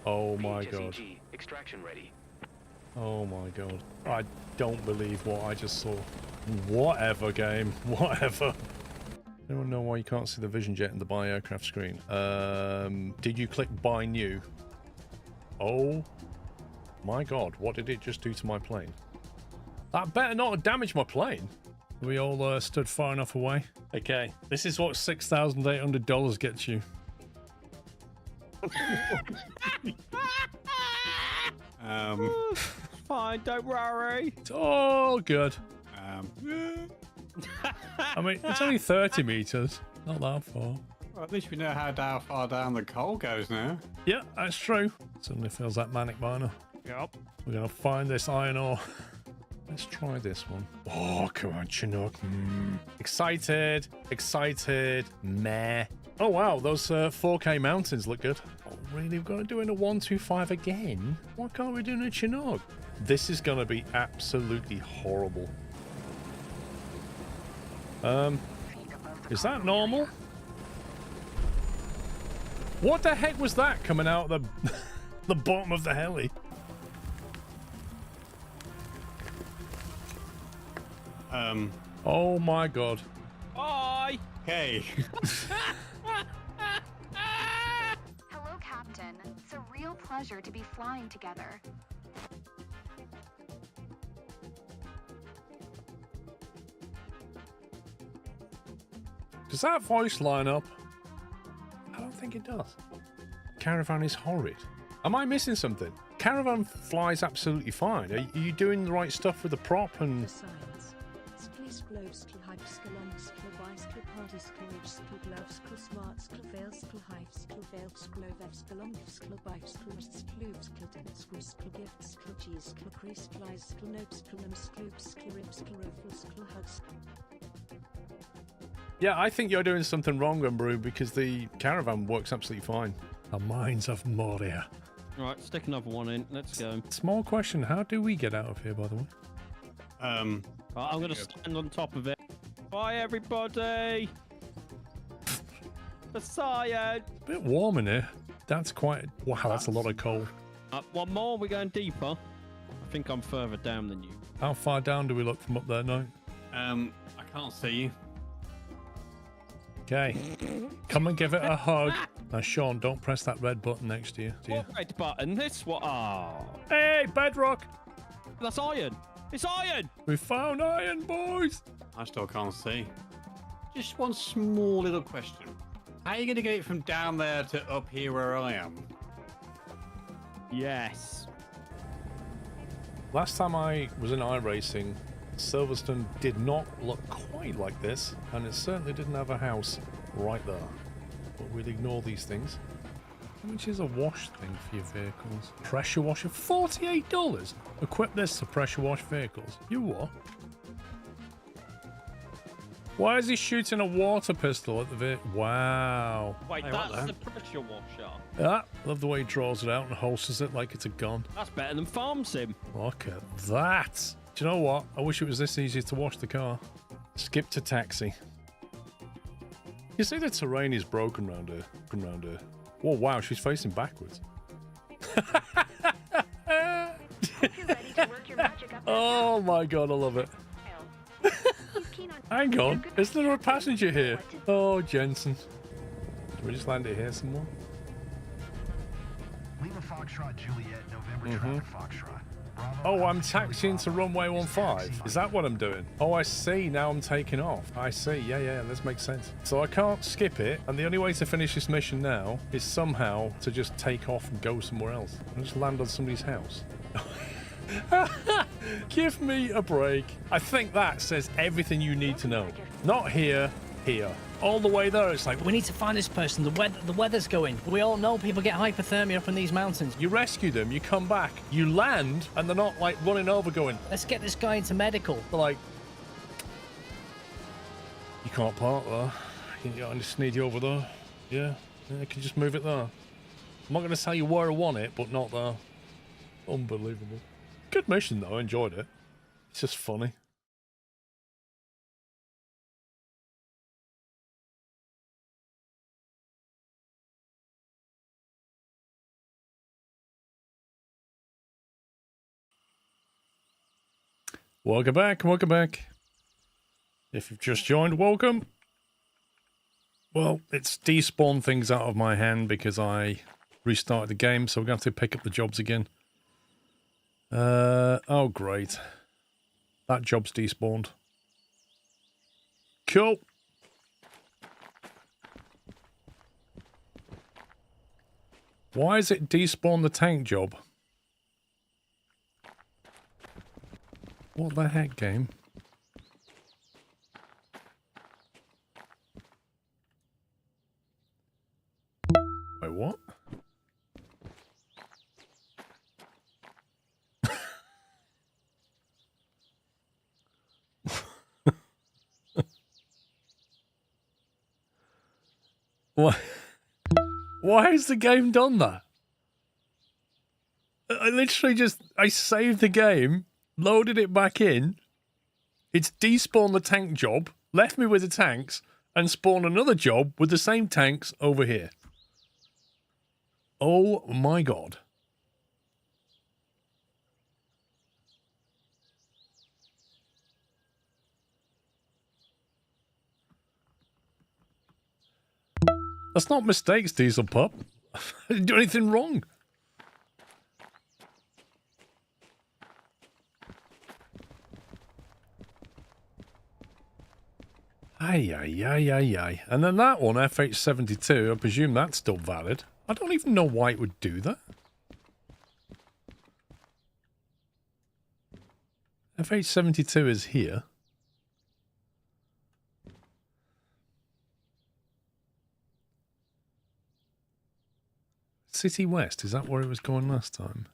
Oh my god. Extraction ready. Oh my god. I don't believe what I just saw. Whatever, game. Whatever. Anyone know why you can't see the vision jet in the buy aircraft screen? Did you click buy new? Oh my god. What did it just do to my plane? That better not have damaged my plane. We all stood far enough away. Okay. This is what $6,800 gets you. Fine, don't worry. It's all good. I mean, it's only 30 meters. Not that far. Well, at least we know how far down the coal goes now. Yeah, that's true. Suddenly feels that manic by now. Yep. We're going to find this iron ore. Let's try this one. Oh, come on, Chinook. Excited. Excited. Meh. Oh, wow. Those 4K mountains look good. Oh, really? We've got to do it in a 125 again? Why can't we do it in a Chinook? This is going to be absolutely horrible. Is that normal? What the heck was that coming out of the bottom of the heli? Oh my god. Bye. Hey. Hello, Captain. It's a real pleasure to be flying together. Does that voice line up? I don't think it does. Caravan is horrid. Am I missing something? Caravan flies absolutely fine. Are you doing the right stuff with the prop and... Yeah, I think you're doing something wrong, Umbrew, because the Caravan works absolutely fine. The Mines of Moria. Right, stick another one in. Let's go. Small question, how do we get out of here, by the way? I'm going to stand on top of it. Bye, everybody. The cyan. A bit warm in here. That's quite... Wow, that's a lot of coal. One more, we're going deeper. I think I'm further down than you. How far down do we look from up there now? I can't see you. Okay. Come and give it a hug. Now, Sean, don't press that red button next to you. What red button? This one. Oh. Hey, bedrock. That's iron. It's iron. We found iron, boys. I still can't see. Just one small little question. How are you going to get it from down there to up here where I am? Yes. Last time I was in iRacing, Silverstone did not look quite like this, and it certainly didn't have a house right there. But we'll ignore these things. How much is a wash thing for your vehicles? Pressure washer? $48? Equip this to pressure wash vehicles. You what? Why is he shooting a water pistol at the vehicle? Wow. Wait, Hey, that's the pressure washer. Ah, love the way he draws it out and holsters it like it's a gun. That's better than Farm Sim. Look at that. Do you know what? I wish it was this easy to wash the car. Skip to taxi. You see the terrain is broken around her. Oh, wow, she's facing backwards. Oh my god, I love it. Hang on, is there a passenger here? Oh, Jensen. Can we just land it here somewhere? Lima Foxtrot Juliet, November traffic Foxtrot. Oh, I'm taxiing to runway 15. Is that what I'm doing? Oh, I see. Now I'm taking off. I see. Yeah, this makes sense. So I can't skip it, and the only way to finish this mission now is somehow to just take off and go somewhere else. And just land on somebody's house. Give me a break. I think that says everything you need to know. Not here, here. All the way there, it's like, We need to find this person. The weather's going. We all know people get hypothermia up in these mountains. you rescue them, you come back, you land, and they're not like running over going, Let's get this guy into medical. they're like, you can't park there. I just need you over there. Yeah, I can just move it there. I'm not going to tell you where I want it, but not there. Unbelievable. Good mission though, I enjoyed it. It's just funny. Welcome back, welcome back. If you've just joined, welcome. Well, it's despawned things out of my hand because I restarted the game, so we're going to have to pick up the jobs again. Oh great. That job's despawned. Cool. Why is it despawn the tank job? What the heck, game? Wait, what? Why has the game done that? I literally just... I saved the game, loaded it back in, it's despawned the tank job, left me with the tanks, and spawned another job with the same tanks over here. Oh my god. That's not mistakes, Diesel Pup. I didn't do anything wrong. Ay, ay, ay, ay, ay. And then that one, FH72, I presume that's still valid. I don't even know why it would do that. FH72 is here. City West, is that where it was going last time?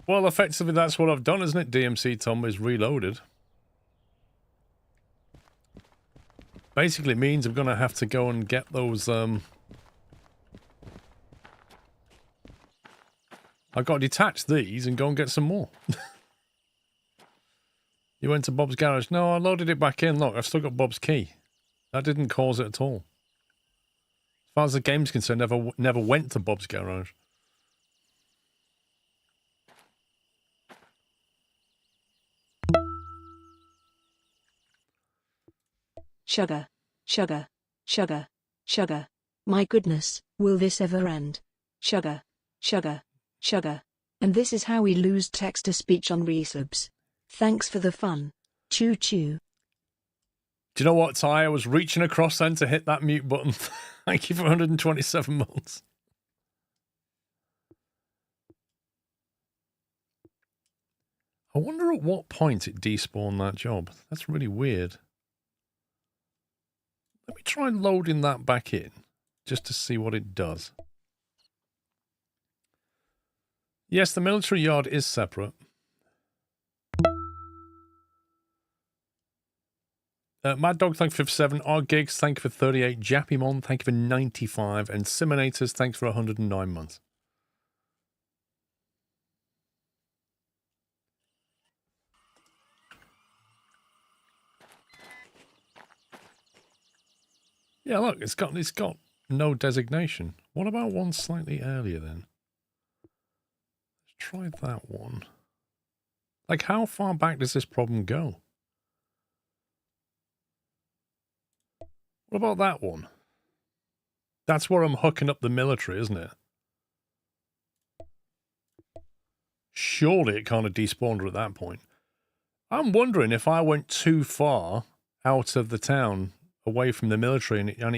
Well, effectively that's what I've done, isn't it? DMC Tom is reloaded. Basically means I'm going to have to go and get those, I've got to detach these and go and get some more. You went to Bob's garage? No, I loaded it back in. Look, I've still got Bob's key. That didn't cause it at all. As far as the game's concerned, never went to Bob's garage. Sugar, sugar, sugar, sugar. My goodness, will this ever end? Sugar, sugar, sugar. And this is how we lose text-to-speech on resubs. Thanks for the fun. Choo choo. Do you know what, Ty? I was reaching across then to hit that mute button. Thank you for 127 months. I wonder at what point it despawned that job. That's really weird. Let me try loading that back in, just to see what it does. Yes, the military yard is separate. Mad Dog, thank you for 57. R Gigs, thank you for 38. Jappymon, thank you for 95. And Simonators, thanks for 109 months. Yeah, look, it's got no designation. What about one slightly earlier then? Let's try that one. Like, how far back does this problem go? What about that one? That's where I'm hooking up the military, isn't it? Surely it kind of despawned at that point. I'm wondering if I went too far out of the town, away from the military, and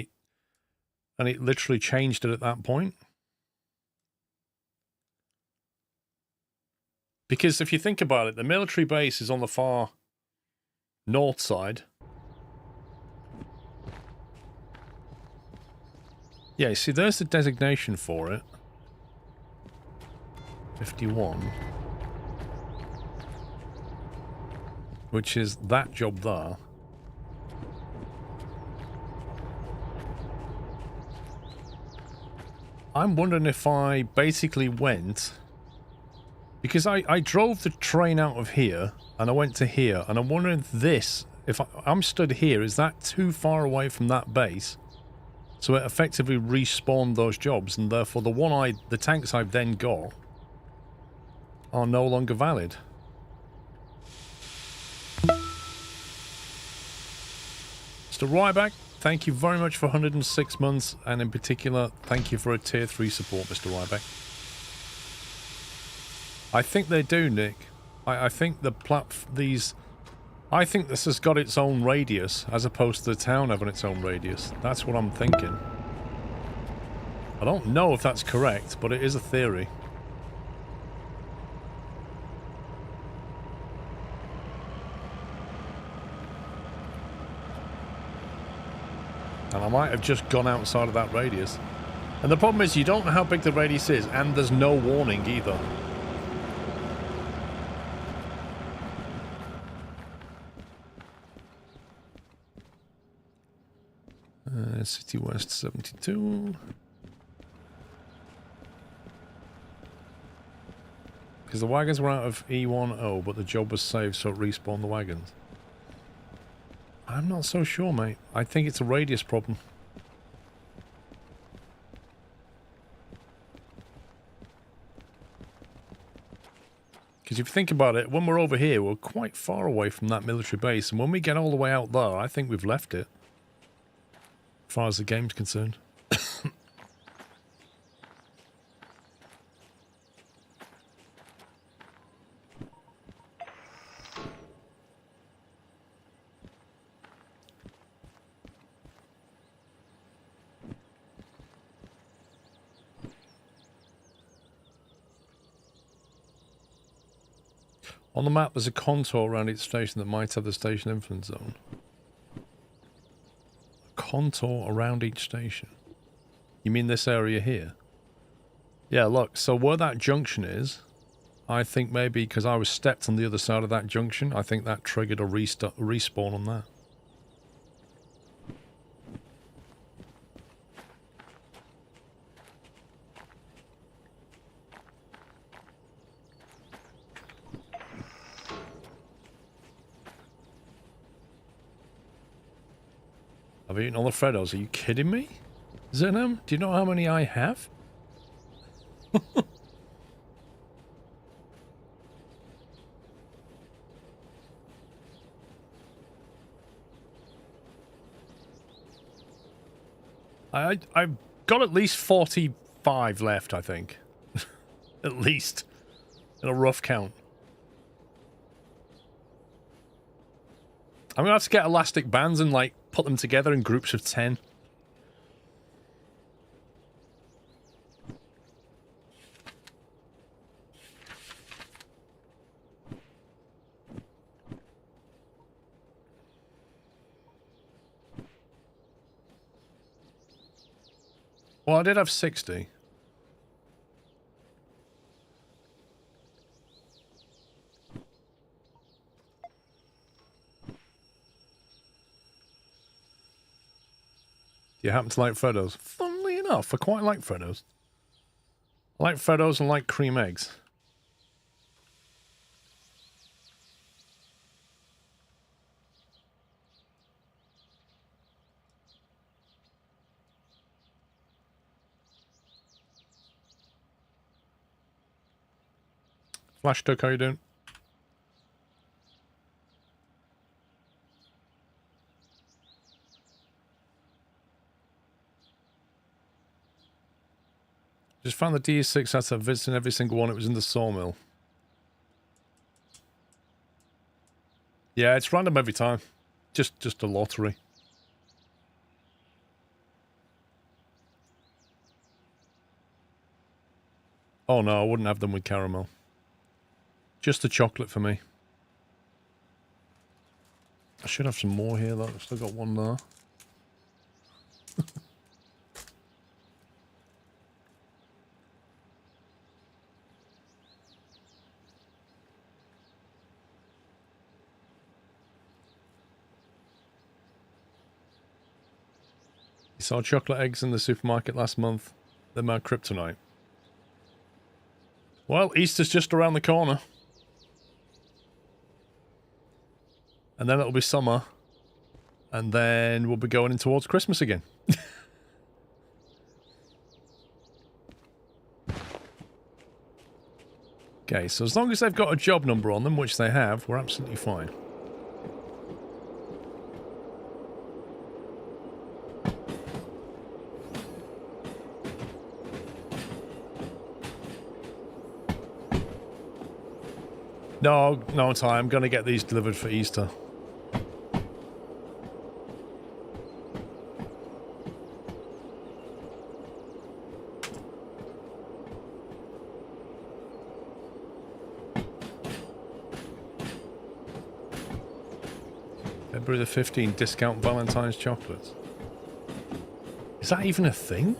it literally changed it at that point. Because if you think about it, the military base is on the far north side. Yeah, see, there's the designation for it. 51. Which is that job there. I'm wondering if I basically went... Because I drove the train out of here, and I went to here, and I'm wondering if this if I'm stood here, is that too far away from that base? So it effectively respawned those jobs, and therefore the tanks I've then got are no longer valid. Mr. Ryback, thank you very much for 106 months, and in particular, thank you for a tier 3 support, Mr. Ryback. I think they do, Nick. I think I think this has got its own radius, as opposed to the town having its own radius. That's what I'm thinking. I don't know if that's correct, but it is a theory. And I might have just gone outside of that radius. And the problem is you don't know how big the radius is, and there's no warning either. City West 72. Because the wagons were out of E10, but the job was saved, so it respawned the wagons. I'm not so sure, mate. I think it's a radius problem. Because if you think about it, when we're over here, we're quite far away from that military base, and when we get all the way out there, I think we've left it. As far as the game's concerned. On the map, there's a contour around each station that might have the station influence zone. A contour around each station? You mean this area here? Yeah, look, so where that junction is, I think maybe because I was stepped on the other side of that junction, I think that triggered a respawn on that. I've eaten all the Freddos. Are you kidding me? Zenom, do you know how many I have? I've got at least 45 left, I think. At least. In a rough count. I'm gonna have to get elastic bands and, like, put them together in groups of 10. Well, I did have 60. Do you happen to like Freddos? Funnily enough, I quite like Freddos. I like Freddos and like cream eggs. Flash Duck, how you doing? Just found the DS6 had a visit in every single one. It was in the sawmill. Yeah, it's random every time. Just a lottery. Oh no, I wouldn't have them with caramel. Just the chocolate for me. I should have some more here though. I've still got one there. You saw chocolate eggs in the supermarket last month. They're my kryptonite. Well, Easter's just around the corner. And then it'll be summer. And then we'll be going in towards Christmas again. Okay, so as long as they've got a job number on them, which they have, we're absolutely fine. No, no time. I'm going to get these delivered for Easter. February the 15th, discount Valentine's chocolates. Is that even a thing?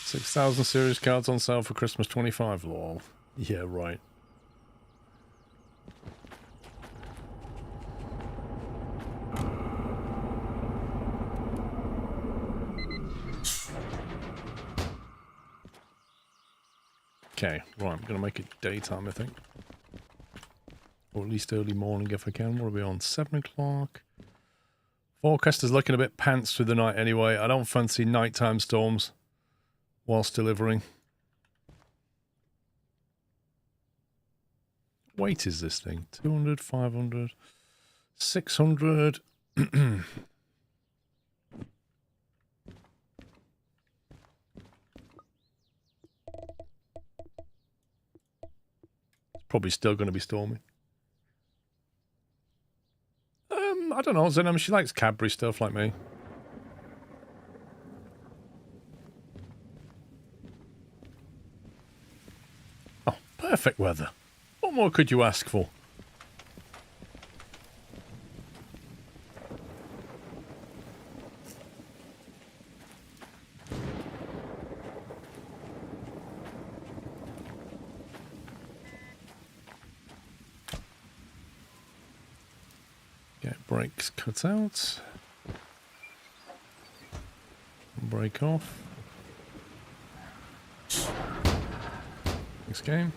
$6,000 series cards on sale for Christmas 25, lol. Yeah, right. Okay, right, I'm going to make it daytime, I think. Or at least early morning if I can. What are we on? 7 o'clock? Forecast is looking a bit pants through the night anyway. I don't fancy nighttime storms whilst delivering. Weight is this thing? 200, 500, 600. Probably still going to be stormy. I don't know, Zenom, she likes Cadbury stuff like me. Oh, perfect weather. What more could you ask for? Get brakes cut out. Brake off. Next game.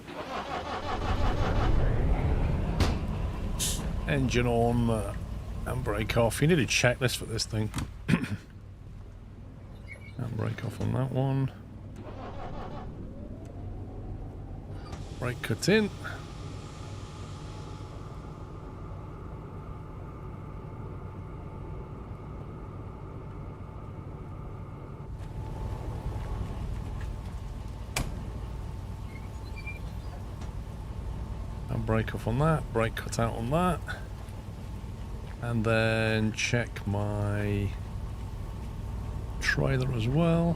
Engine on and brake off. You need a checklist for this thing. And brake off on that one. Brake cut in. Brake off on that, brake cut out on that, and then check my trailer as well,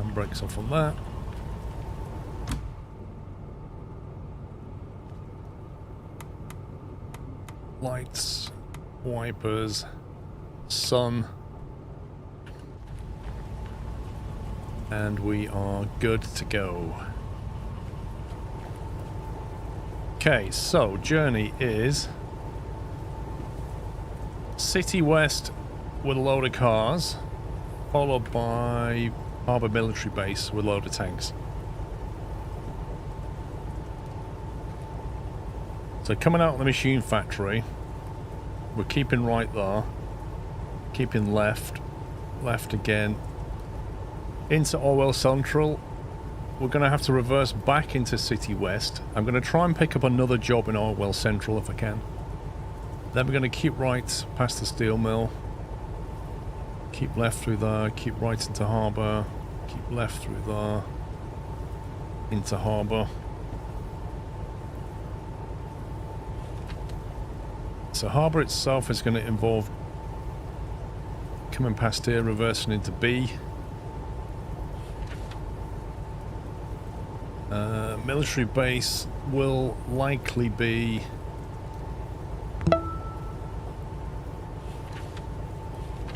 and brakes off on that. Lights, wipers, sun, and we are good to go. Okay, so journey is City West with a load of cars, followed by Harbour Military Base with a load of tanks. So coming out of the machine factory, we're keeping right there, keeping left, left again, into Orwell Central. We're going to have to reverse back into City West. I'm going to try and pick up another job in Orwell Central if I can. Then we're going to keep right past the steel mill. Keep left through there, keep right into Harbour. Keep left through there, into Harbour. So Harbour itself is going to involve coming past here, reversing into B. Military base will likely be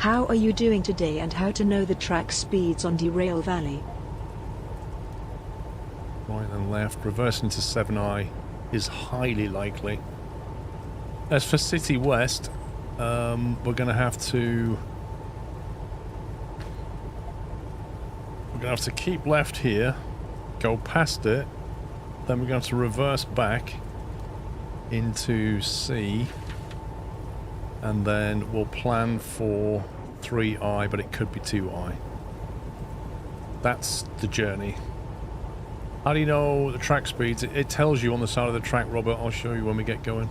How are you doing today and how to know the track speeds on Derail Valley? Right and left. Reversing to 7i is highly likely. As for City West, we're going to have to... We're going to have to keep left here, go past it, then we're going to have to reverse back into C, and then we'll plan for 3i, but it could be 2i. That's the journey. How do you know the track speeds? It tells you on the side of the track, Robert. I'll show you when we get going.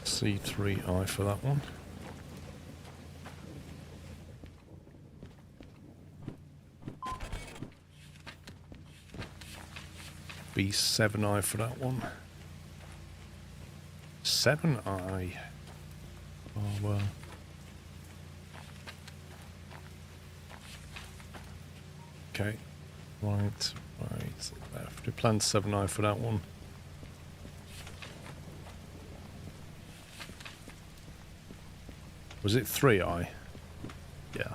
C3i for that one. B7i for that one. 7i. Oh well. Okay. Right, left. We planned 7i for that one. Was it 3i? Yeah.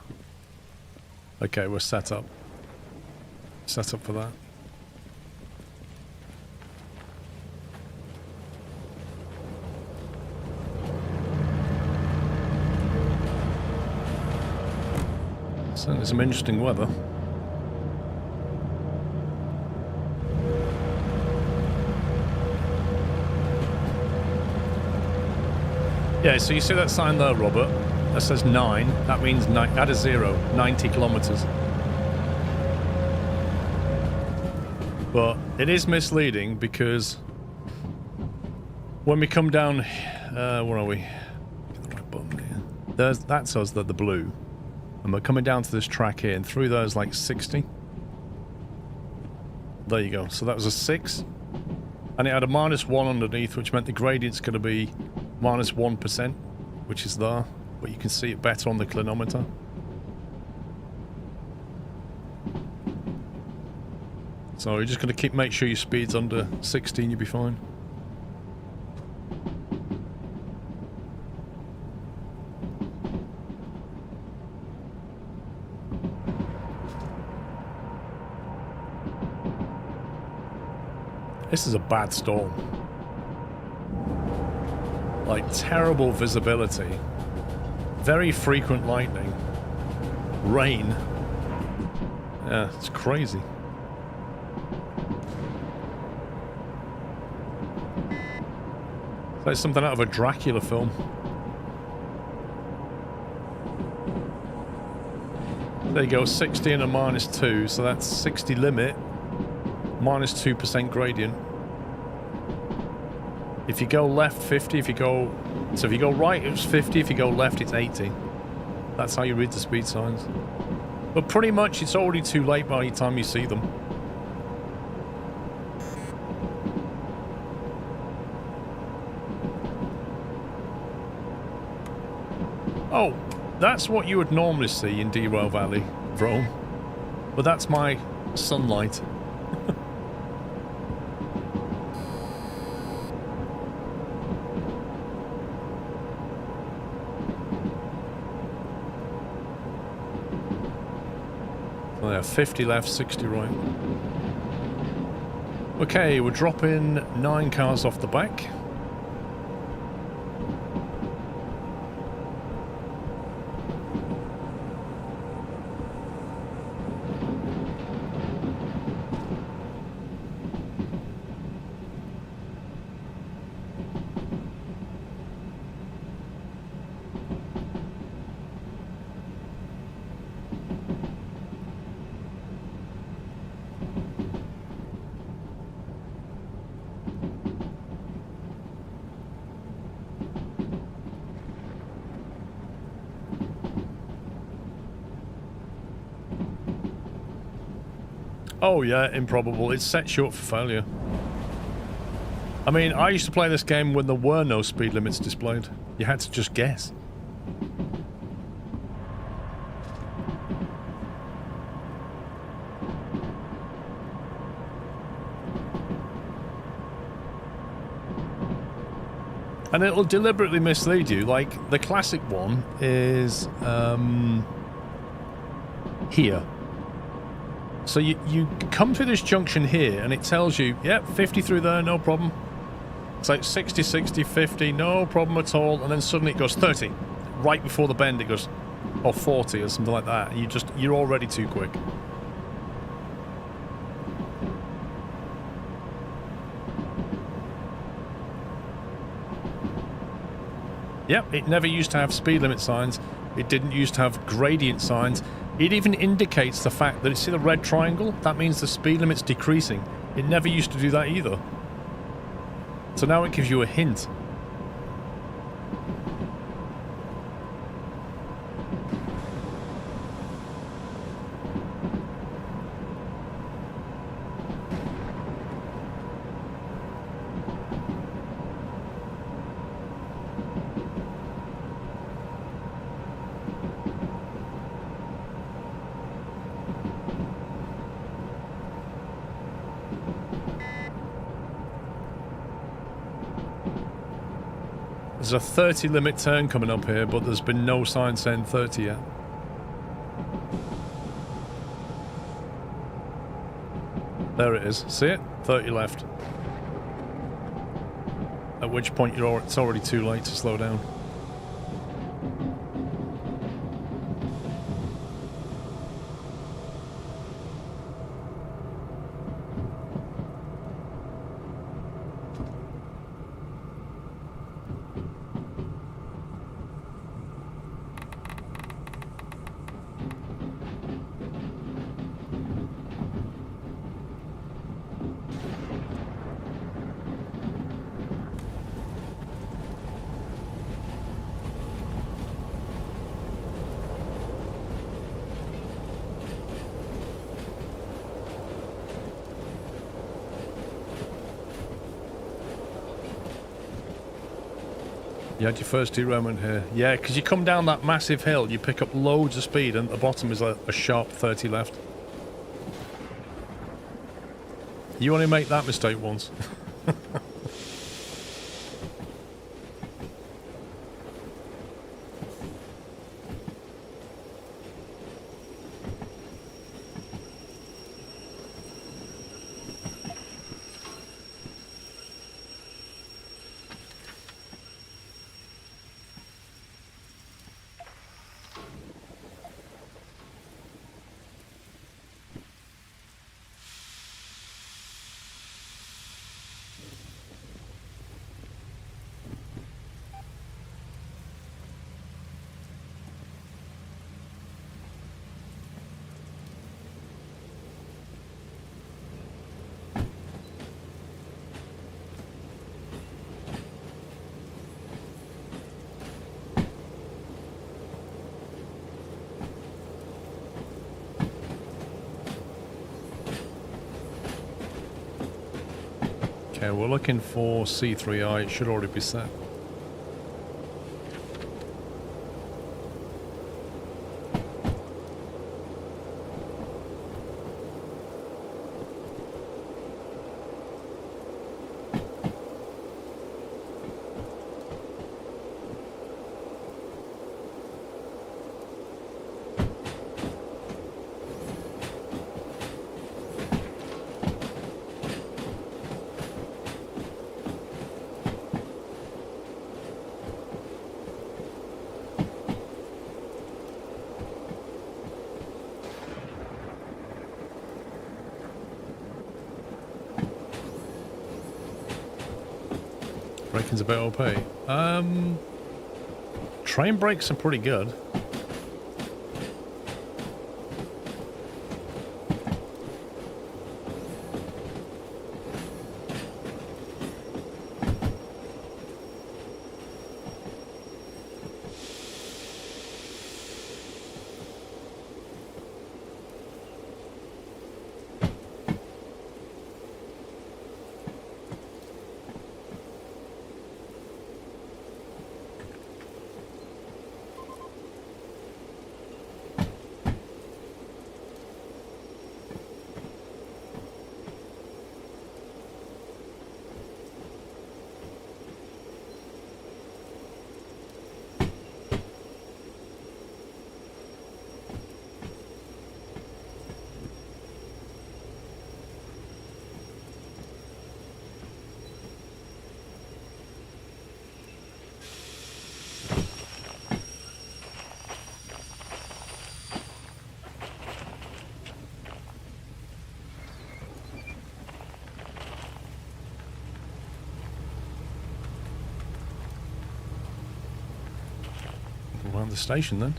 Okay, we're set up. Set up for that. Certainly some interesting weather. Yeah, so you see that sign there, Robert? That says 9. That means add a 0, 90 kilometers. But it is misleading because when we come down, where are we? Get the right button here. That's us, the blue. And we're coming down to this track here, and through there is like 60. There you go. So that was a 6. And it had a -1 underneath, which meant the gradient's going to be -1%, which is there. But you can see it better on the clinometer. So you're just going to make sure your speed's under 16, you'll be fine. This is a bad storm. Like, terrible visibility. Very frequent lightning. Rain. Yeah, it's crazy. It's like something out of a Dracula film. There you go, 60 and a -2, so that's 60 limit. -2% gradient. If you go left, 50. If you go right, it's 50. If you go left, it's 80. That's how you read the speed signs. But pretty much, it's already too late by the time you see them. Oh, that's what you would normally see in Derail Valley, Rome. But that's my sunlight. So yeah, 50 left, 60 right. Okay, we're dropping 9 cars off the back. Oh yeah, improbable. It sets you up for failure. I mean, I used to play this game when there were no speed limits displayed. You had to just guess. And it'll deliberately mislead you. Like, the classic one is here. So you come through this junction here, and it tells you, yep, 50 through there, no problem. It's like 60, 60, 50, no problem at all. And then suddenly it goes 30. Right before the bend, it goes, or 40 or something like that. And you're already too quick. Yep, it never used to have speed limit signs. It didn't used to have gradient signs. It even indicates the fact that you see the red triangle? That means the speed limit's decreasing. It never used to do that either. So now it gives you a hint. There's a 30 limit turn coming up here, but there's been no sign saying 30 yet. There it is. See it? 30 left. At which point it's already too late to slow down. You had your first derailment here. Yeah, because you come down that massive hill, you pick up loads of speed, and at the bottom is a sharp 30 left. You only make that mistake once. Okay, we're looking for C3I. It should already be set. Braking's a bit OP. Train brakes are pretty good. the station then.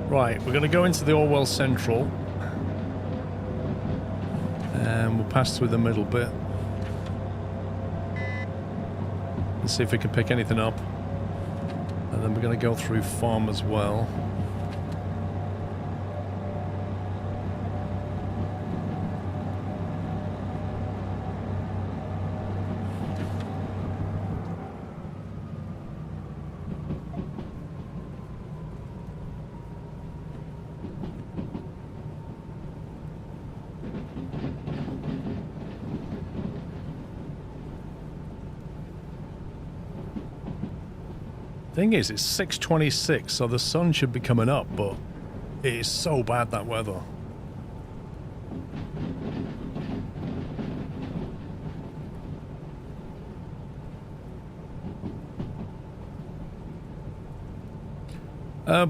Right, we're going to go into the Orwell Central. And we'll pass through the middle bit. And see if we can pick anything up. And then we're going to go through Farm as well. Thing is, it's 6:26, so the sun should be coming up, but it is so bad, that weather.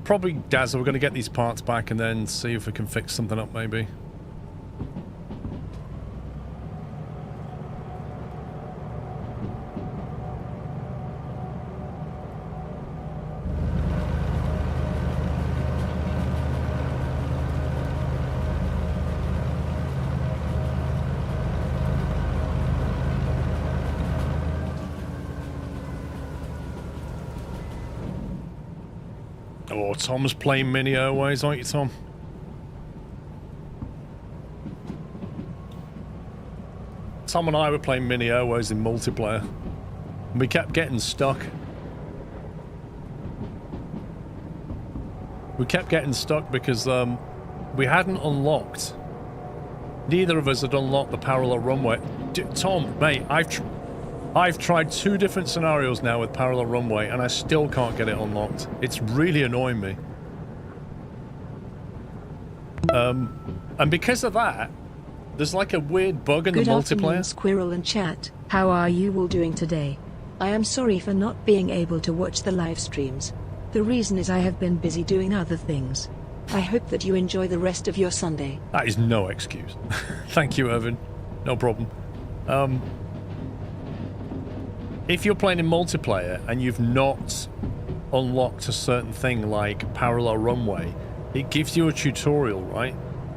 Probably Dazzle. We're going to get these parts back and then see if we can fix something up, maybe. Oh, Tom's playing Mini Airways, aren't you, Tom? Tom and I were playing Mini Airways in multiplayer. And we kept getting stuck. We kept getting stuck because we hadn't unlocked. Neither of us had unlocked the parallel runway. Tom, mate, I've tried 2 different scenarios now with parallel runway and I still can't get it unlocked. It's really annoying me. And because of that, there's like a weird bug in the multiplayer. Good afternoon, Squirrel and chat. How are you all doing today? I am sorry for not being able to watch the live streams. The reason is I have been busy doing other things. I hope that you enjoy the rest of your Sunday. That is no excuse. Thank you, Evan. No problem. If you're playing in multiplayer and you've not unlocked a certain thing like parallel runway, it gives you a tutorial, right?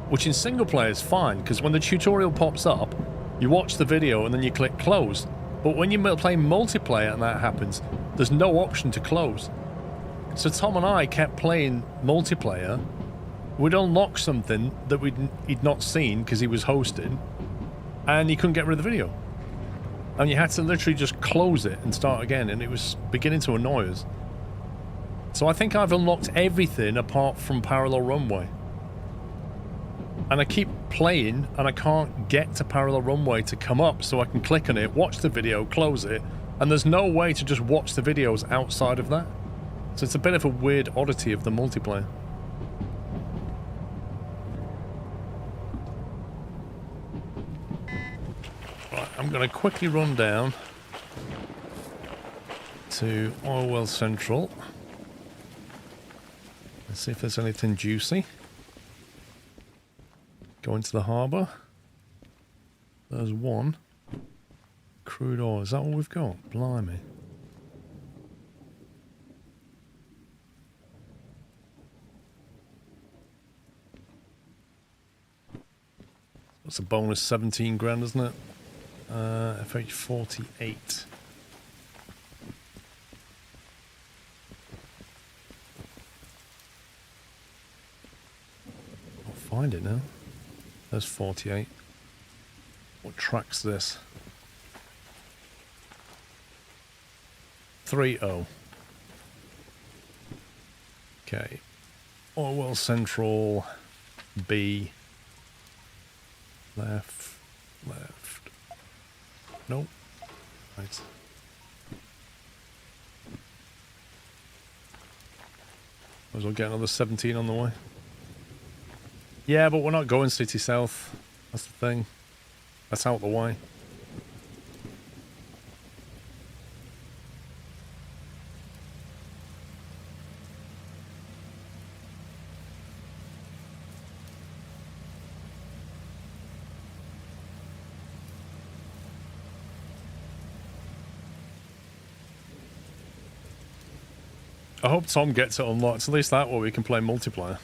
Which in single player is fine, because when the tutorial pops up, you watch the video and then you click close. But when you're playing multiplayer and that happens, there's no option to close. So Tom and I kept playing multiplayer. We'd unlock something that he'd not seen because he was hosting, and he couldn't get rid of the video. And you had to literally just close it and start again, and it was beginning to annoy us. So I think I've unlocked everything apart from parallel runway. And I keep playing, and I can't get to parallel runway to come up so I can click on it, watch the video, close it, and there's no way to just watch the videos outside of that. So it's a bit of a weird oddity of the multiplayer. Right, I'm going to quickly run down to Orwell Central. Let's see if there's anything juicy. Go into the harbour. There's one. Crude oil. Is that all we've got? Blimey. That's a bonus 17 grand, isn't it? FH48. I'll find it now. There's 48. What track's this? 30. Okay. Orwell Central B. Left. Nope. Right. Might as well get another 17 on the way. Yeah, but we're not going city south. That's the thing. That's out the way. I hope Tom gets it unlocked. At least that way we can play multiplayer.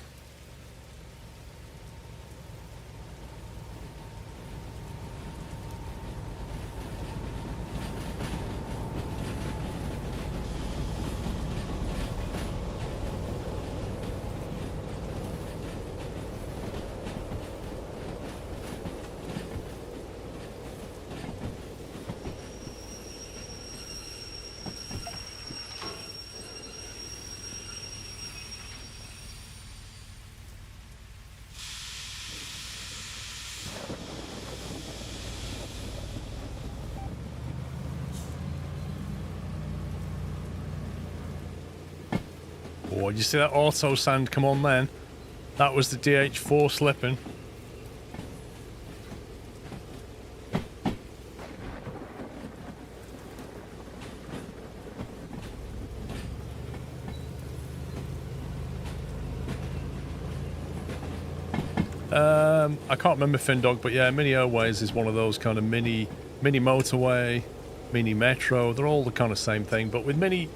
Oh, did you see that auto sand come on then? That was the DH4 slipping. I can't remember Findog, but yeah, Mini Airways is one of those kind of mini motorway, mini metro. They're all the kind of same thing, but with Mini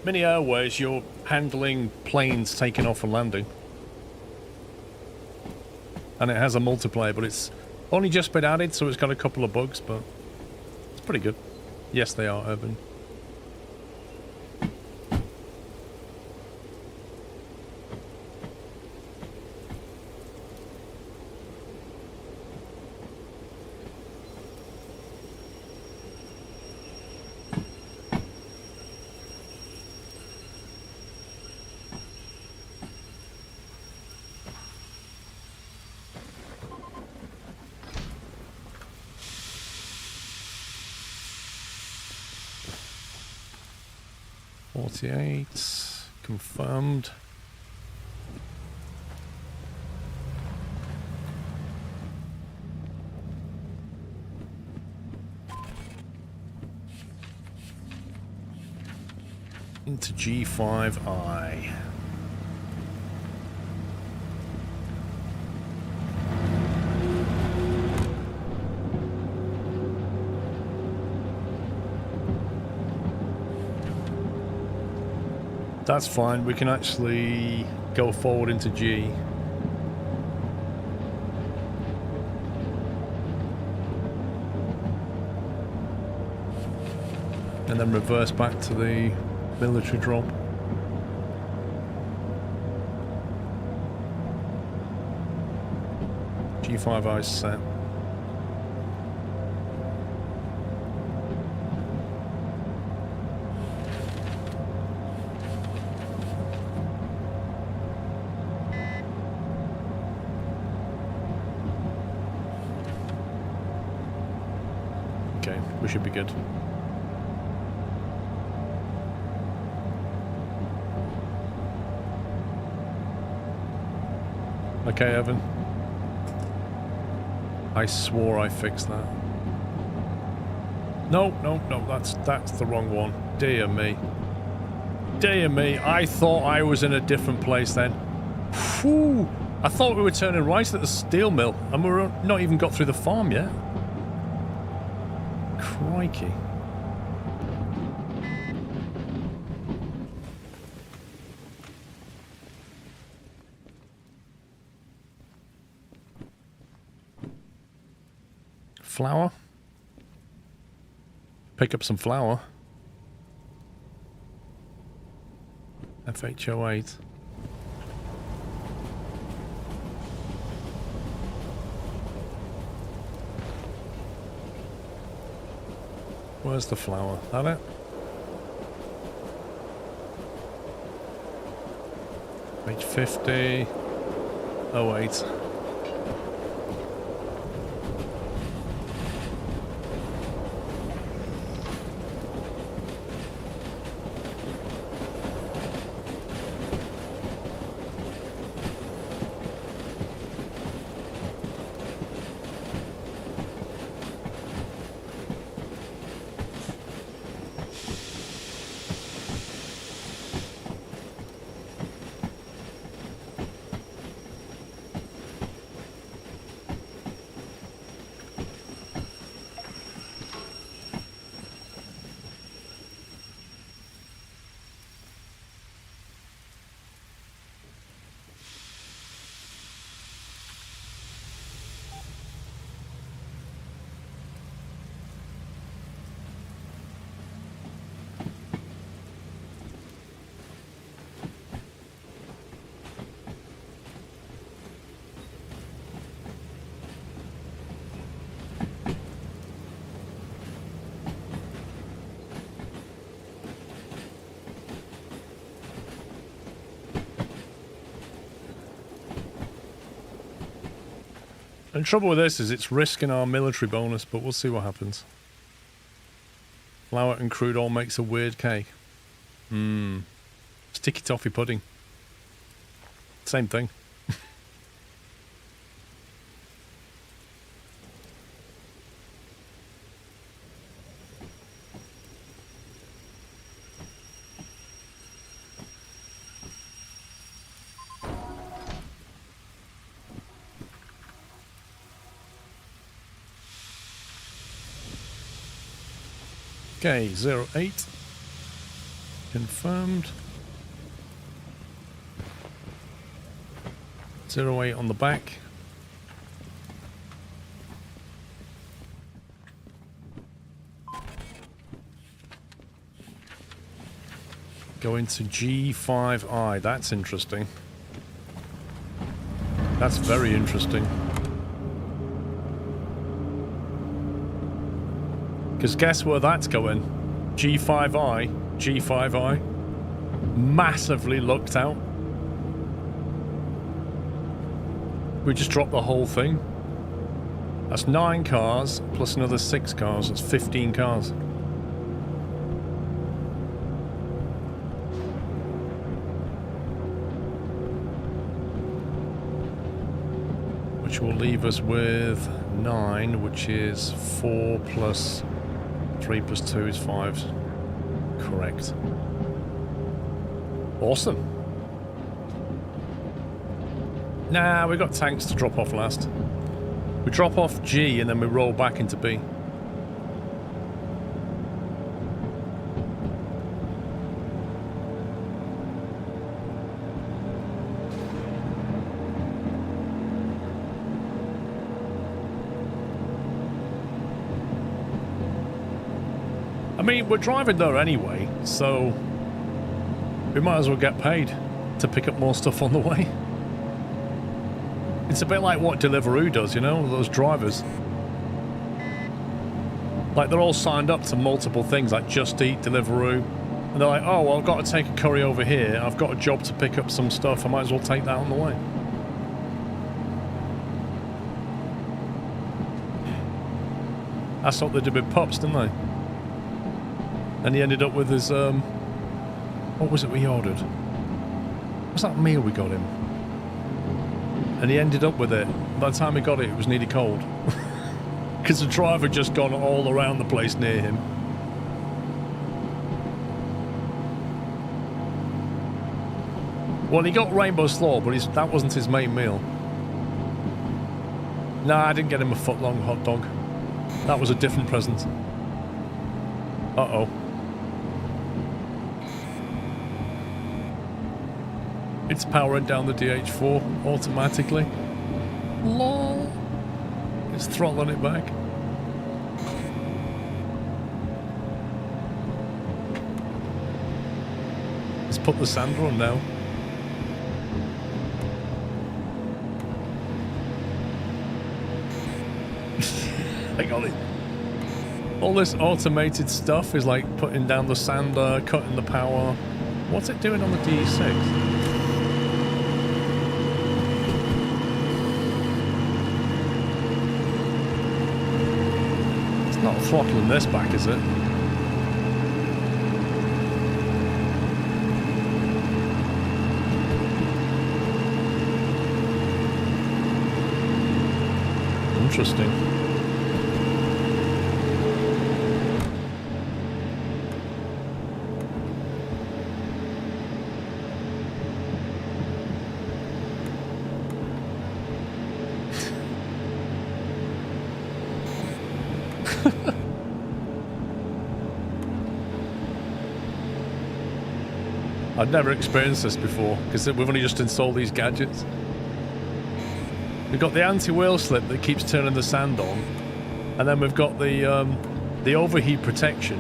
Airways, you're handling planes taking off and landing. And it has a multiplayer, but it's only just been added, so it's got a couple of bugs, but it's pretty good. Yes, they are urban. Confirmed. Into G5I. That's fine, we can actually go forward into G. And then reverse back to the military drop. G5I set. We should be good. Okay, Evan. I swore I fixed that. No, that's the wrong one. Dear me. Dear me, I thought I was in a different place then. Whew. I thought we were turning right at the steel mill, and we're not even got through the farm yet. Crikey. Flour? Pick up some flour. FH08. Where's the flower? That it? Page 50. 08. And the trouble with this is it's risking our military bonus, but we'll see what happens. Flour and crude oil makes a weird cake. Sticky toffee pudding. Same thing. Okay, 08. Confirmed. 08 on the back. Go into G5I. That's interesting. That's very interesting. Because guess where that's going? G5I. G5I. Massively looked out. We just dropped the whole thing. That's 9 cars plus another 6 cars. That's 15 cars. Which will leave us with 9, which is 4 plus 3 plus 2 is 5. Correct. Awesome. Nah, we got tanks to drop off last. We drop off G and then we roll back into B. I mean, we're driving there anyway, so we might as well get paid to pick up more stuff on the way. It's a bit like what Deliveroo does, you know, those drivers. Like, they're all signed up to multiple things, like Just Eat, Deliveroo. And they're like, oh, well, I've got to take a curry over here. I've got a job to pick up some stuff. I might as well take that on the way. That's what they did with Pups, didn't they? And he ended up with his, what was it we ordered? What's that meal we got him? And he ended up with it. By the time he got it, it was nearly cold. Because the driver had just gone all around the place near him. Well, he got Rainbow Slaw, but that wasn't his main meal. Nah, I didn't get him a foot-long hot dog. That was a different present. Uh-oh. It's powering down the DH4 automatically. LOL. It's throttling it back. Let's put the sander on now. I got it. All this automated stuff is like putting down the sander, cutting the power. What's it doing on the DE6? Not throttling this back, is it? Interesting. I'd never experienced this before because we've only just installed these gadgets. We've got the anti-wheel slip that keeps turning the sand on, and then we've got the overheat protection,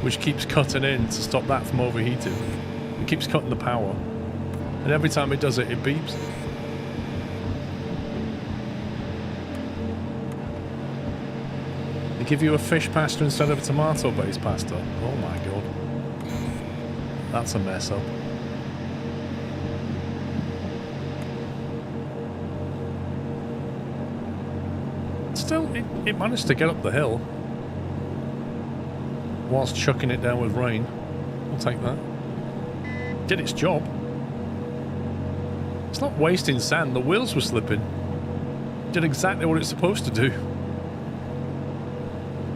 which keeps cutting in to stop that from overheating. It keeps cutting the power, and every time it does it, it beeps. They give you a fish pasta instead of a tomato-based pasta. Oh my god. That's a mess up. still, it managed to get up the hill. Whilst chucking it down with rain. I'll take that. Did its job. It's not wasting sand, the wheels were slipping. Did exactly what it's supposed to do.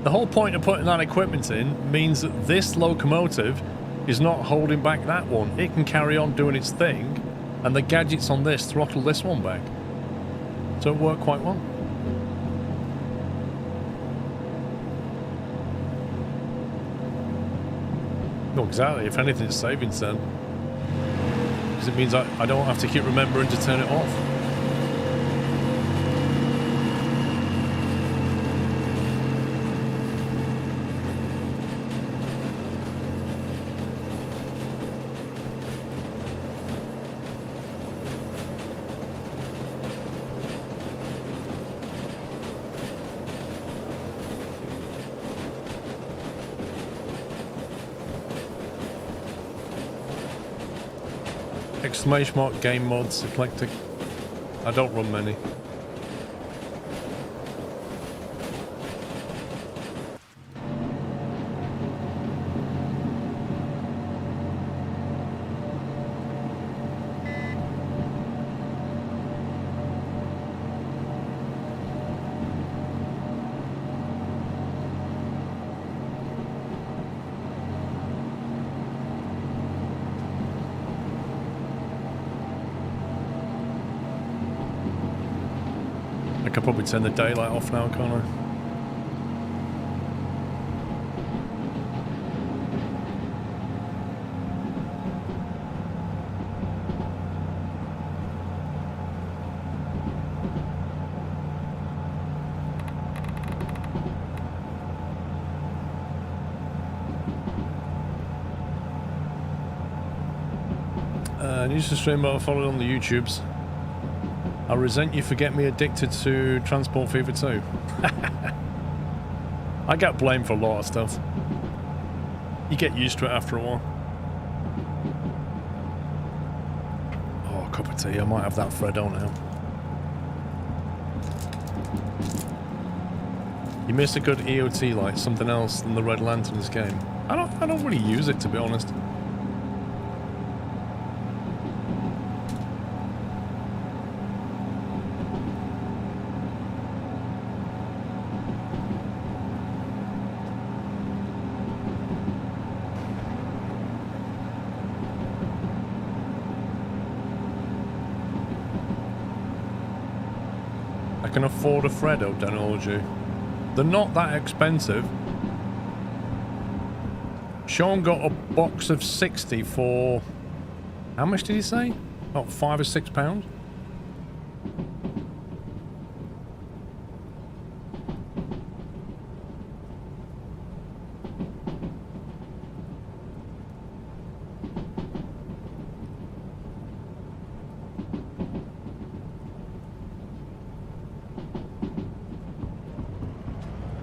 The whole point of putting that equipment in means that this locomotive is not holding back that one. It can carry on doing its thing, and the gadgets on this throttle this one back. So it worked quite well. No, exactly. If anything, it's saving sand. Because it means I don't have to keep remembering to turn it off. Exclamation mark game mods eclectic. I don't run many. I could probably turn the daylight off now, can't I? News to stream, but I followed on the YouTubes. I resent you for getting me addicted to Transport Fever 2. I get blamed for a lot of stuff. You get used to it after a while. Oh, a cup of tea. I might have that Freddo now. You miss a good EOT light, something else than the red lantern's game. I don't really use it, to be honest. I can afford a Freddo, Danology. They're not that expensive. Sean got a box of 60 for... How much did he say? About £5 or £6?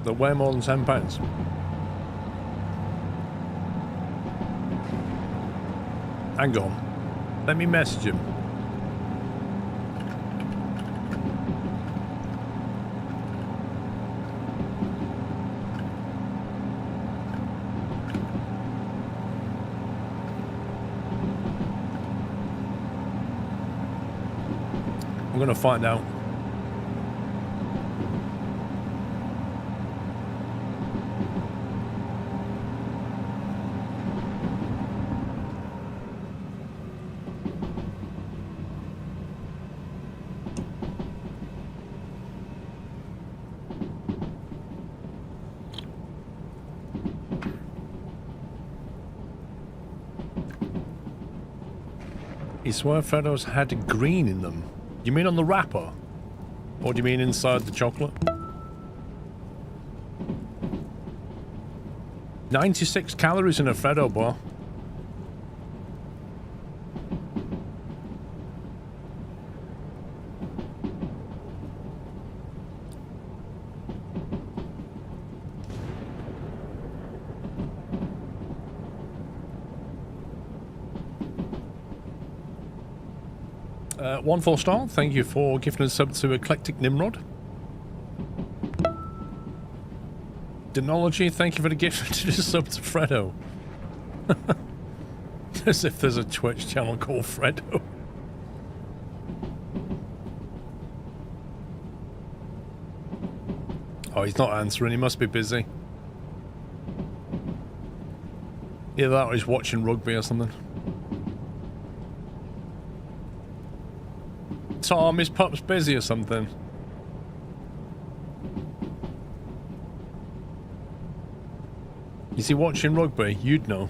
That weigh more than £10. Hang on. Let me message him. I'm going to find out. You swear Freddos had green in them? You mean on the wrapper? Or do you mean inside the chocolate? 96 calories in a Freddo bar. One 4-star, thank you for gifting a sub to Eclectic Nimrod. Denology, thank you for the gift to the sub to Fredo. As if there's a Twitch channel called Fredo. Oh, he's not answering. He must be busy. Either that or he's watching rugby or something. Tom, his pup's busy or something. Is he watching rugby? You'd know.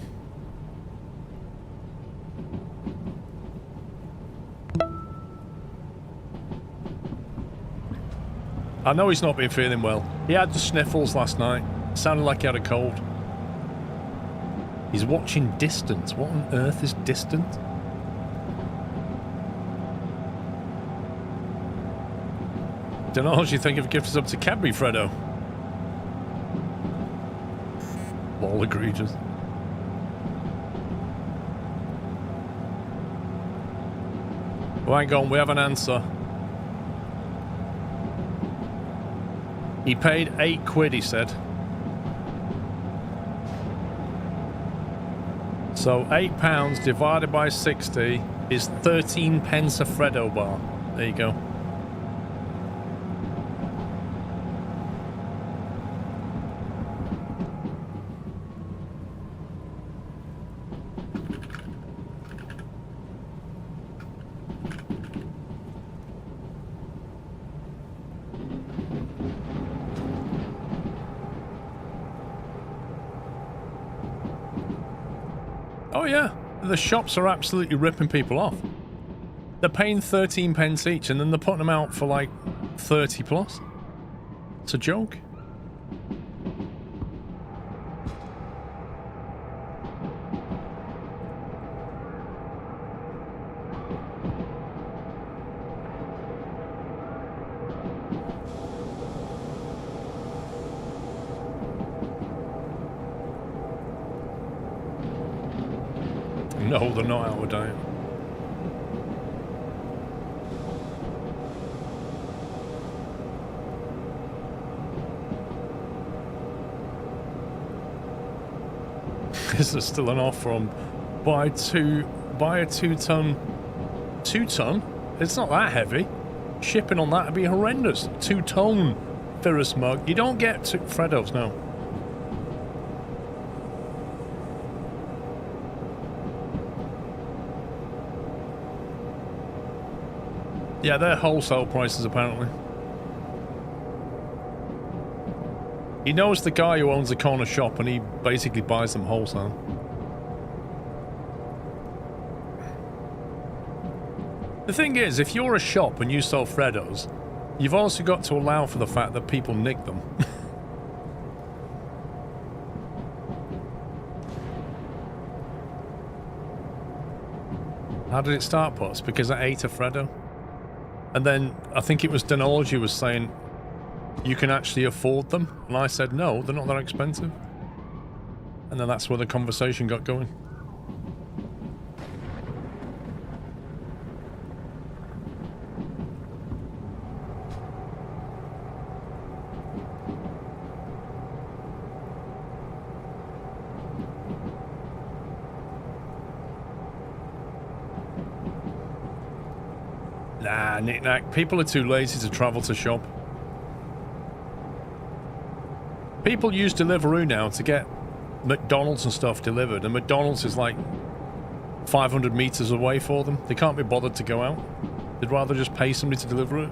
I know he's not been feeling well. He had the sniffles last night. Sounded like he had a cold. He's watching Distance. What on earth is Distance? Don't know what you think of gifts up to Cadbury, Fredo. Lol, egregious. Oh, hang on, we have an answer. He paid £8, he said. So £8 divided by 60 is 13 pence a Freddo bar. There you go. Oh yeah, the shops are absolutely ripping people off. They're paying 13 pence each and then they're putting them out for like 30 plus. It's a joke. No, they're not out of diet. Is there still an offer on buy a 2-ton? 2-ton? It's not that heavy. Shipping on that would be horrendous. 2-ton Ferris mug. You don't get Freddos, no. Yeah, they're wholesale prices, apparently. He knows the guy who owns a corner shop and he basically buys them wholesale. The thing is, if you're a shop and you sell Freddos, you've also got to allow for the fact that people nick them. How did it start, Puss? Because I ate a Freddo? And then I think it was Denology was saying you can actually afford them, and I said no, they're not that expensive. And then that's where the conversation got going. Nah, knick-knack. People are too lazy to travel to shop. People use Deliveroo now to get McDonald's and stuff delivered, and McDonald's is like 500 meters away for them. They can't be bothered to go out. They'd rather just pay somebody to deliver it.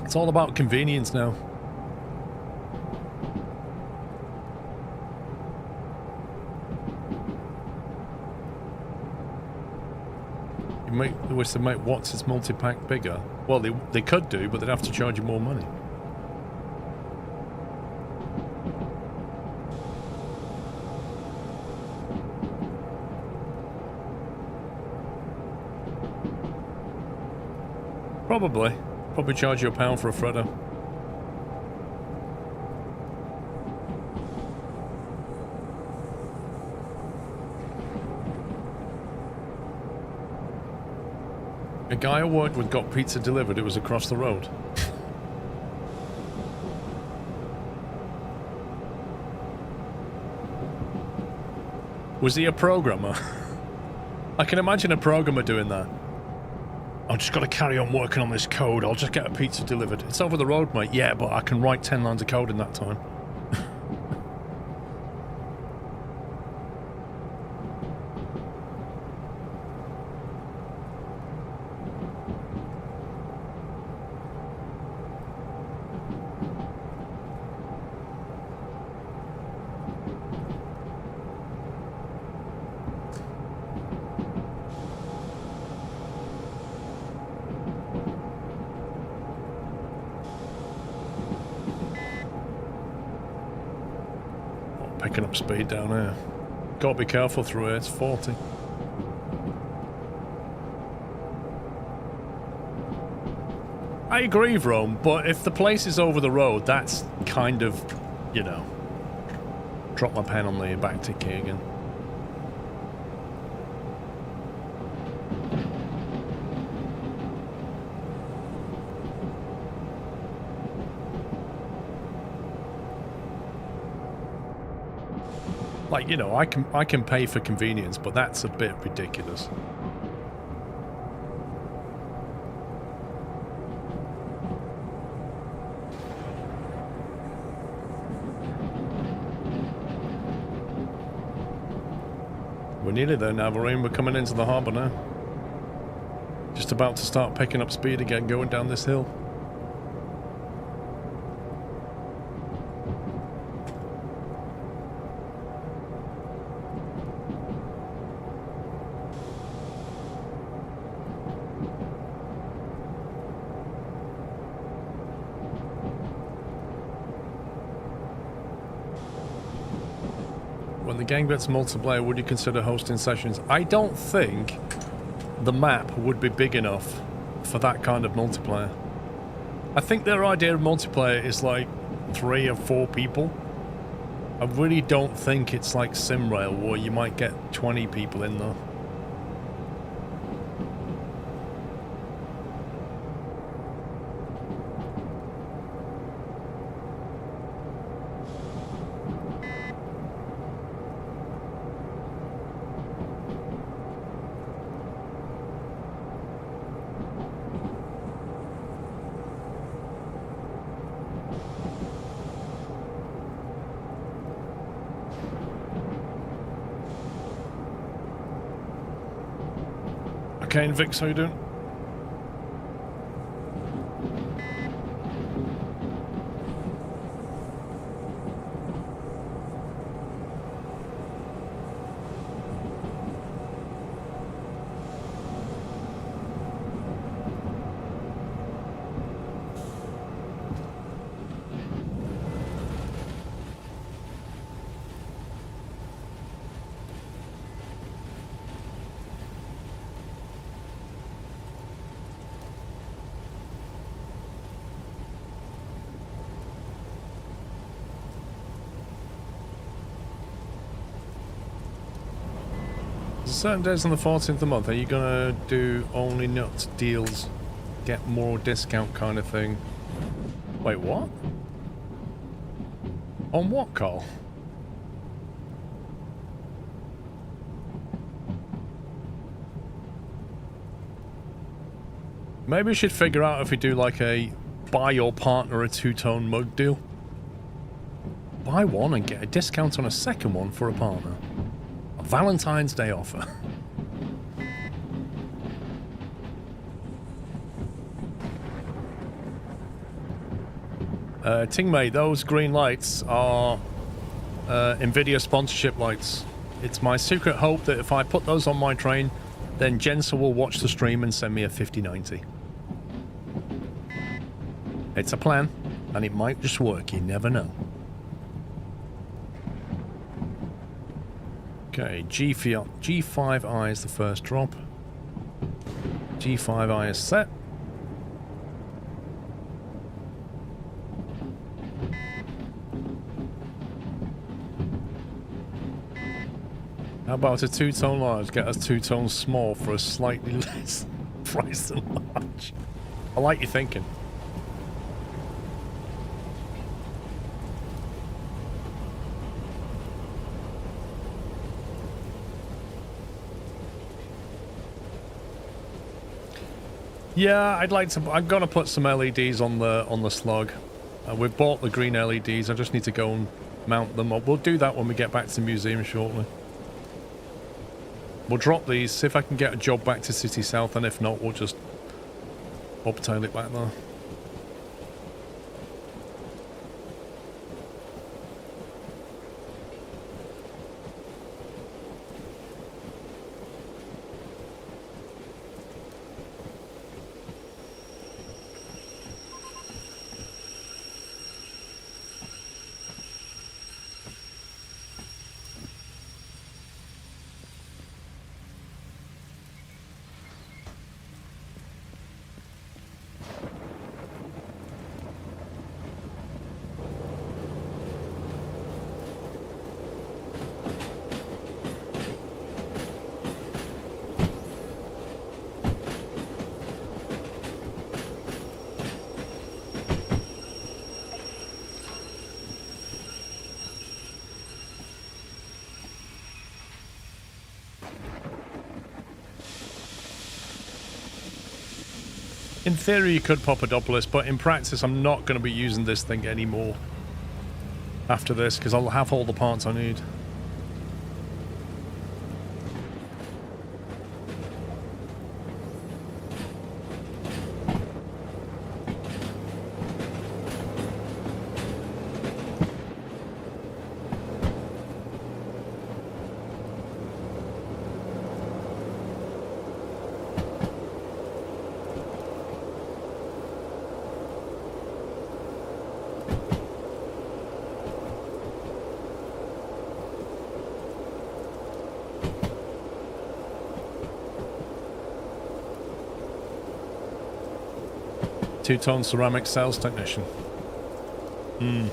It's all about convenience now. They wish they make YOTS multi-pack bigger. Well, they could do, but they'd have to charge you more money. Probably. Probably charge you £1 for a Freddo. A guy I worked with got pizza delivered. It was across the road. Was he a programmer? I can imagine a programmer doing that. I've just got to carry on working on this code. I'll just get a pizza delivered. It's over the road, mate. Yeah, but I can write 10 lines of code in that time. Picking up speed down here. Gotta be careful through here, it's 40. I agree, Rome, but if the place is over the road, that's kind of, you know... Drop my pen on the back tick key again. Like, you know, I can pay for convenience, but that's a bit ridiculous. We're nearly there now, Varine. We're coming into the harbour now. Just about to start picking up speed again, going down this hill. When the game gets multiplayer, would you consider hosting sessions? I don't think the map would be big enough for that kind of multiplayer. I think their idea of multiplayer is like 3 or 4 people. I really don't think it's like SimRail where you might get 20 people in there. Okay, and Vix, how you doing? Certain days on the 14th of the month, are you gonna do only nuts deals, get more discount kind of thing? Wait, what? On what, Carl? Maybe we should figure out if we do like a buy your partner a 2-tone mug deal. Buy one and get a discount on a second one for a partner. Valentine's Day offer. Tingmate, those green lights are Nvidia sponsorship lights. It's my secret hope that if I put those on my train, then Jensen will watch the stream and send me a 5090. It's a plan, and it might just work, you never know. Okay, G5I is the first drop. G5I is set. How about a 2-tone large? Get us 2 tones small for a slightly less fries than large. I like your thinking. Yeah, I'd like to. I'm gonna put some LEDs on the slug. We've bought the green LEDs. I just need to go and mount them up. We'll do that when we get back to the museum shortly. We'll drop these, see if I can get a job back to City South, and if not, we'll just bobtail it back there. In theory, you could pop a Doppelus, but in practice, I'm not going to be using this thing anymore after this, because I'll have all the parts I need. Two-tone ceramic sales technician. Hmm.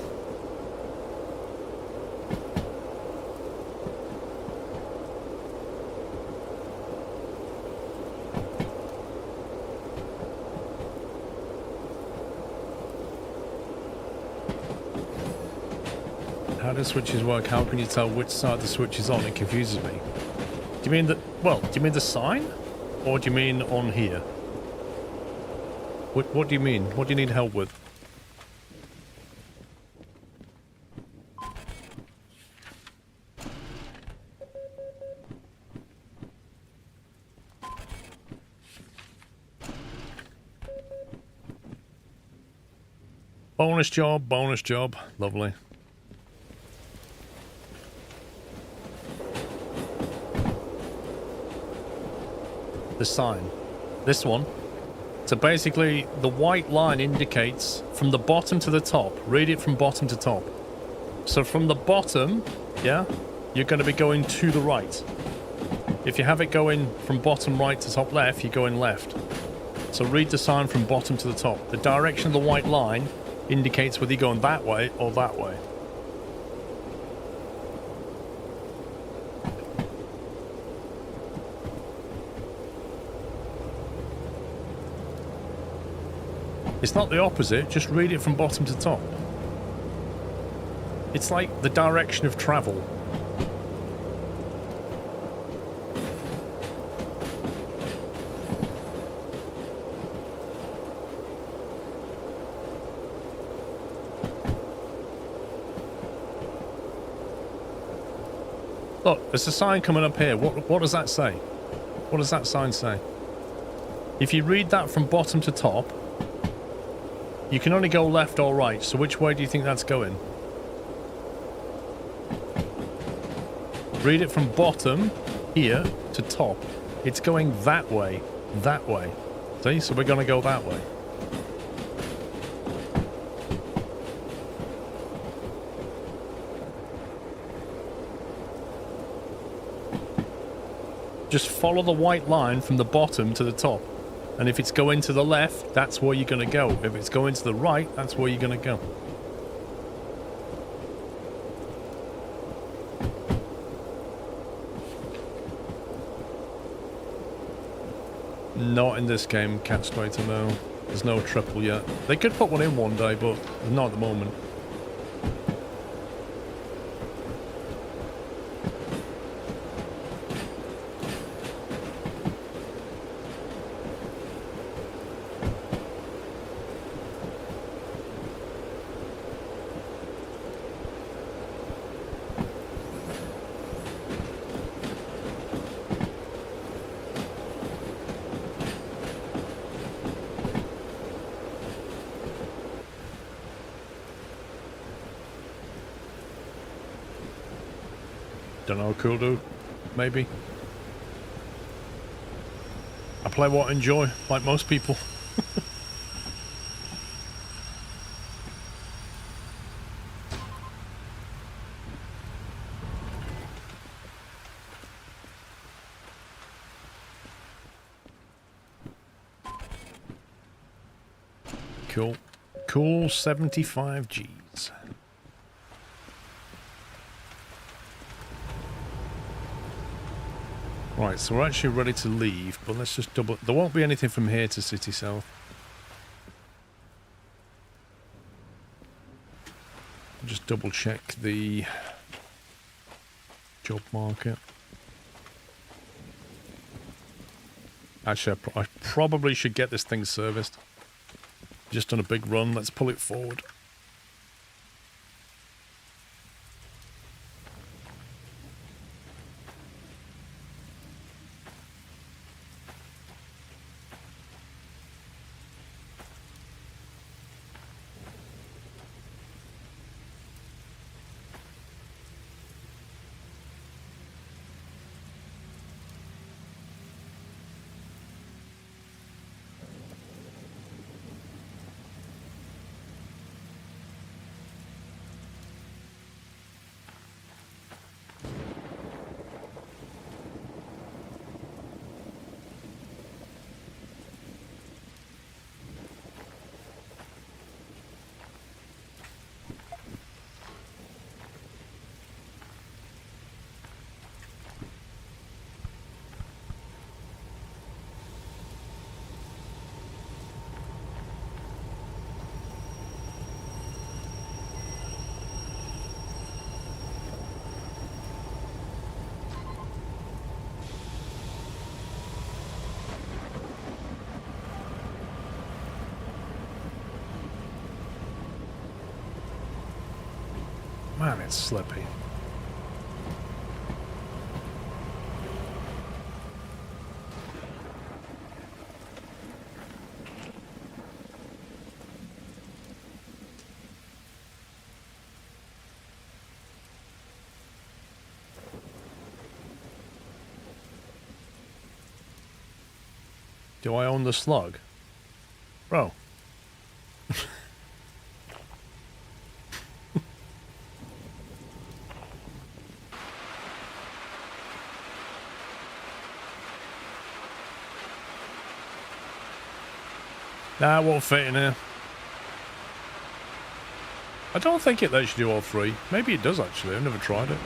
How do switches work? How can you tell which side the switch is on? It confuses me. Do you mean the... well, do you mean the sign? Or do you mean on here? What do you mean? What do you need help with? Bonus job, bonus job. Lovely. The sign. This one. So basically, the white line indicates from the bottom to the top. Read it from bottom to top. So from the bottom, yeah, you're going to be going to the right. If you have it going from bottom right to top left, you're going left. So read the sign from bottom to the top. The direction of the white line indicates whether you're going that way or that way. It's not the opposite, just read it from bottom to top. It's like the direction of travel. Look, there's a sign coming up here. What does that say? What does that sign say? If you read that from bottom to top, you can only go left or right, so which way do you think that's going? Read it from bottom, here, to top. It's going that way, that way. See, so we're going to go that way. Just follow the white line from the bottom to the top. And if it's going to the left, that's where you're going to go. If it's going to the right, that's where you're going to go. Not in this game, Catstrator, no. There's no triple yet. They could put one in one day, but not at the moment. Don't know, cool dude. Maybe. I play what I enjoy, like most people. Cool. Cool 75 Gs. Right, so we're actually ready to leave, but let's just double... There won't be anything from here to City South. Just double check the job market. Actually, I probably should get this thing serviced. Just done a big run, let's pull it forward. Man, it's slippy. Do I own the slug? Bro. Nah, it won't fit in here. I don't think it lets you do all three. Maybe it does actually, I've never tried it.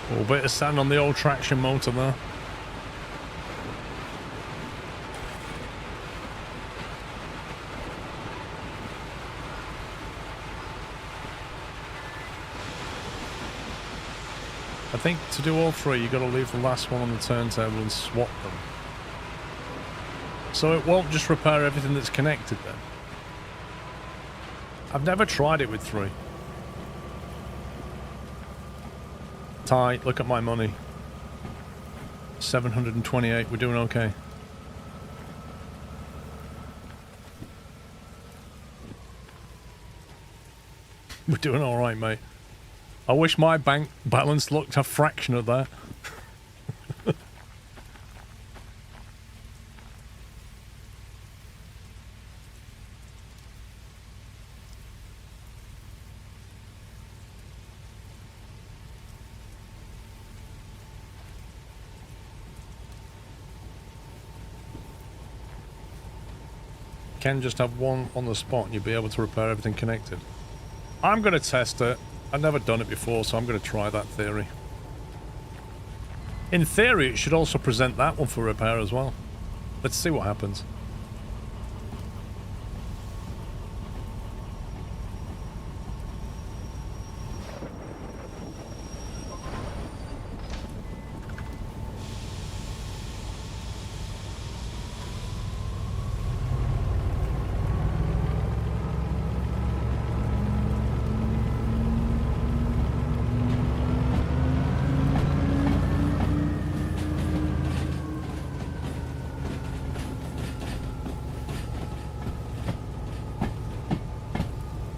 A bit of sand on the old traction motor there. I think to do all three, you've got to leave the last one on the turntable and swap them. So it won't just repair everything that's connected then. I've never tried it with three. Ty, look at my money. 728, we're doing okay. We're doing all right, mate. I wish my bank balance looked a fraction of that. Can just have one on the spot and you'll be able to repair everything connected. I'm going to test it. I've never done it before, so I'm going to try that theory. In theory, it should also present that one for repair as well. Let's see what happens.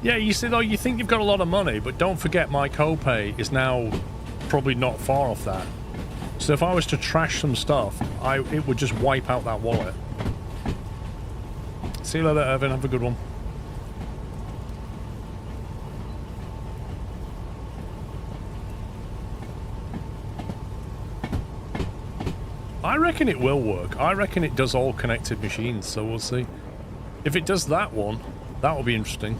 Yeah, you see, though, you think you've got a lot of money, but don't forget my copay is now probably not far off that. So if I was to trash some stuff, it would just wipe out that wallet. See you later, Irvin. Have a good one. I reckon it will work. I reckon it does all connected machines, so we'll see. If it does that one, that will be interesting.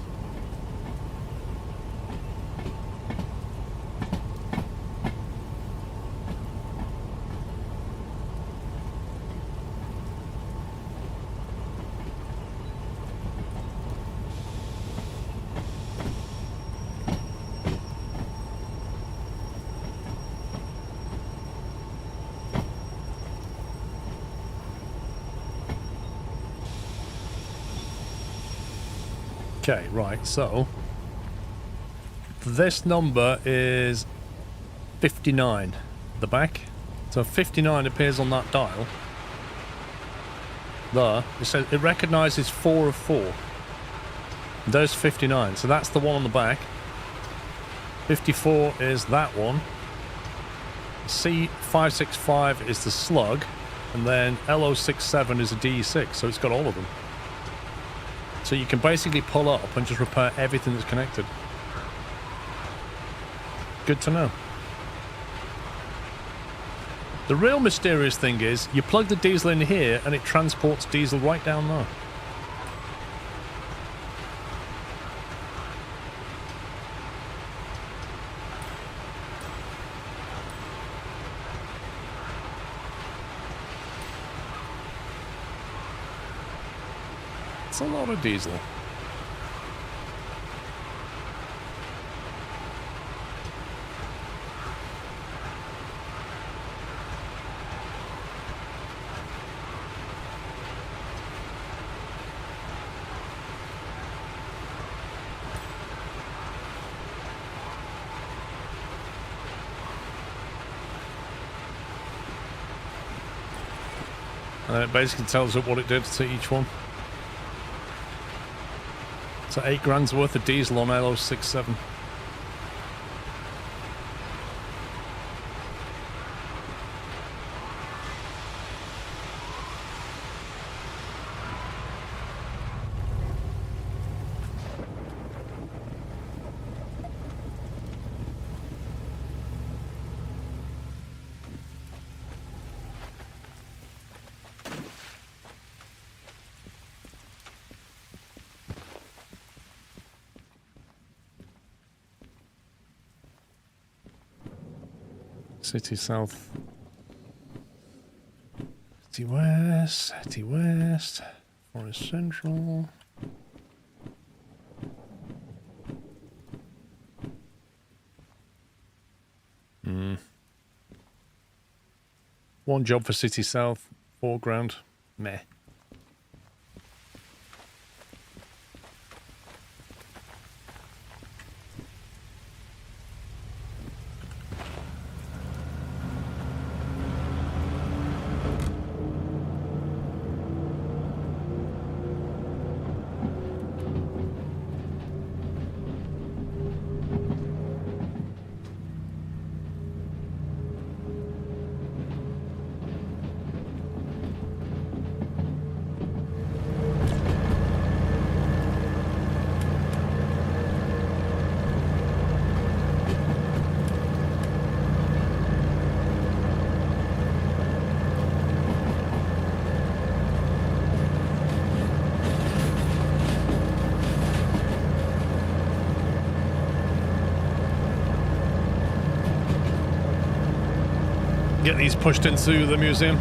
Okay, right, so this number is 59, the back. So 59 appears on that dial. There, it says it recognizes 4 of 4. There's 59, so that's the one on the back. 54 is that one. C565 is the slug, and then LO67 is a DE6, so it's got all of them. So you can basically pull up and just repair everything that's connected. Good to know. The real mysterious thing is, you plug the diesel in here and it transports diesel right down there. It's a lot of diesel. And then it basically tells us what it did to each one. So 8 grand's worth of diesel on LO67. City South. City West. City West. Forest Central. One job for City South. 4 grand. Meh. get these pushed into the museum.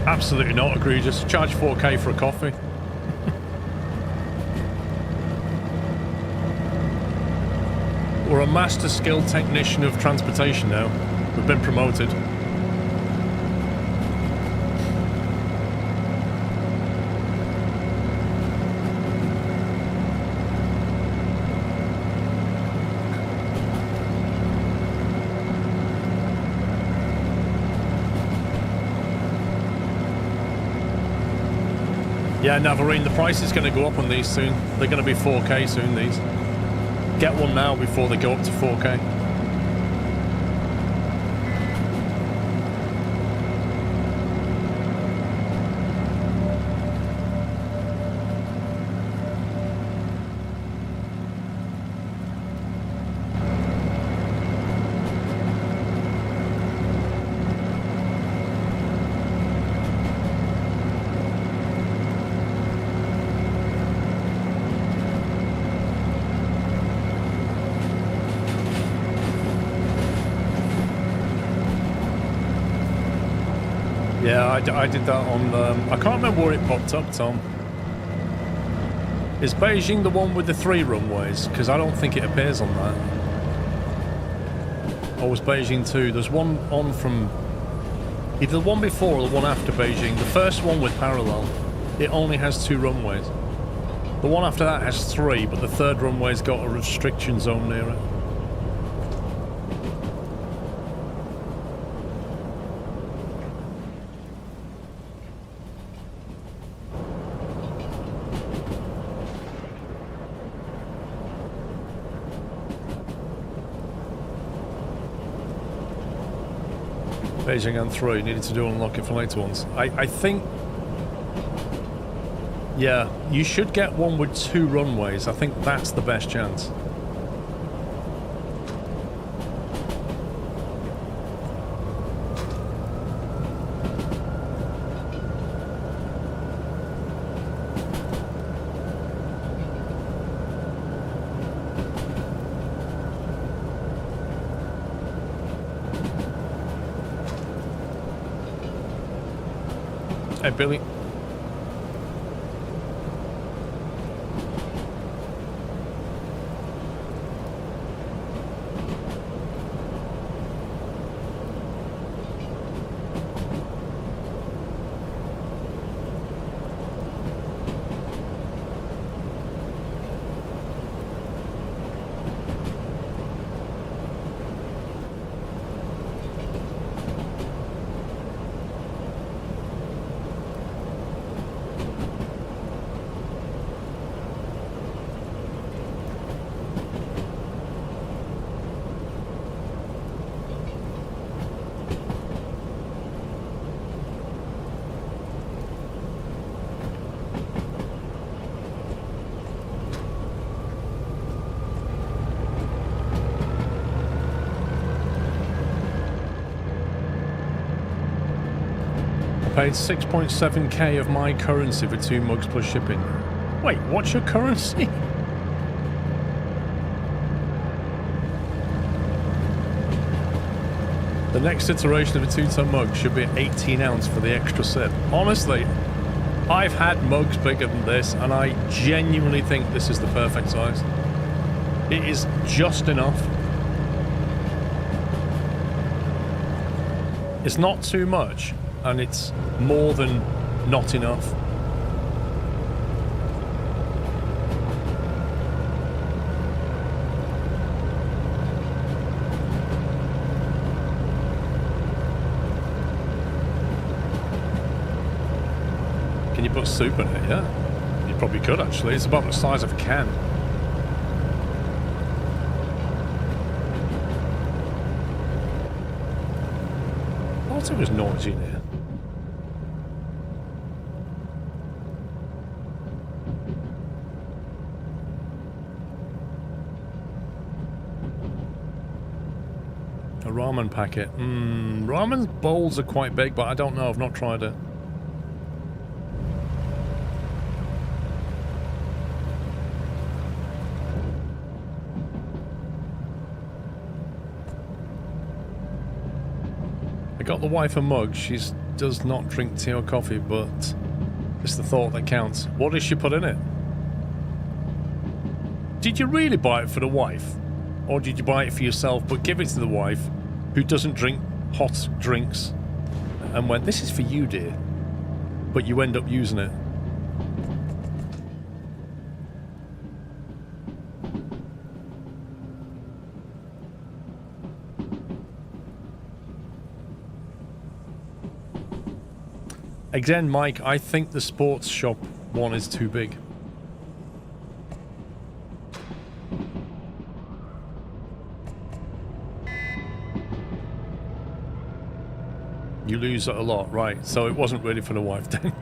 Absolutely not egregious. Charge 4K for a coffee. We're a master skilled technician of transportation now. We've been promoted. Yeah, Navarine, the price is going to go up on these soon. They're going to be 4K soon, these. Get one now before they go up to 4K. Yeah, I did that on... I can't remember where it popped up, Tom. Is Beijing the one with the 3 runways? Because I don't think it appears on that. Or was Beijing 2? There's one on from... either the one before or the one after Beijing. The first one with parallel, it only has 2 runways. The one after that has 3, but the third runway's got a restriction zone near it. Beijing and 3 needed to do unlock it for later ones. I think, yeah, you should get one with 2 runways. I think that's the best chance. Hey, Billy. Paid 6.7k of my currency for 2 mugs plus shipping. Wait, what's your currency? The next iteration of a 2-ton mug should be 18 ounce for the extra sip. Honestly, I've had mugs bigger than this, and I genuinely think this is the perfect size. It is just enough. It's not too much, and it's more than not enough. Can you put soup in it? Yeah. You probably could, actually. It's about the size of a can. I thought it was noisy in here. A ramen packet. Ramen bowls are quite big, but I don't know. I've not tried it. I got the wife a mug. She does not drink tea or coffee, but it's the thought that counts. What does she put in it? Did you really buy it for the wife? Or did you buy it for yourself but give it to the wife who doesn't drink hot drinks and went, this is for you, dear, but you end up using it? Again, Mike, I think the sports shop one is too big. You lose it a lot, right? So it wasn't really for the wife then.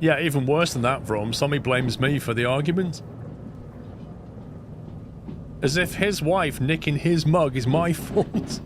Yeah, even worse than that, Vrom. Somebody blames me for the argument. As if his wife nicking his mug is my fault.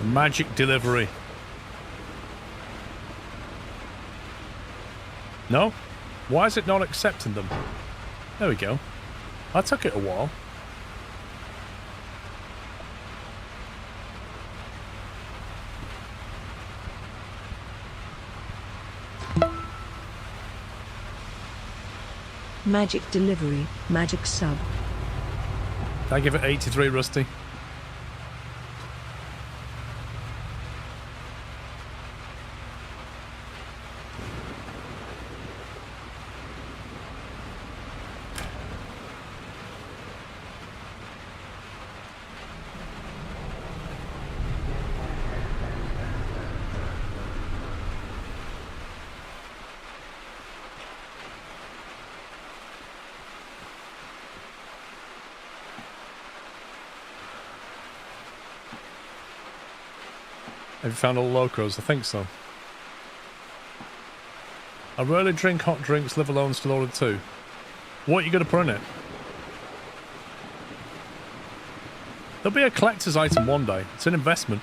Magic delivery. No? Why is it not accepting them? There we go. That took it a while. Magic delivery, magic sub. I give it 83, Rusty. Have you found all the locos? I think so. I rarely drink hot drinks, live alone, still ordered too. What are you going to put in it? There'll be a collector's item one day. It's an investment.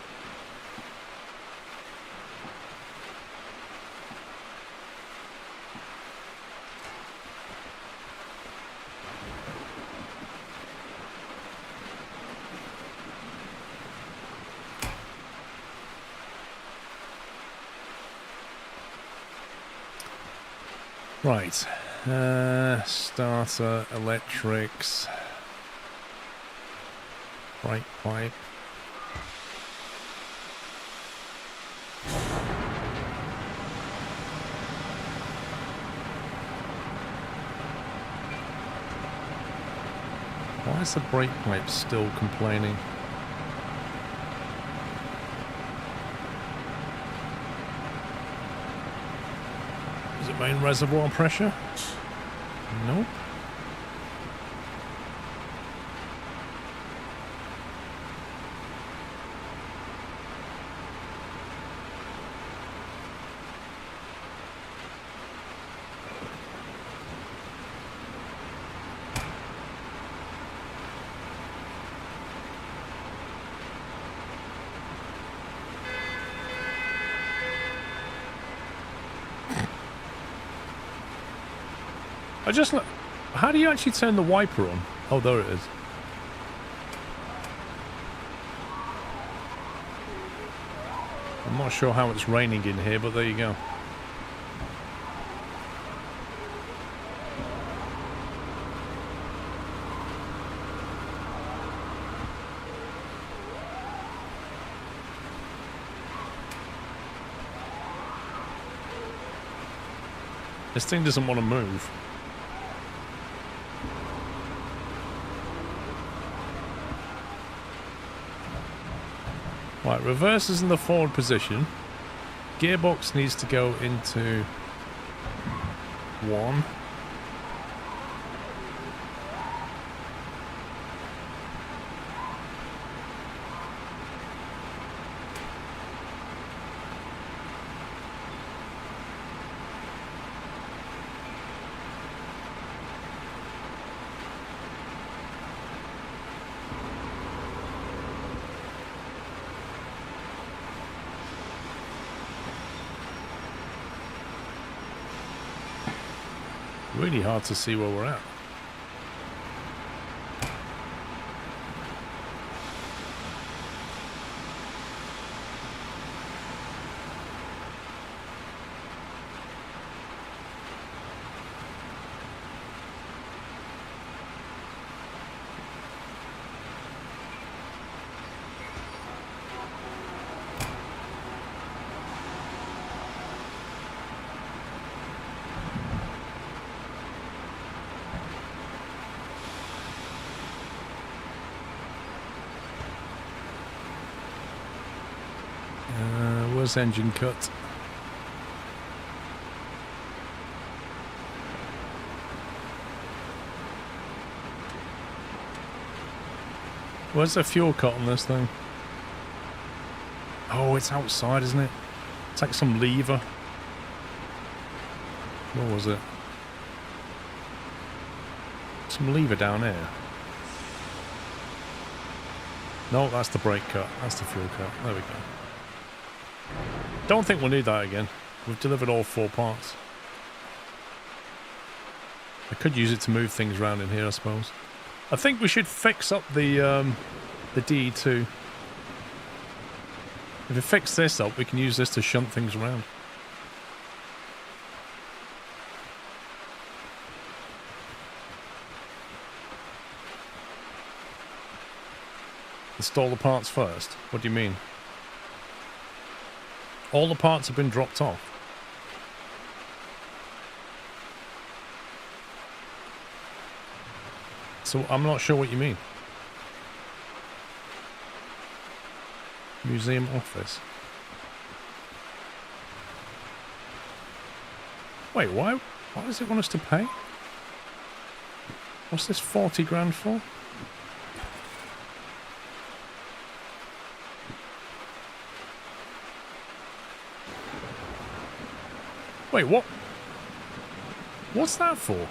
Right, starter, electrics, brake pipe. Why is the brake pipe still complaining? Is it main reservoir pressure? Nope. How do you actually turn the wiper on? Oh, there it is. I'm not sure how it's raining in here, but there you go. This thing doesn't want to move. Right, reverse is in the forward position. Gearbox needs to go into 1. Really hard to see where we're at. Where's engine cut? Where's the fuel cut on this thing? Oh, it's outside, isn't it? It's like some lever. What was it? Some lever down here. No, that's the brake cut. That's the fuel cut. There we go. Don't think we'll need that again. We've delivered all 4 parts. I could use it to move things around in here, I suppose. I think we should fix up the DE2. If we fix this up, we can use this to shunt things around. Install the parts first? What do you mean? All the parts have been dropped off. So I'm not sure what you mean. Museum office. Wait, why does it want us to pay? What's this 40 grand for? Wait, what? What's that for?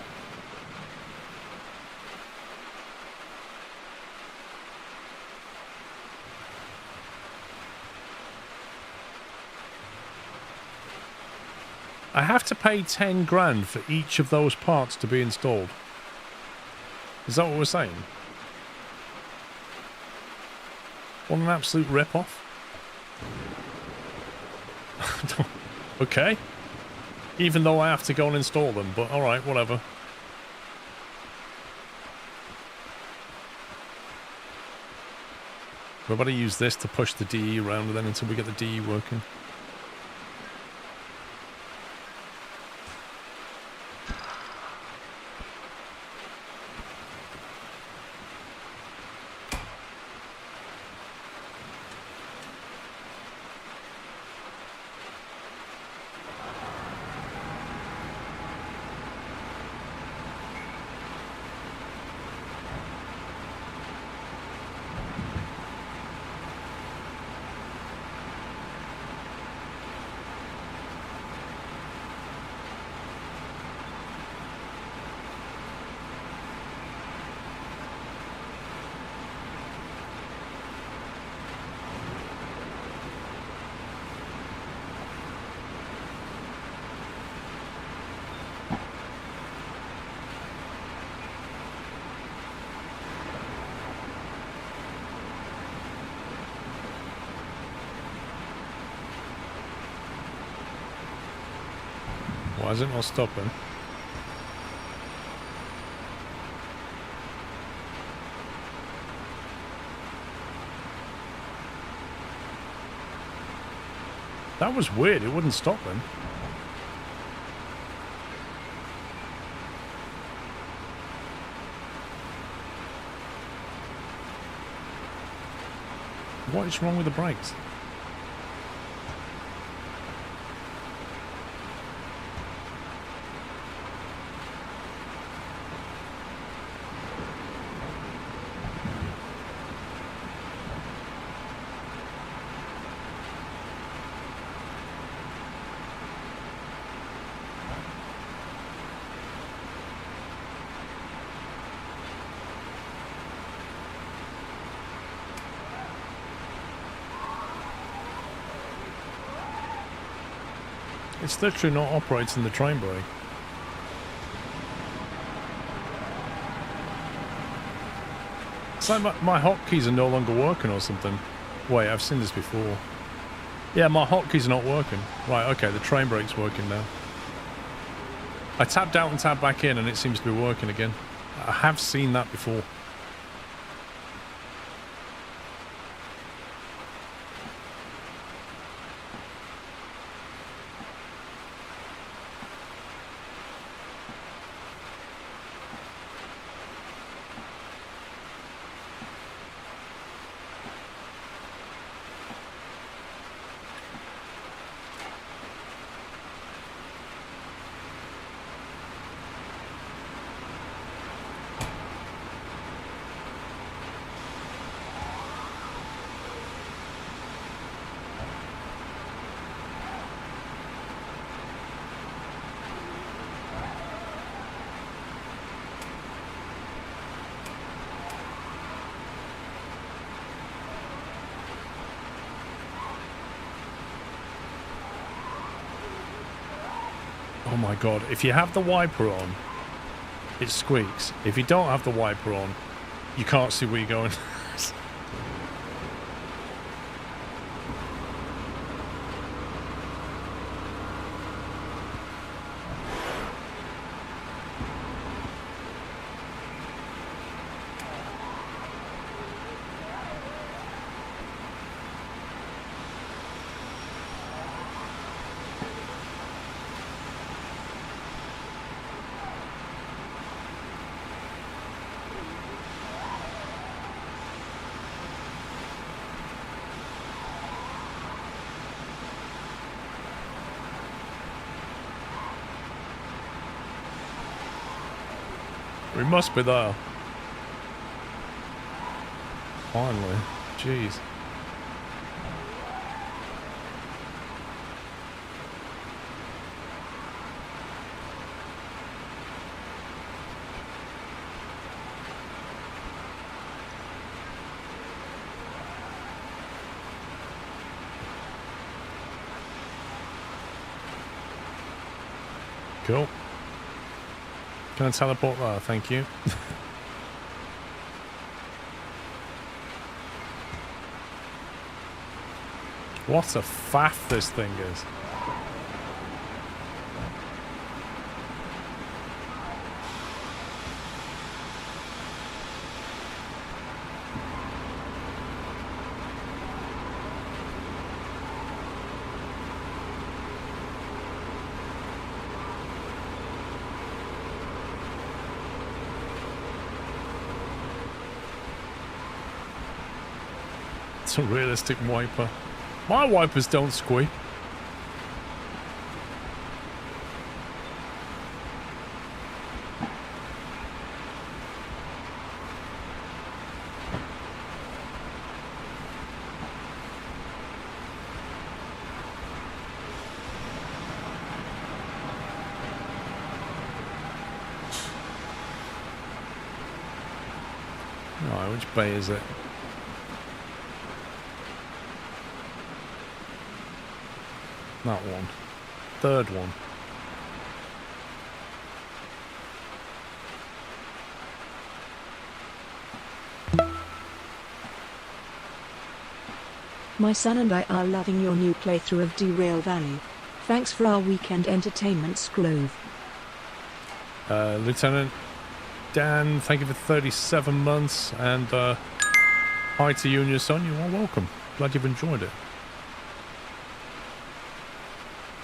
I have to pay 10 grand for each of those parts to be installed. Is that what we're saying? What an absolute rip-off. Okay. Even though I have to go and install them, but alright, whatever. We're about to use this to push the DE around then until we get the DE working. Why is it not stopping? That was weird, it wouldn't stop then. What is wrong with the brakes? It's literally not operating the train brake. It's like my hotkeys are no longer working or something. Wait, I've seen this before. Yeah, my hotkeys are not working. Right, okay, the train brake's working now. I tapped out and tapped back in and it seems to be working again. I have seen that before. Oh my god, if you have the wiper on, it squeaks. If you don't have the wiper on, you can't see where you're going. We must be there. Finally. Jeez. Cool. Can I teleport there? Thank you. What a faff this thing is. It's a realistic wiper. My wipers don't squeak. Alright, which bay is it? That one. Third one. My son and I are loving your new playthrough of Derail Valley. Thanks for our weekend entertainment, Scrove. Lieutenant Dan, thank you for 37 months, and hi to you and your son. You are welcome. Glad you've enjoyed it.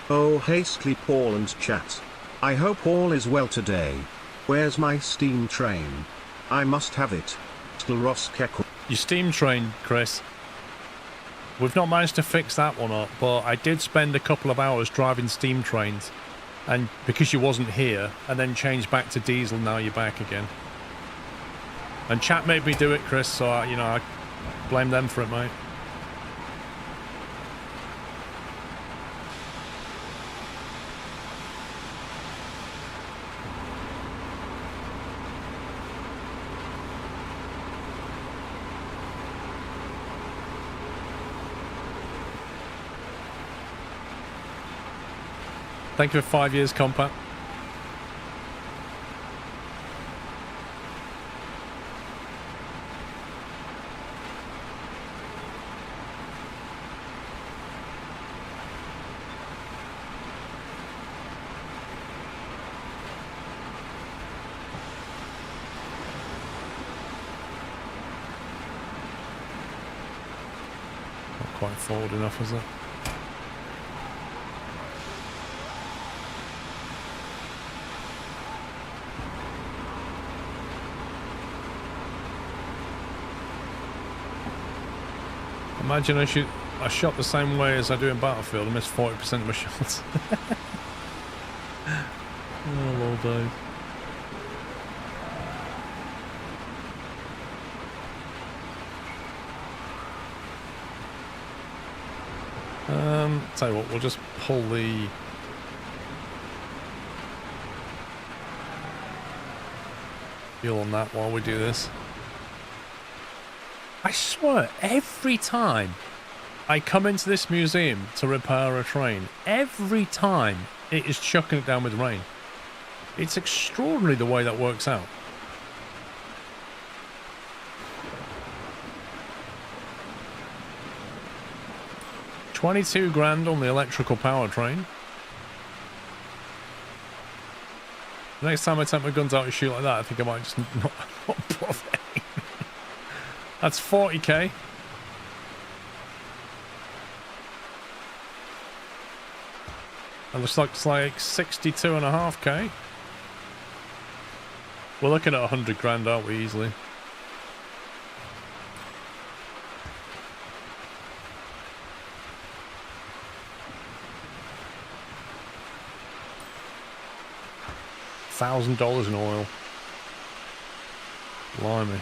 Oh hey Sleep Paul and chat. I hope all is well today. Where's my steam train? I must have it. Your steam train, Chris. We've not managed to fix that one up, but I did spend a couple of hours driving steam trains, and because you wasn't here, and then changed back to diesel, now you're back again. And chat made me do it, Chris, so I blame them for it, mate. Thank you for 5 years, Compat. Not quite forward enough, is it? Imagine I shot the same way as I do in Battlefield. I missed 40% of my shots. Oh, Lord, Dave. Tell you what, we'll just pull the fuel on that while we do this. I swear, every time I come into this museum to repair a train, every time it is chucking it down with rain. It's extraordinary the way that works out. $22 grand on the electrical powertrain. The next time I take my guns out and shoot like that, I think I might just not bother. That's 40k. That looks like it's like 62.5k. We're looking at 100 grand, aren't we, easily? $1,000 in oil. Blimey.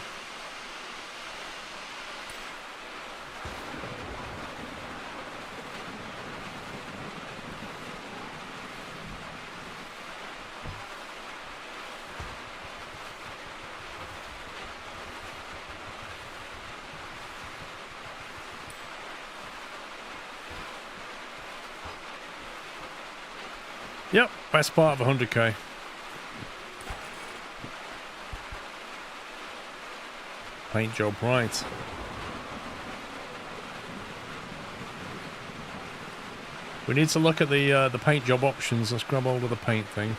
Yep, best part of 100k. Paint job, right. We need to look at the paint job options. Let's grab hold of the paint thing.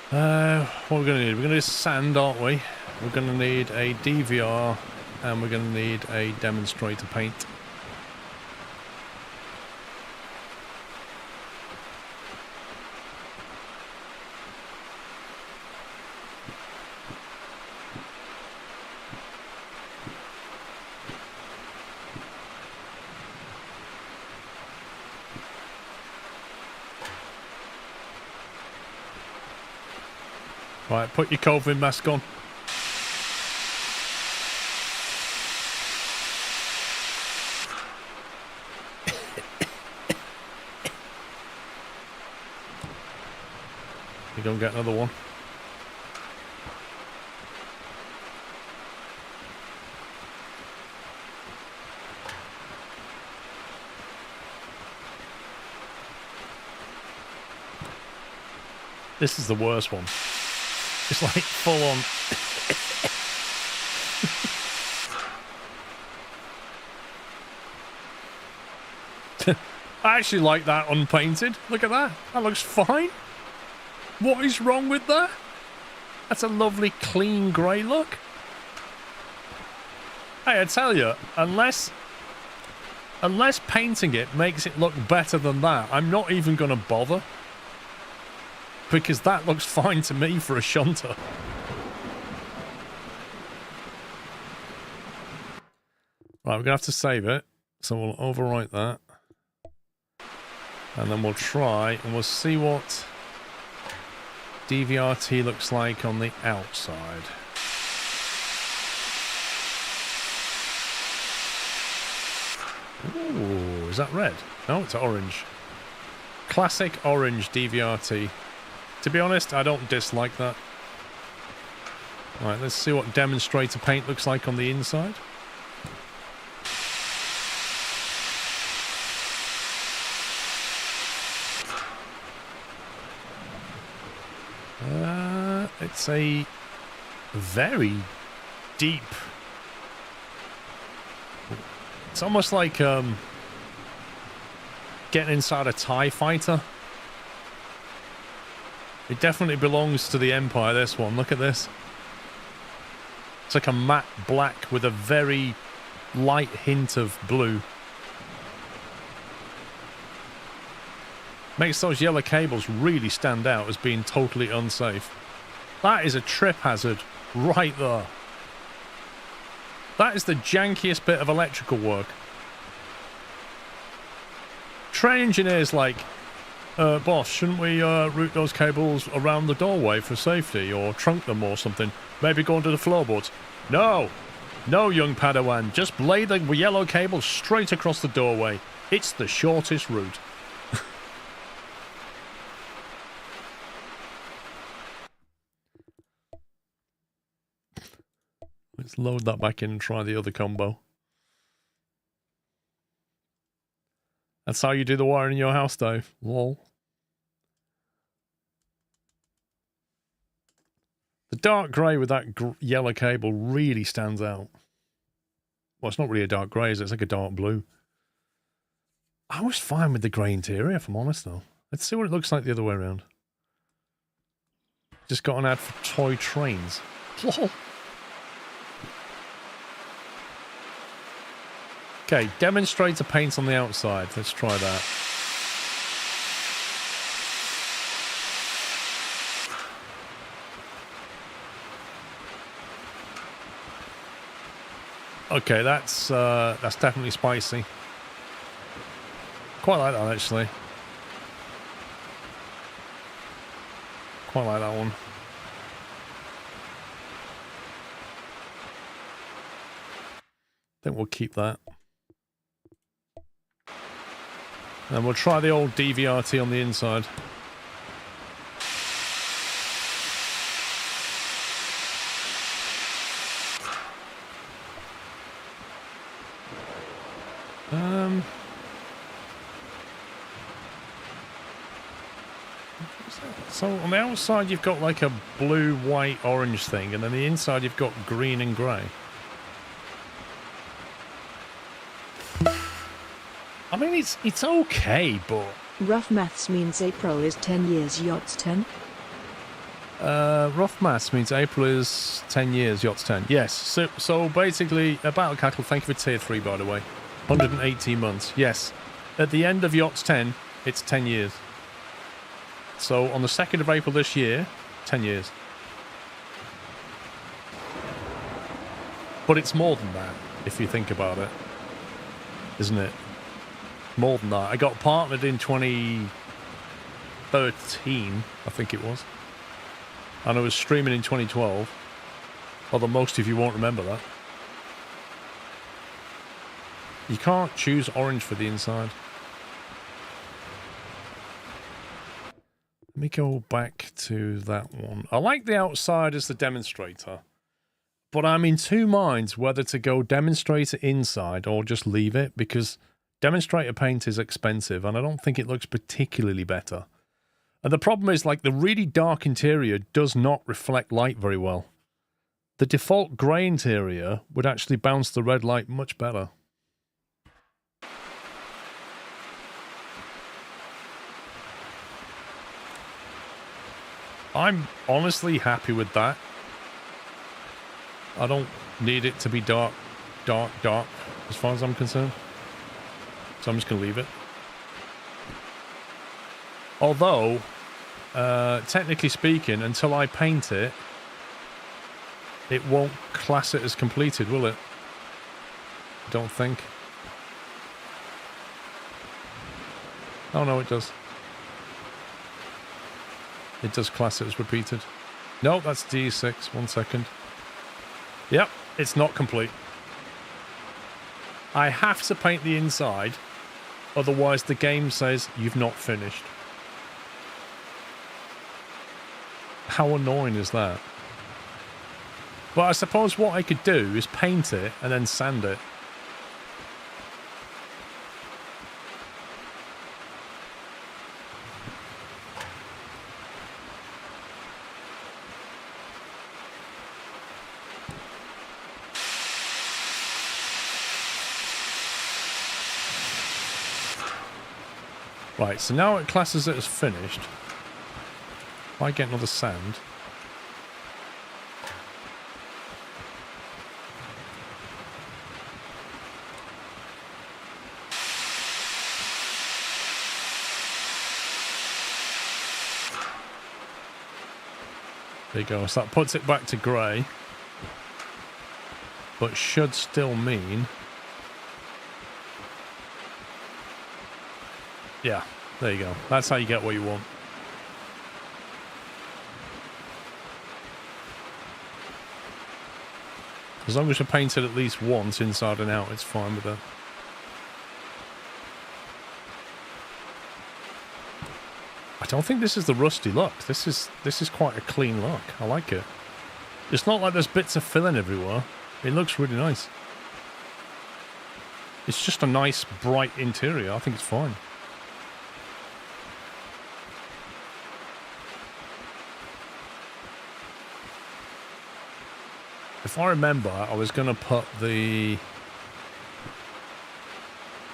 What we're going to need? We're going to need sand, aren't we? We're going to need a DVR, and we're going to need a demonstrator paint. Right, put your COVID mask on. You don't get another one. This is the worst one. It's like full on. I actually like that unpainted. Look at that. That looks fine. What is wrong with that? That's a lovely clean grey look. Hey, I tell you, unless painting it makes it look better than that, I'm not even going to bother. Because that looks fine to me for a shunter. Right, we're going to have to save it. So we'll overwrite that. And then we'll try and we'll see what DVRT looks like on the outside. Ooh, is that red? No, it's orange. Classic orange DVRT. To be honest, I don't dislike that. Alright, let's see what demonstrator paint looks like on the inside. It's a very deep... It's almost like getting inside a TIE fighter. It definitely belongs to the Empire, this one. Look at this. It's like a matte black with a very light hint of blue. Makes those yellow cables really stand out as being totally unsafe. That is a trip hazard right there. That is the jankiest bit of electrical work. Train engineers like, boss, shouldn't we route those cables around the doorway for safety, or trunk them or something? Maybe go under the floorboards? No! No, young Padawan, just lay the yellow cable straight across the doorway. It's the shortest route. Let's load that back in and try the other combo. That's how you do the wiring in your house, Dave. Lol. The dark grey with that yellow cable really stands out. Well, it's not really a dark grey, is it? It's like a dark blue. I was fine with the grey interior, if I'm honest, though. Let's see what it looks like the other way around. Just got an ad for toy trains. Lol. Okay, demonstrator paint on the outside. Let's try that. Okay, that's definitely spicy. Quite like that, actually. Quite like that one. I think we'll keep that. And we'll try the old DVRT on the inside. So on the outside you've got like a blue, white, orange thing, and then the inside you've got green and grey. I mean, it's okay, but... Rough maths means April is 10 years, YOTS10. Rough maths means April is 10 years, YOTS10. Yes, so basically, Battle Cattle, thank you for tier 3, by the way. 118 months, yes. At the end of YOTS10, it's 10 years. So on the 2nd of April this year, 10 years. But it's more than that, if you think about it. Isn't it? More than that. I got partnered in 2013, I think it was. And I was streaming in 2012. Although most of you won't remember that. You can't choose orange for the inside. Let me go back to that one. I like the outside as the demonstrator. But I'm in two minds whether to go demonstrator inside or just leave it, because demonstrator paint is expensive and I don't think it looks particularly better. And the problem is, like, the really dark interior does not reflect light very well. The default grey interior would actually bounce the red light much better. I'm honestly happy with that. I don't need it to be dark, dark, dark, as far as I'm concerned. So I'm just going to leave it. Although, technically speaking, until I paint it, it won't class it as completed, will it? don't think. Oh no, it does. It does class it as repeated. No, that's D6. 1 second. Yep, it's not complete. I have to paint the inside, otherwise the game says you've not finished. How annoying is that? But I suppose what I could do is paint it and then sand it. Right, so now it classes it as finished. If I get another sand. There you go, so that puts it back to grey. But should still mean... Yeah, there you go. That's how you get what you want. As long as you paint it at least once inside and out, it's fine with that. I don't think this is the rusty look. This is quite a clean look. I like it. It's not like there's bits of filling everywhere. It looks really nice. It's just a nice, bright interior. I think it's fine. If I remember, I was going to put the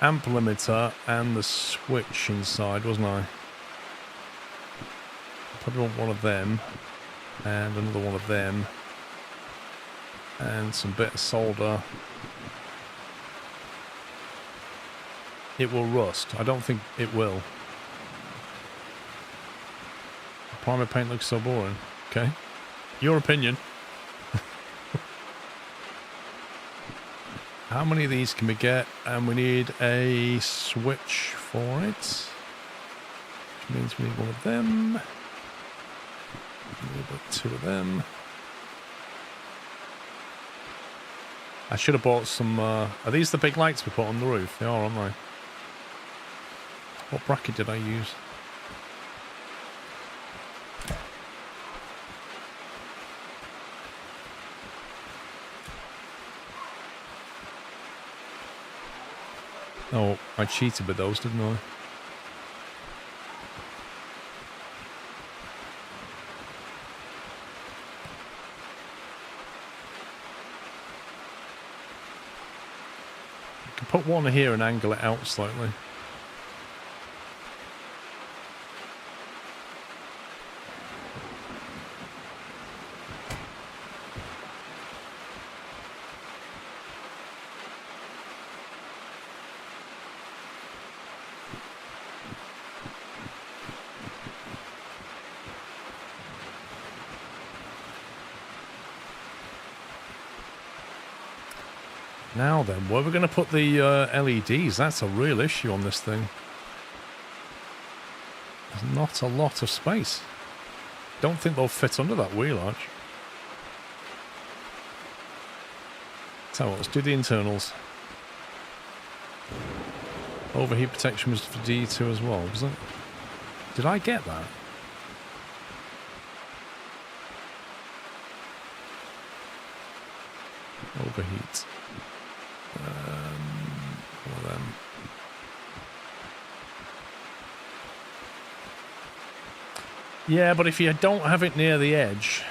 amp limiter and the switch inside, wasn't I? Probably want one of them, and another one of them, and some bit of solder. It will rust. I don't think it will. The primer paint looks so boring. Okay. Your opinion. How many of these can we get? And we need a switch for it. Which means we need one of them. We need about 2 of them. I should have bought some... are these the big lights we put on the roof? They are, aren't they? What bracket did I use? Oh, I cheated with those, didn't I? I can put one here and angle it out slightly. Now then, where are we going to put the LEDs? That's a real issue on this thing. There's not a lot of space. Don't think they'll fit under that wheel arch. So let's do the internals. Overheat protection was for D2 as well, was it? Did I get that? Overheat. One of them. Yeah, but if you don't have it near the edge,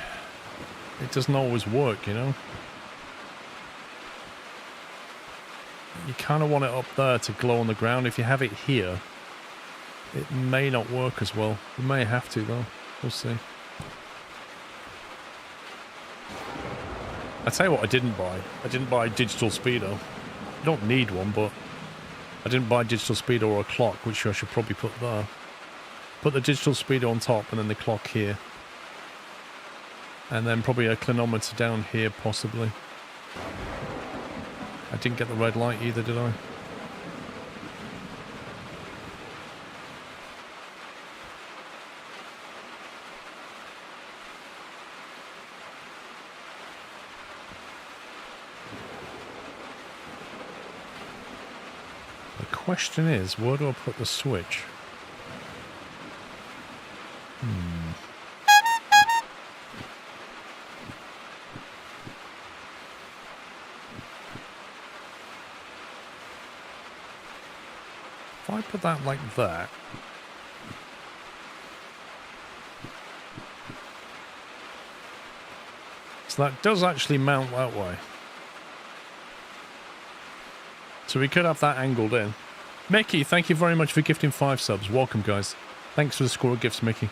it doesn't always work, you know? You kind of want it up there to glow on the ground. If you have it here, it may not work as well. You may have to, though. We'll see. I tell you what I didn't buy. I didn't buy a digital speedo. You don't need one, but I didn't buy a digital speedo or a clock, which I should probably put there. Put the digital speedo on top and then the clock here. And then probably a clinometer down here, possibly. I didn't get the red light either, did I? The question is, where do I put the switch? If I put that like that, so that does actually mount that way. So we could have that angled in. Mickey, thank you very much for gifting 5 subs. Welcome, guys. Thanks for the score of gifts, Mickey.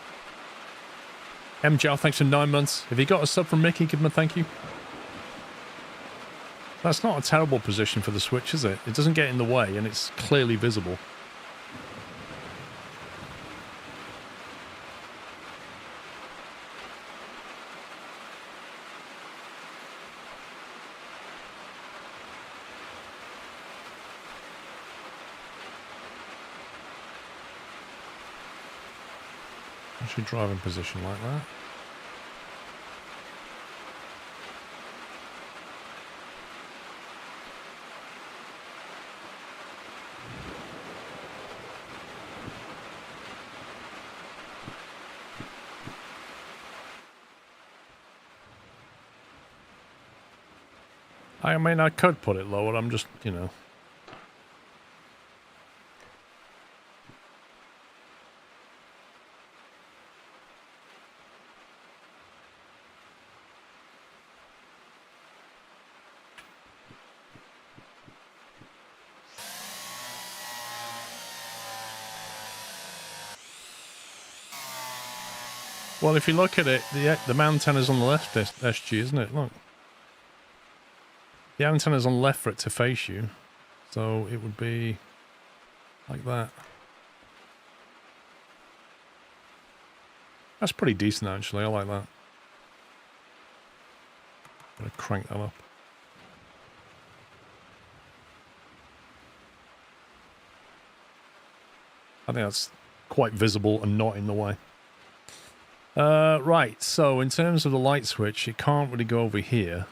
MJL, thanks for 9 months. If you got a sub from Mickey, give him a thank you. That's not a terrible position for the switch, is it? It doesn't get in the way, and it's clearly visible. Should drive in position like that. I mean, I could put it lower, I'm just, you know. Well, if you look at it, the antenna's on the left, SG, isn't it? Look. The antenna's on the left for it to face you. So it would be like that. That's pretty decent, actually. I like that. I'm going to crank that up. I think that's quite visible and not in the way. Right, so in terms of the light switch, it can't really go over here.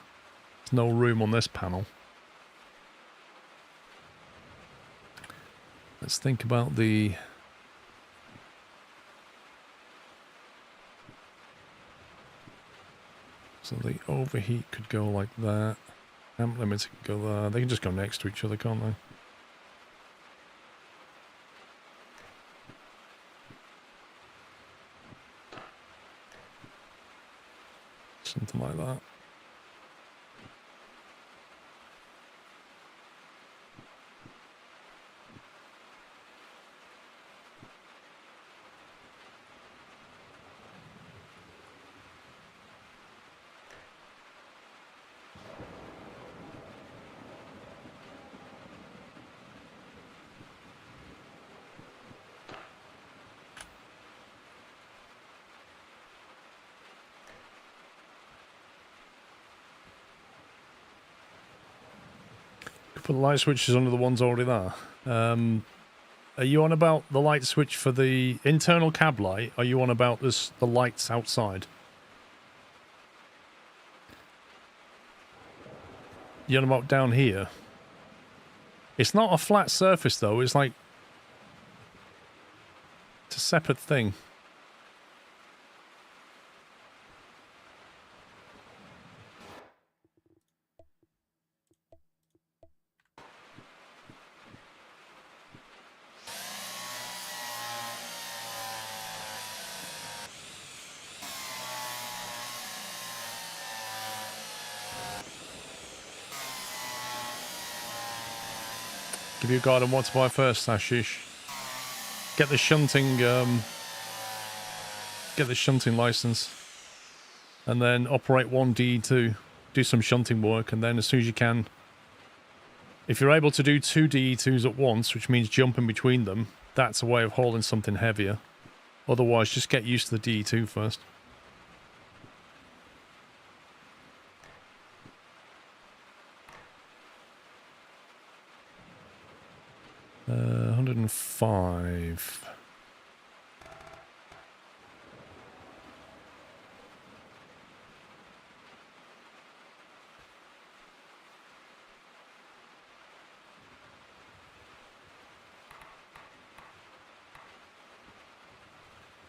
There's no room on this panel. Let's think about the... So the overheat could go like that. Amp limiter could go there. They can just go next to each other, can't they? Something like that. Put the light switches under the ones already there. Are you on about the light switch for the internal cab light? Are you on about this, the lights outside? You're on about down here? It's not a flat surface though, it's like... It's a separate thing. Give you a guide on what to buy first, Ashish. Get the shunting, license, and then operate one DE2. Do some shunting work, and then as soon as you can, if you're able to do 2 DE2s at once, which means jumping between them, that's a way of hauling something heavier. Otherwise, just get used to the DE2 first. 105.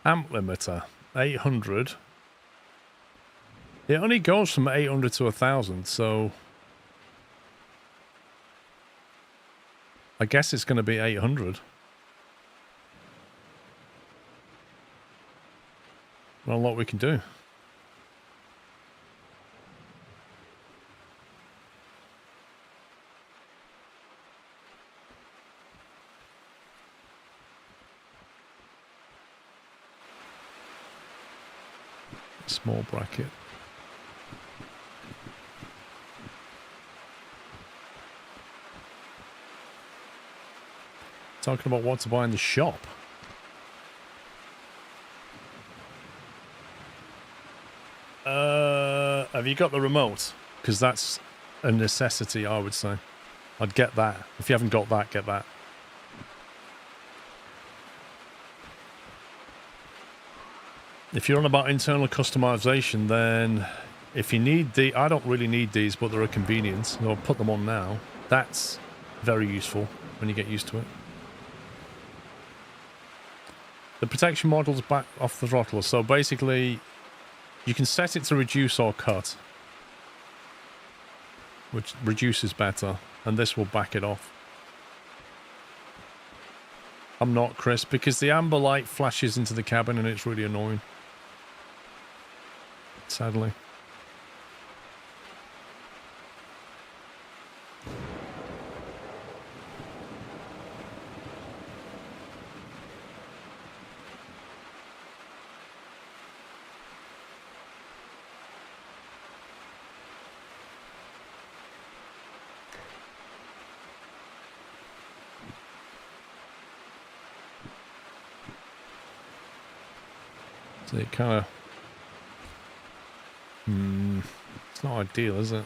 Amp limiter, 800. It only goes from 800 to 1,000, so I guess it's going to be 800. Not a lot we can do. Small bracket. Talking about what to buy in the shop. Have you got the remote? Because that's a necessity, I would say. I'd get that. If you haven't got that, get that. If you're on about internal customization, then if you need the... I don't really need these, but they're a convenience. So I'll put them on now. That's very useful when you get used to it. The protection model's back off the throttle. So basically, you can set it to reduce or cut, which reduces better, and this will back it off. I'm not, Chris, because the amber light flashes into the cabin and it's really annoying. Sadly. So it kind of... it's not ideal, is it?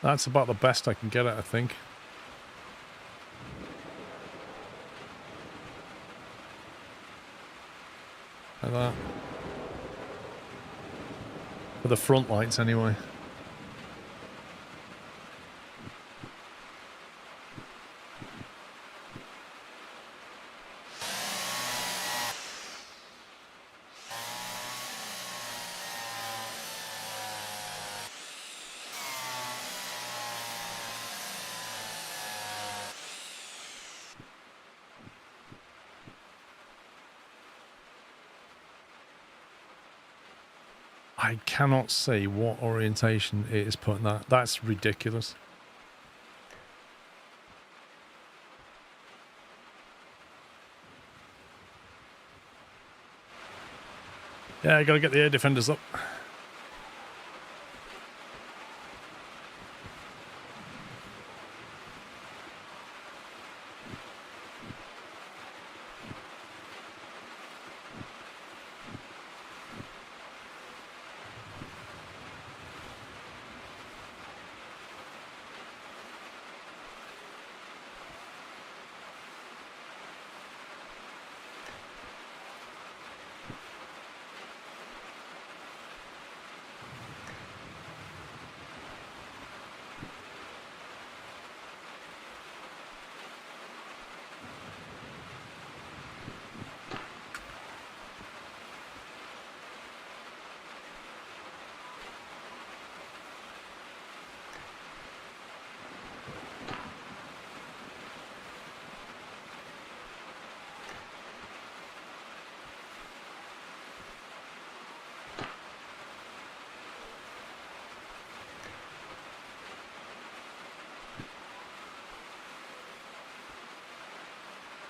That's about the best I can get it, I think. Like that. For the front lights, anyway. I cannot see what orientation it is putting that. That's ridiculous. Yeah, I gotta get the air defenders up.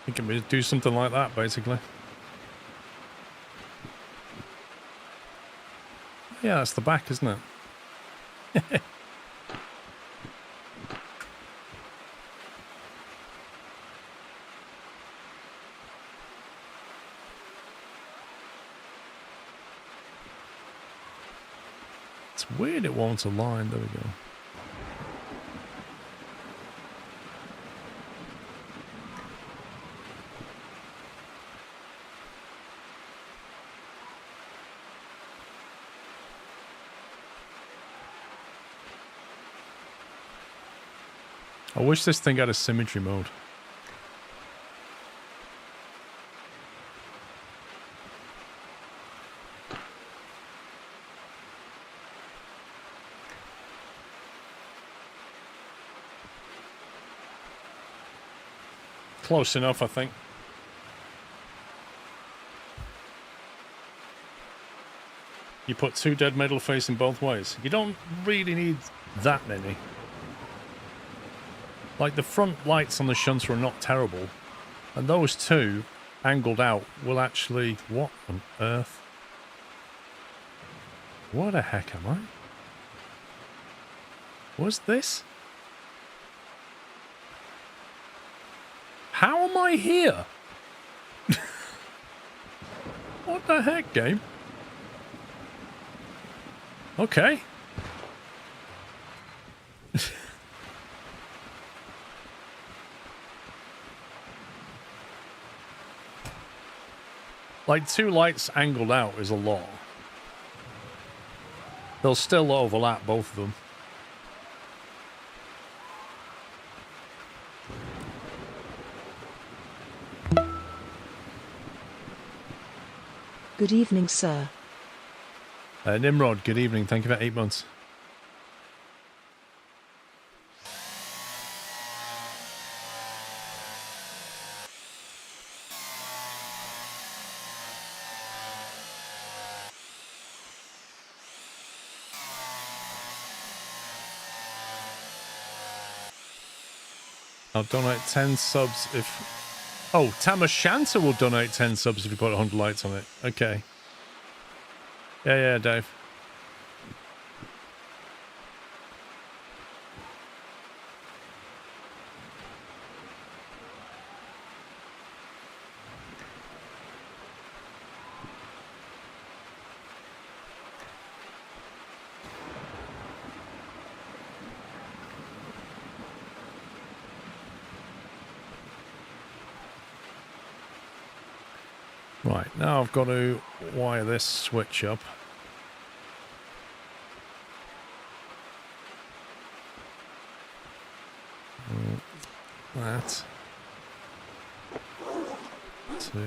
You can do something like that, basically. Yeah, that's the back, isn't it? It's weird it won't align. There we go. I wish this thing had a symmetry mode. Close enough, I think. You put 2 dead metal facing both ways. You don't really need that many. Like, the front lights on the shunter are not terrible. And those 2, angled out, will actually... What on earth? What the heck am I? What's this? How am I here? What the heck, game? Okay. Like, 2 lights angled out is a lot. They'll still overlap, both of them. Good evening, sir. Nimrod, good evening. Thank you for 8 months. I'll donate 10 subs if... Oh, Tamashanta will donate 10 subs if you put 100 lights on it. Okay. Yeah, Dave. Right, now I've got to wire this switch up. That. 2.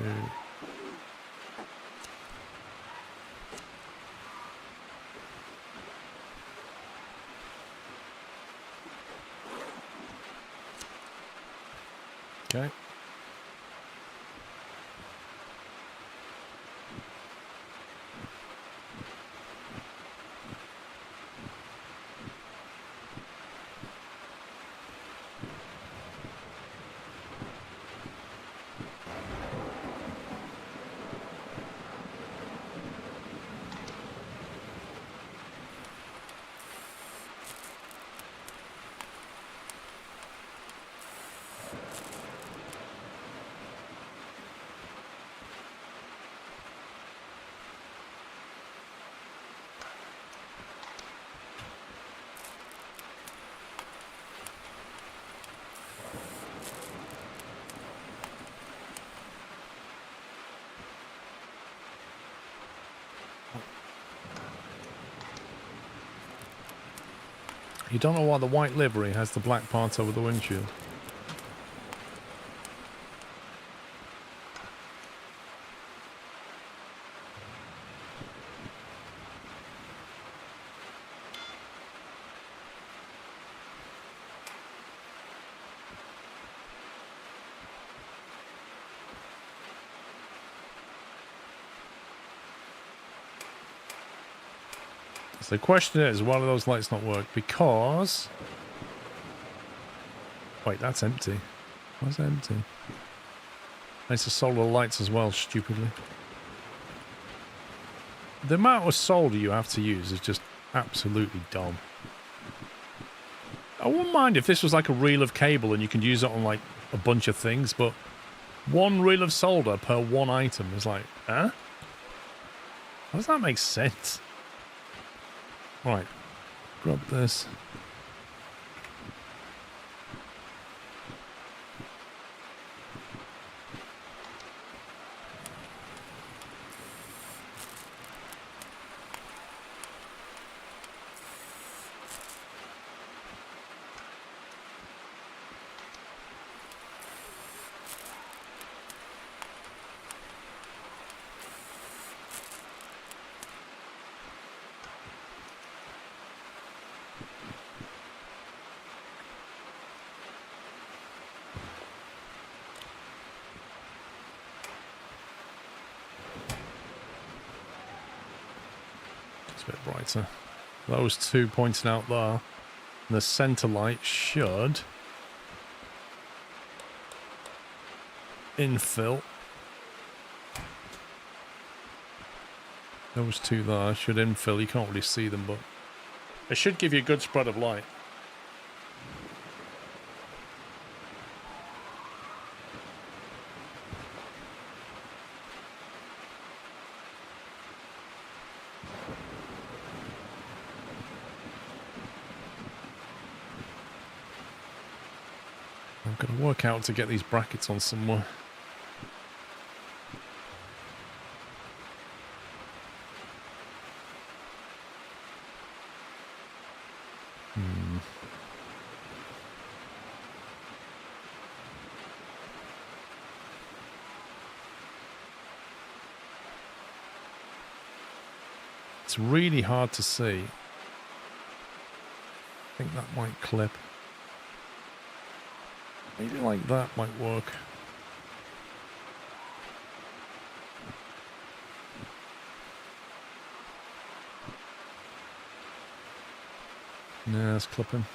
Okay. You don't know why the white livery has the black part over the windshield. So the question is, why do those lights not work? Because... Wait, that's empty. Why is that empty? I need to solder the lights as well, stupidly. The amount of solder you have to use is just absolutely dumb. I wouldn't mind if this was like a reel of cable and you can use it on like a bunch of things, but 1 reel of solder per 1 item is like, huh? How does that make sense? Right. Grab this. It's a bit brighter. Those two pointing out there. And the center light should infill. Those two there should infill. You can't really see them, but it should give you a good spread of light. I'm going to work out to get these brackets on somewhere. It's really hard to see. I think that might clip. Maybe like that might work. Nah, it's clipping.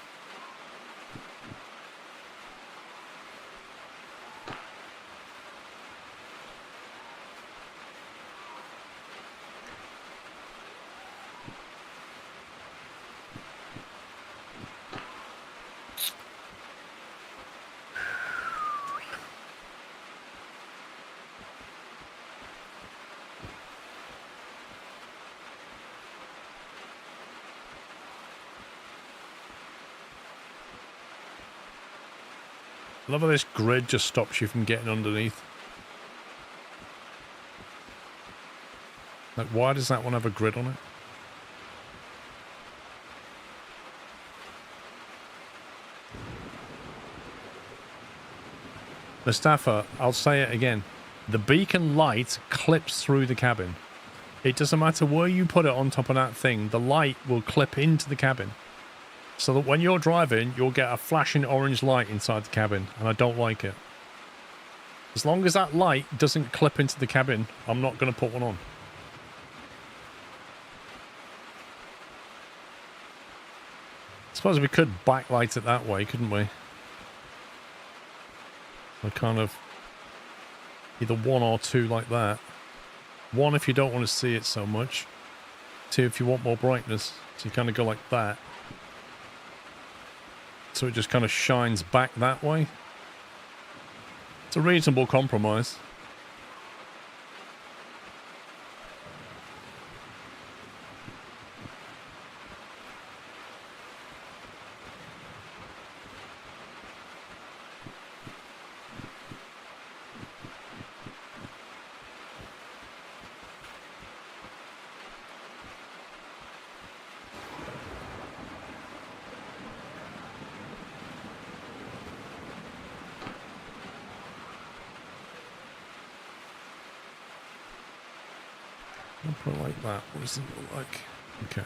I love how this grid just stops you from getting underneath. Like, why does that one have a grid on it? Mustafa, I'll say it again. The beacon light clips through the cabin. It doesn't matter where you put it on top of that thing, the light will clip into the cabin. So that when you're driving, you'll get a flashing orange light inside the cabin, and I don't like it. As long as that light doesn't clip into the cabin, I'm not going to put one on. I suppose we could backlight it that way, couldn't we? So kind of either one or two like that. One if you don't want to see it so much. Two if you want more brightness. So you kind of go like that. So it just kind of shines back that way. It's a reasonable compromise. I'll put it like that. What does it look like? Okay.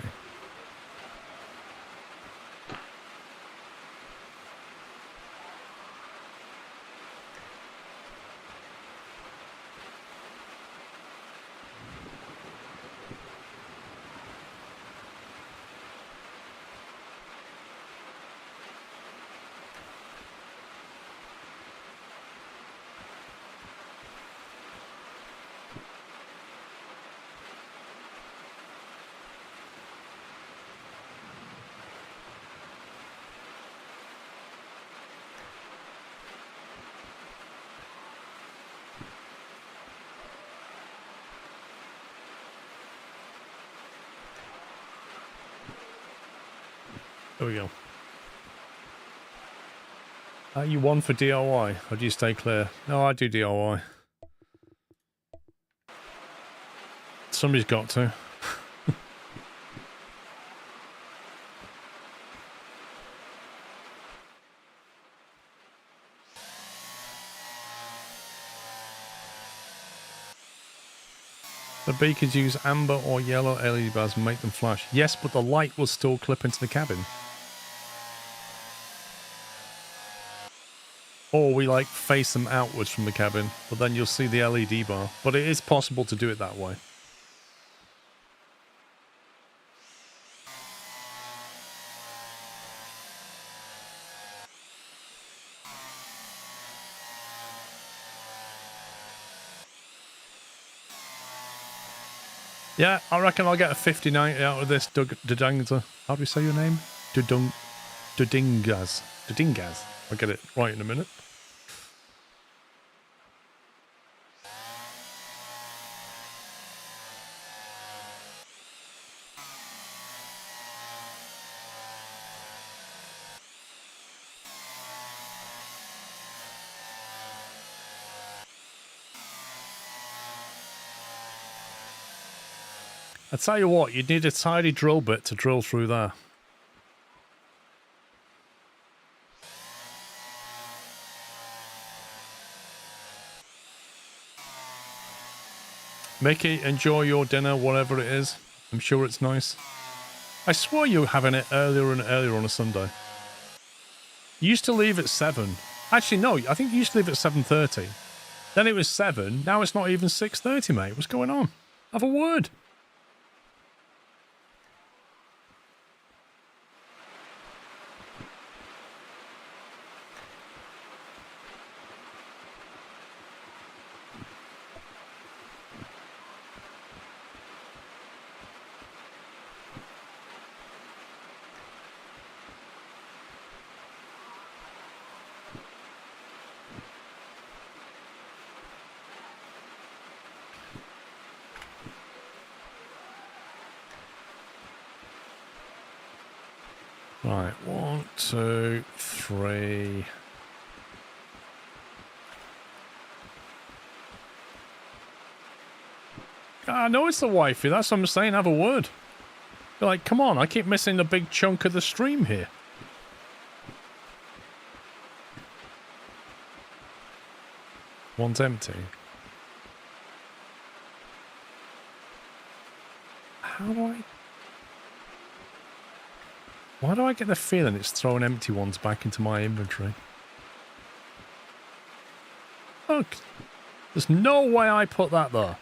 There we go. Are you one for DIY, or do you stay clear? No, I do DIY. Somebody's got to. The beacons use amber or yellow LED bars and make them flash. Yes, but the light will still clip into the cabin. Or we like face them outwards from the cabin, but then you'll see the LED bar. But it is possible to do it that way. Yeah, I reckon I'll get a 50-90 out of this Dudangza. How do you say your name? Dudingaz. Dudingaz. I'll get it right in a minute. I tell you what, you'd need a tidy drill bit to drill through there. Mickey, enjoy your dinner, whatever it is. I'm sure it's nice. I swore you were having it earlier and earlier on a Sunday. You used to leave at 7. Actually, no, I think you used to leave at 7:30. Then it was 7. Now it's not even 6:30, mate. What's going on? Have a word. Right, 1, 2, 3. Ah, no, it's the wifey. That's what I'm saying. Have a word. You're like, come on, I keep missing a big chunk of the stream here. One's empty. How do I... Why do I get the feeling it's throwing empty ones back into my inventory? Look, there's no way I put that there.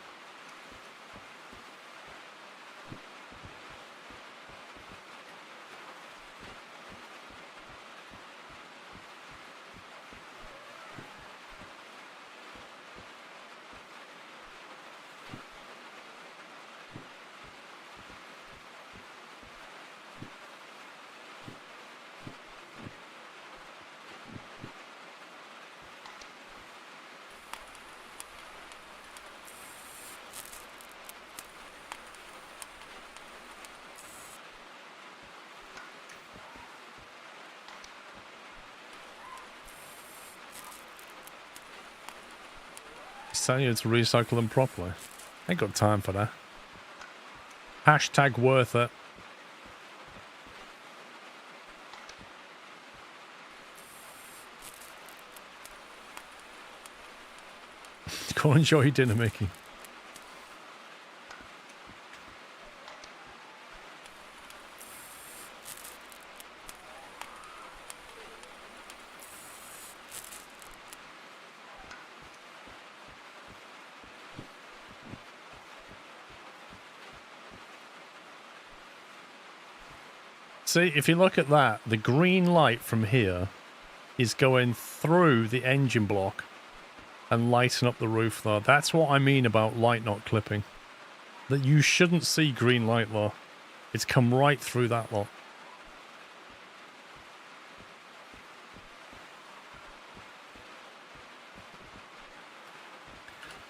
Telling you to recycle them properly. Ain't got time for that. Hashtag worth it. Go and enjoy your dinner, Mickey. See, if you look at that, the green light from here is going through the engine block and lighting up the roof there. That's what I mean about light not clipping. That you shouldn't see green light there. It's come right through that lot.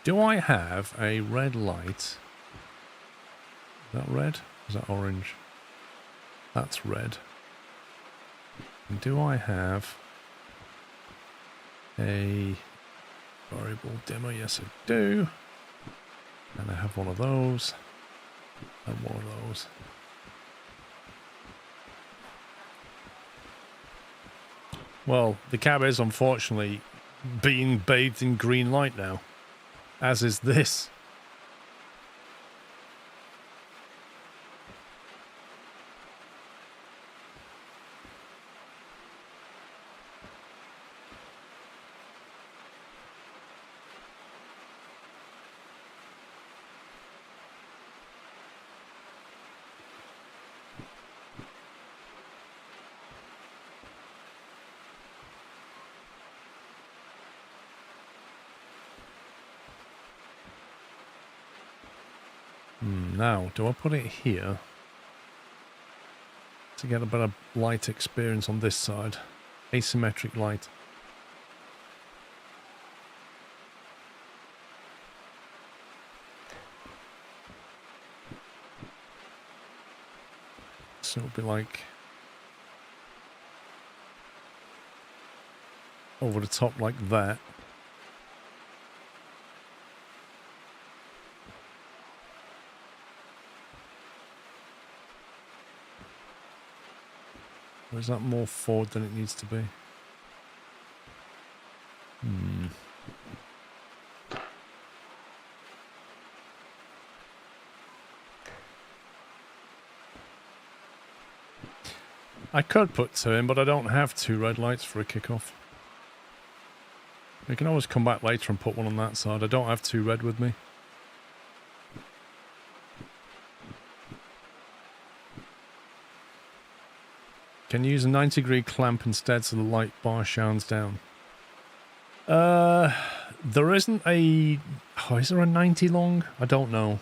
Do I have a red light? Is that red? Is that orange? That's red. And do I have a variable dimmer? Yes, I do. And I have one of those. And one of those. Well, the cab is unfortunately being bathed in green light now. As is this. Now, do I put it here to get a better light experience on this side? Asymmetric light. So it'll be like over the top like that. Or is that more forward than it needs to be? I could put two in, but I don't have two red lights for a kickoff. We can always come back later and put one on that side. I don't have two red with me. Can you use a 90-degree clamp instead so the light bar shines down? There isn't a... Oh, is there a 90 long? I don't know.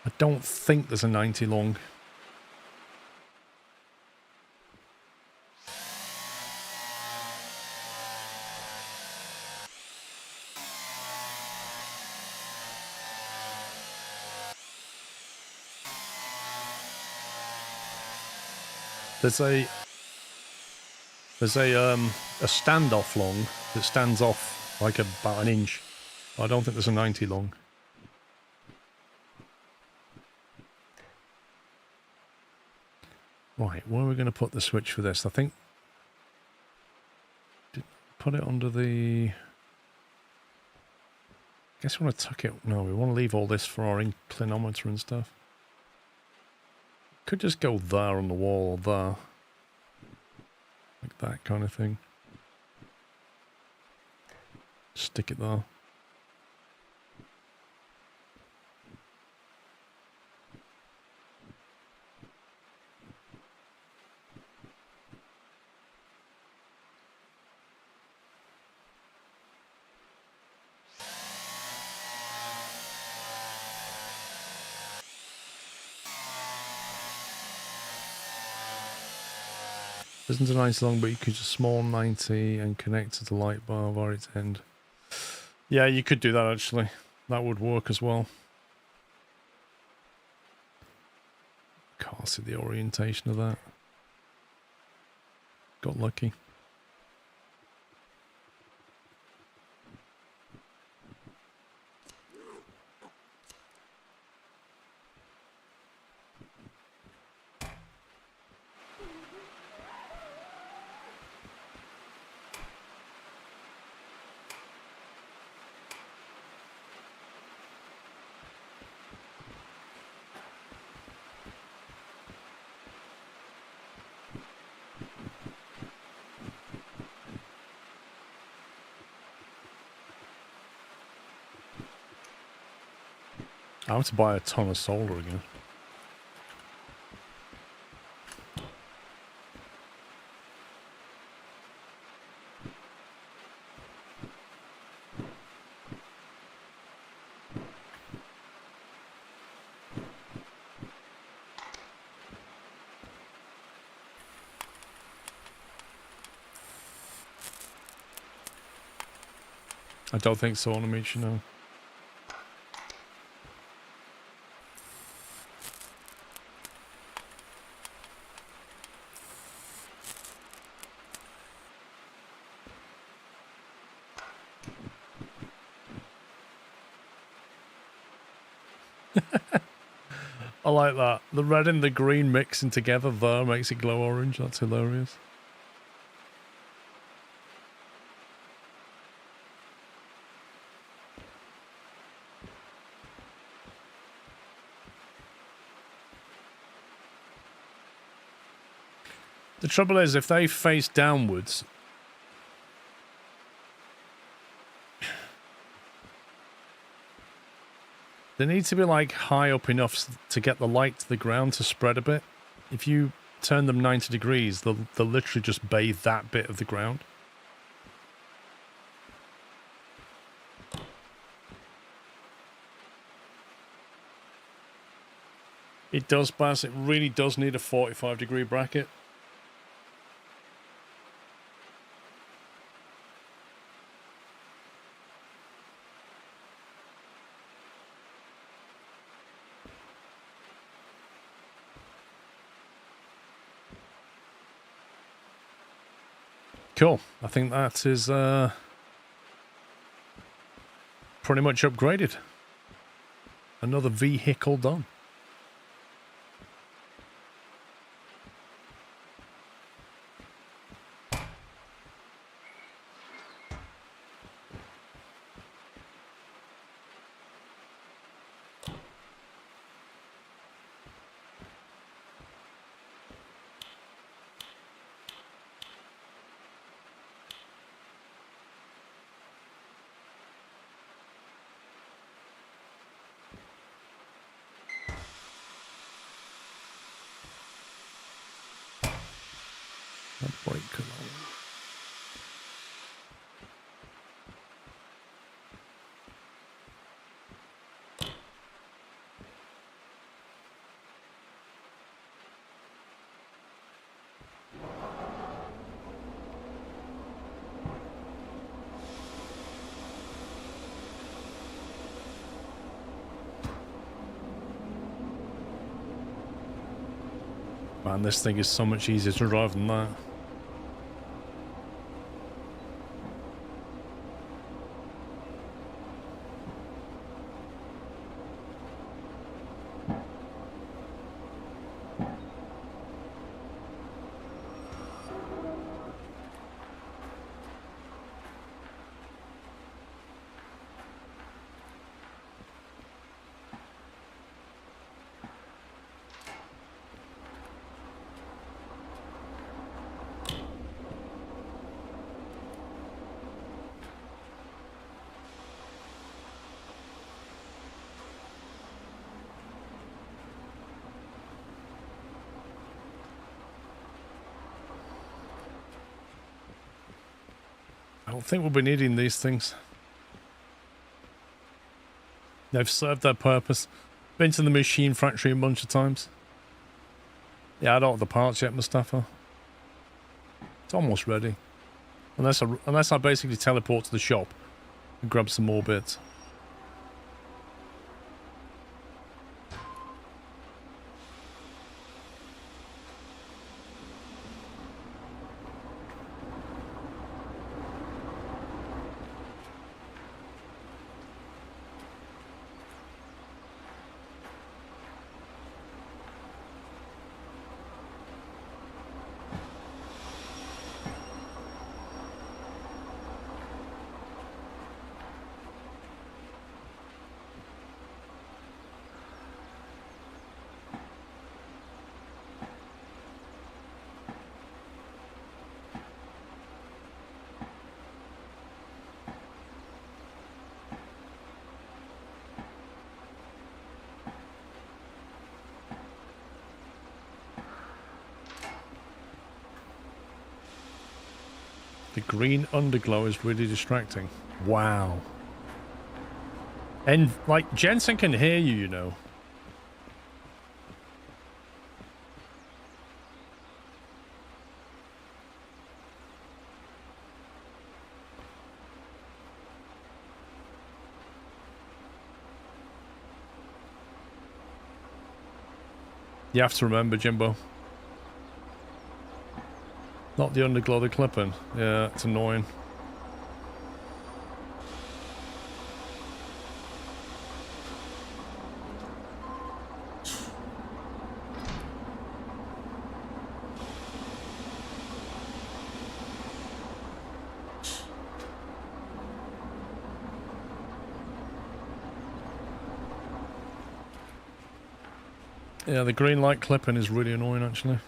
I don't think there's a 90 long. There's a standoff long that stands off like about an inch. I don't think there's a 90 long. Right, where are we going to put the switch for this? I think put it under the... I guess we want to tuck it. No, we want to leave all this for our inclinometer and stuff. Could just go there on the wall or there. Like that kind of thing. Stick it there. Isn't a 90 long, but you could just small 90 and connect to the light bar via its end. Yeah, you could do that actually. That would work as well. Can't see the orientation of that. Got lucky. I have to buy a ton of solder again. I don't think so, Amici, no. I like that. The red and the green mixing together there makes it glow orange. That's hilarious. The trouble is, if they face downwards, they need to be like high up enough to get the light to the ground to spread a bit. If you turn them 90 degrees, they'll literally just bathe that bit of the ground. It does, Bass. It really does need a 45-degree bracket. Cool. I think that is pretty much upgraded. Another vehicle done. Man, this thing is so much easier to drive than that. I don't think we'll be needing these things. They've served their purpose. Been to the machine factory a bunch of times. Yeah, I don't have the parts yet, Mustafa. It's almost ready. Unless I basically teleport to the shop and grab some more bits. The green underglow is really distracting. Wow. And, like, Jensen can hear you, you know. You have to remember, Jimbo. Not the underglow, the clipping. Yeah, it's annoying. Yeah, the green light clipping is really annoying, actually.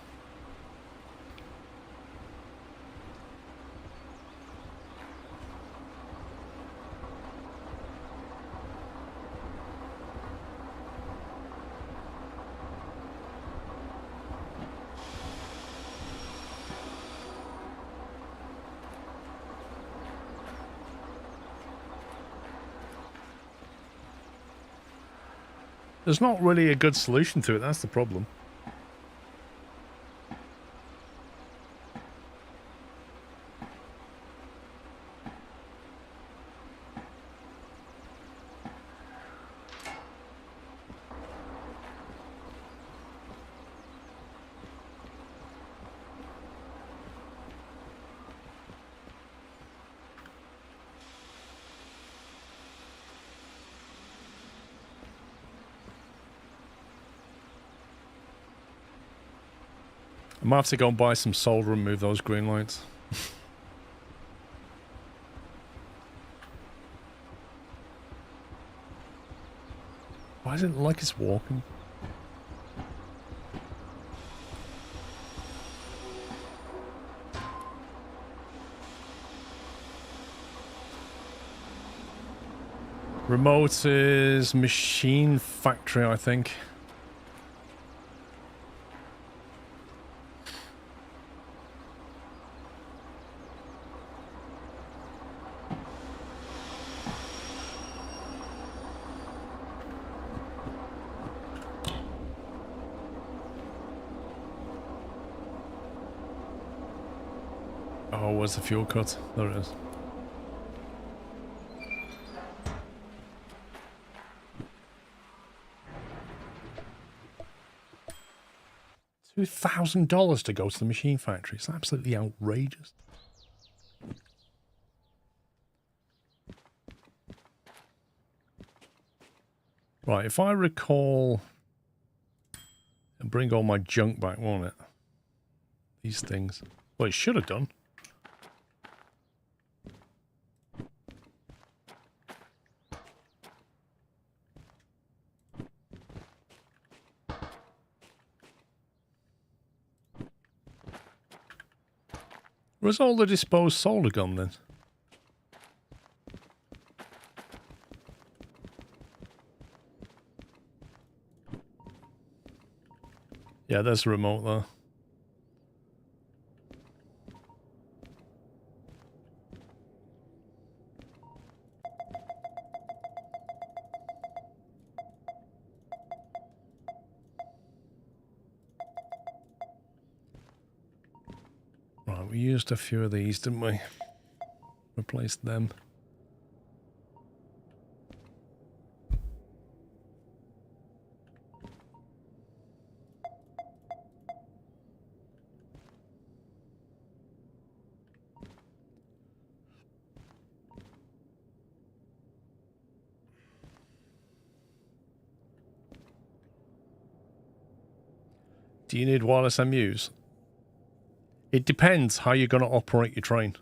There's not really a good solution to it, that's the problem. I might have to go and buy some solder and move those green lights. Why is it like it's walking? Remote is machine factory, I think. Oh, where's the fuel cut? There it is. $2,000 to go to the machine factory. It's absolutely outrageous. Right, if I recall, it'll bring all my junk back, won't it? These things. Well, it should have done. Where's all the disposed solder gone then? Yeah, there's the remote there. Right, we used a few of these, didn't we? Replaced them. Do you need wireless MUs? It depends how you're going to operate your train.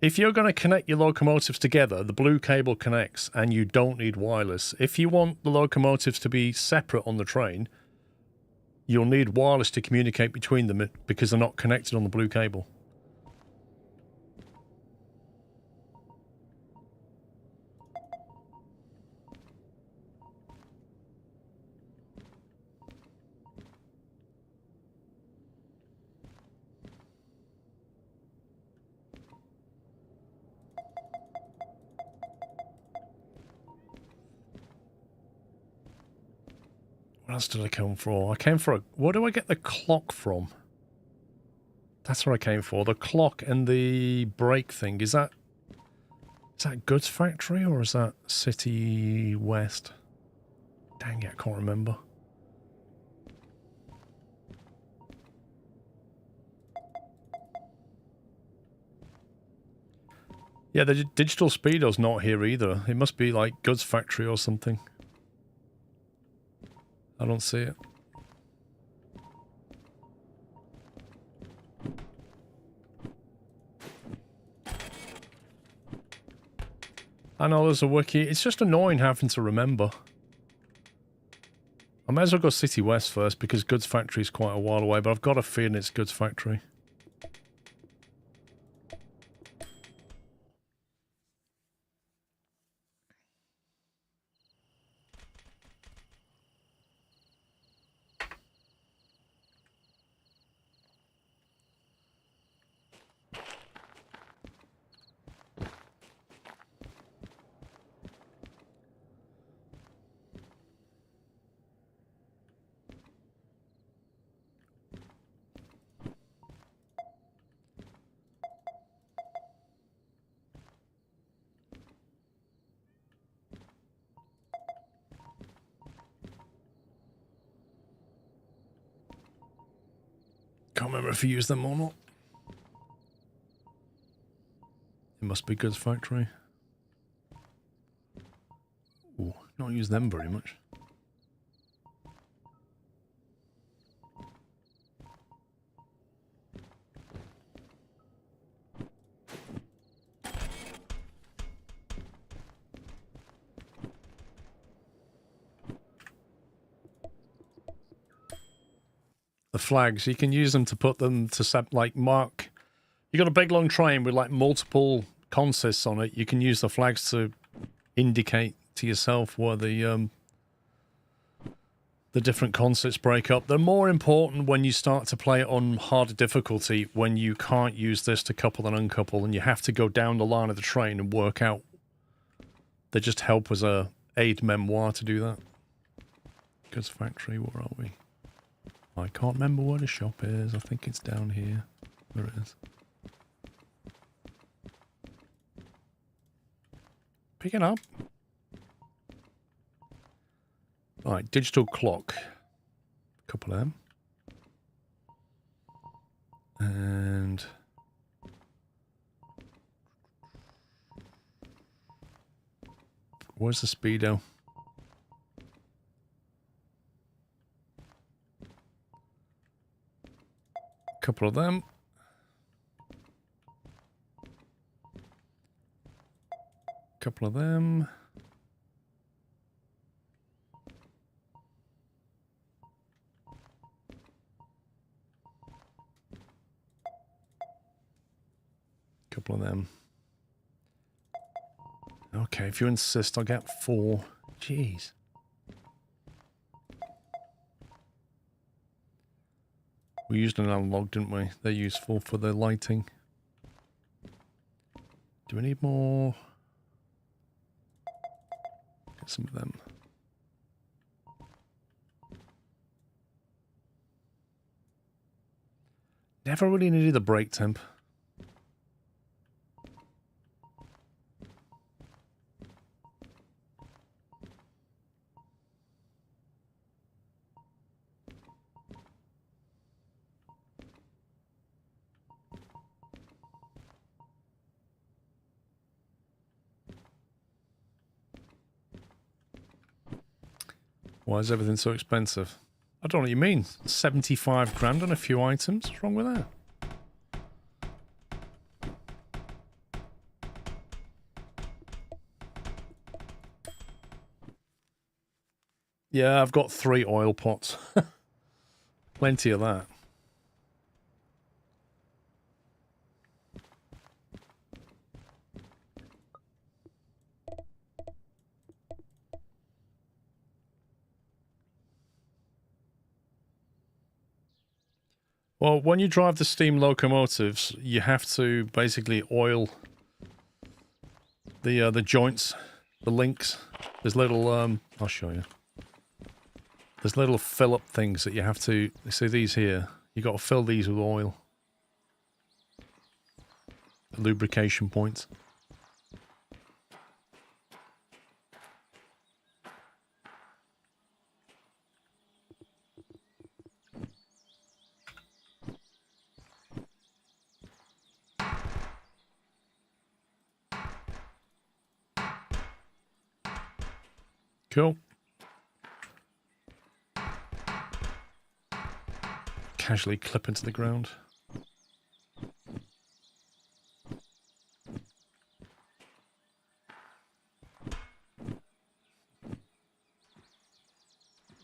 If you're going to connect your locomotives together, the blue cable connects and you don't need wireless. If you want the locomotives to be separate on the train, you'll need wireless to communicate between them because they're not connected on the blue cable. What else did I come for? I came for a... Where do I get the clock from? That's what I came for. The clock and the brake thing. Is that Goods Factory or is that City West? Dang it, I can't remember. Yeah, the digital speedo's not here either. It must be like Goods Factory or something. I don't see it. I know there's a wiki. It's just annoying having to remember. I may as well go City West first because Goods Factory is quite a while away, but I've got a feeling it's Goods Factory. Can't remember if you used them or not. It must be Goods Factory. Ooh, not used them very much. The flags, you can use them to put them to like mark. You got a big long train with like multiple consists on it. You can use the flags to indicate to yourself where the different consists break up. They're more important when you start to play it on harder difficulty, when you can't use this to couple and uncouple, and you have to go down the line of the train and work out. They just help as a aid memoir to do that. Goods Factory, where are we? I can't remember where the shop is. I think it's down here. There it is. Pick it up. Right, digital clock. A couple of them. And... where's the speedo? Couple of them. Couple of them. Couple of them. Okay, if you insist, I'll get 4. Jeez. We used an analog, didn't we? They're useful for the lighting. Do we need more? Get some of them. Never really needed the brake temp. Why is everything so expensive? I don't know what you mean. 75 grand on a few items? What's wrong with that? Yeah, I've got 3 oil pots. Plenty of that. Well, when you drive the steam locomotives, you have to basically oil the joints, the links. There's little I'll show you. There's little fill-up things that you have to. You see these here? You got to fill these with oil. The lubrication points. Cool. Casually clip into the ground.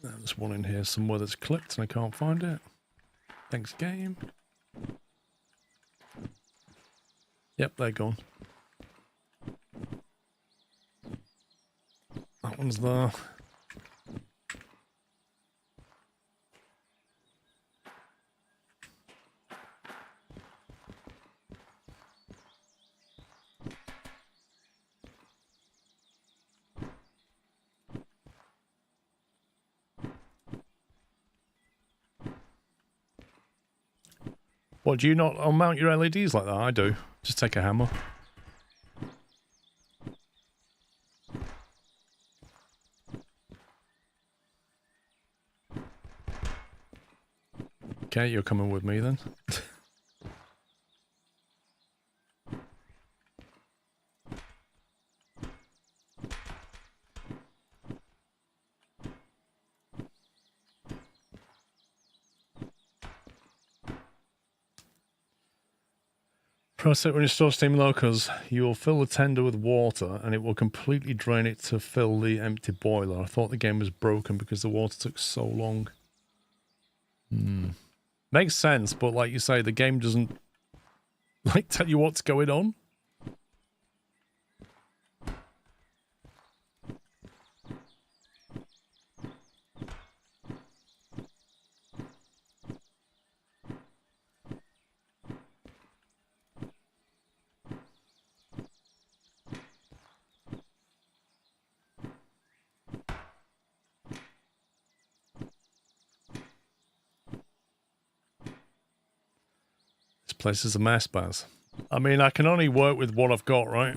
That's one in here somewhere that's clipped and I can't find it. Thanks, game. Yep, they're gone. That one's there. What, do you not unmount your LEDs like that? I do. Just take a hammer. Okay, you're coming with me then. Press it when you store steam locos. You will fill the tender with water and it will completely drain it to fill the empty boiler. I thought the game was broken because the water took so long. Makes sense, but like you say, the game doesn't like tell you what's going on. Place is a mess, Baz. I mean, I can only work with what I've got, right?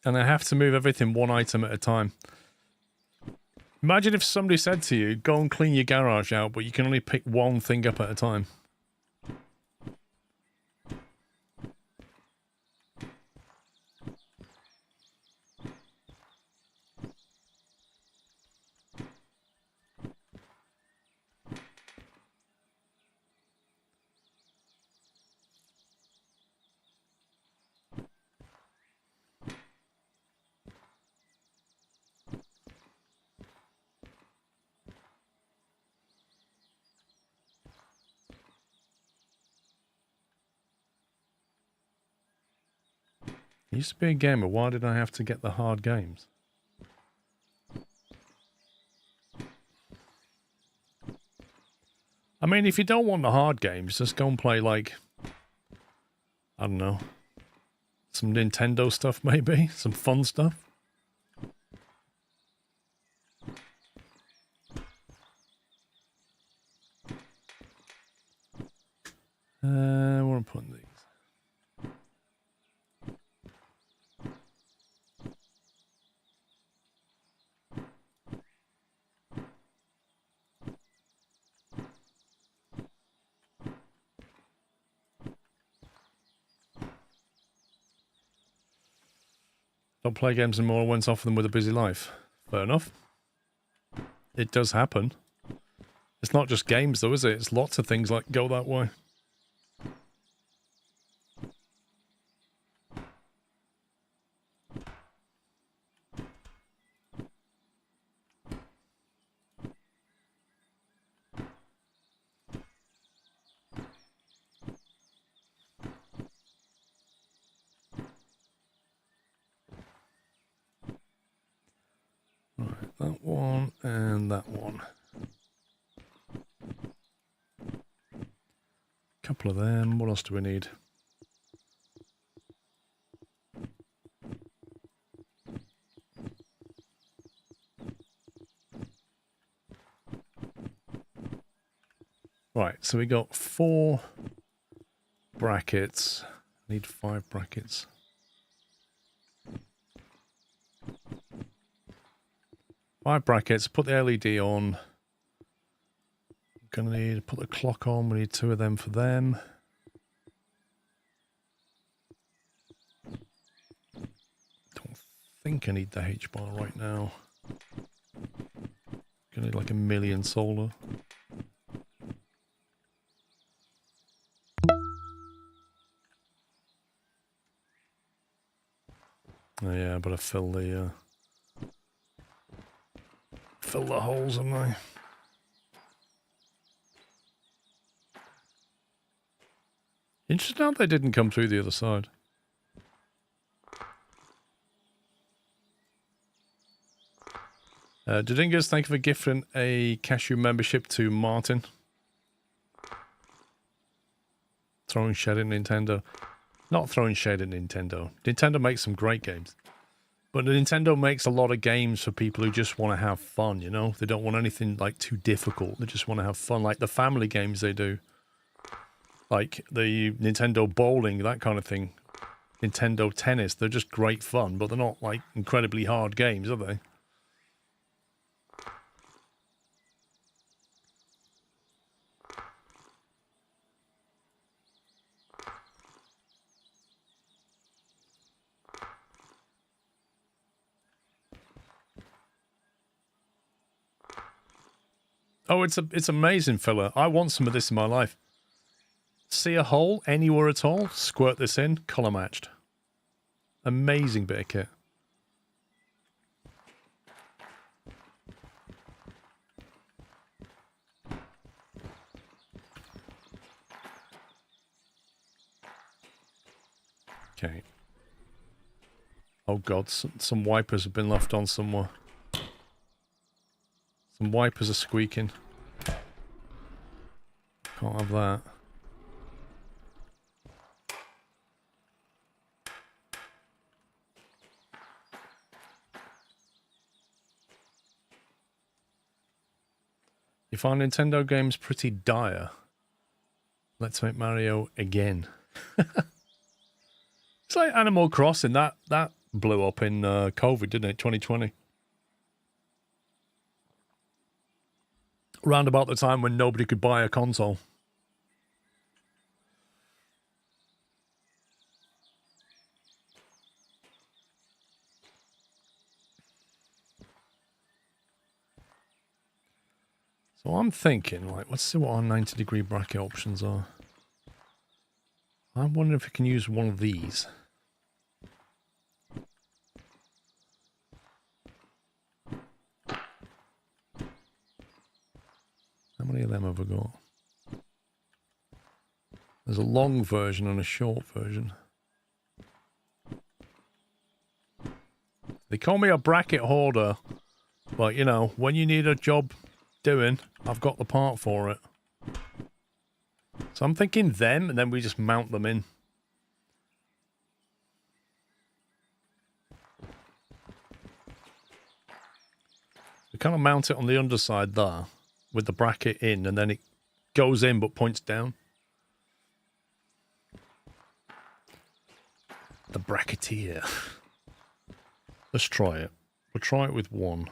And I have to move everything one item at a time. Imagine if somebody said to you, go and clean your garage out, but you can only pick one thing up at a time. I used to be a gamer, why did I have to get the hard games? I mean, if you don't want the hard games, just go and play, like, I don't know, some Nintendo stuff maybe, some fun stuff. Where am I putting these? Don't play games anymore, went off them with a busy life. Fair enough. It does happen. It's not just games though, is it? It's lots of things like go that way. Right, that one and that one. Couple of them. What else do we need? Right, so we got 4 brackets. Need 5 brackets. Five brackets, put the LED on. Gonna need to put the clock on, we need 2 of them for them. Don't think I need the H bar right now. Gonna need like 1,000,000 solar. better fill the holes, haven't I? Interesting how they didn't come through the other side. Didingus, thank you for gifting a cashew membership to Martin. Throwing shade at Nintendo. Not throwing shade at Nintendo. Nintendo makes some great games. But Nintendo makes a lot of games for people who just want to have fun, you know? They don't want anything, like, too difficult. They just want to have fun. Like the family games they do. Like the Nintendo bowling, that kind of thing. Nintendo tennis, they're just great fun. But they're not, like, incredibly hard games, are they? Oh, it's amazing, fella. I want some of this in my life. See a hole anywhere at all? Squirt this in, colour matched. Amazing bit of kit. Okay. Oh god, some wipers have been left on somewhere. Some wipers are squeaking. Can't have that. You find Nintendo games pretty dire. Let's make Mario again. It's like Animal Crossing. That blew up in COVID, didn't it? 2020. Round about the time when nobody could buy a console. So I'm thinking, like, let's see what our 90-degree bracket options are. I'm wondering if we can use one of these. How many of them have I got? There's a long version and a short version. They call me a bracket hoarder, but you know, when you need a job doing, I've got the part for it. So I'm thinking them, and then we just mount them in. We kind of mount it on the underside there, with the bracket in, and then it goes in but points down. The bracketeer. Let's try it. We'll try it with one.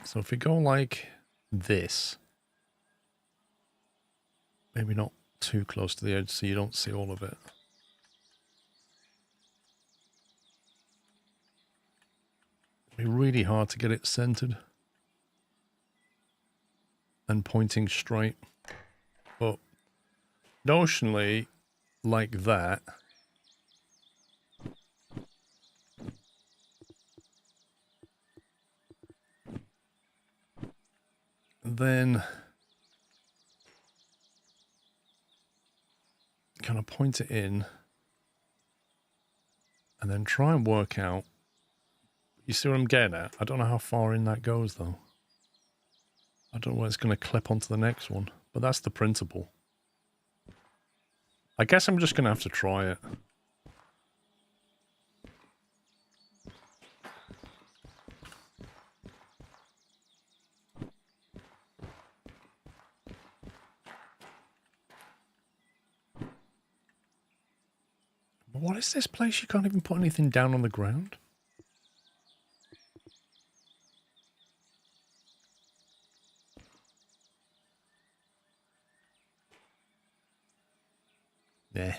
So if we go like this, maybe not too close to the edge so you don't see all of it. It'd be really hard to get it centered and pointing straight. But notionally, like that. Then kind of point it in and then try and work out. You see what I'm getting at? I don't know how far in that goes though. I don't know where it's going to clip onto the next one, but that's the principle. I guess I'm just going to have to try it. What is this place? You can't even put anything down on the ground? Nah.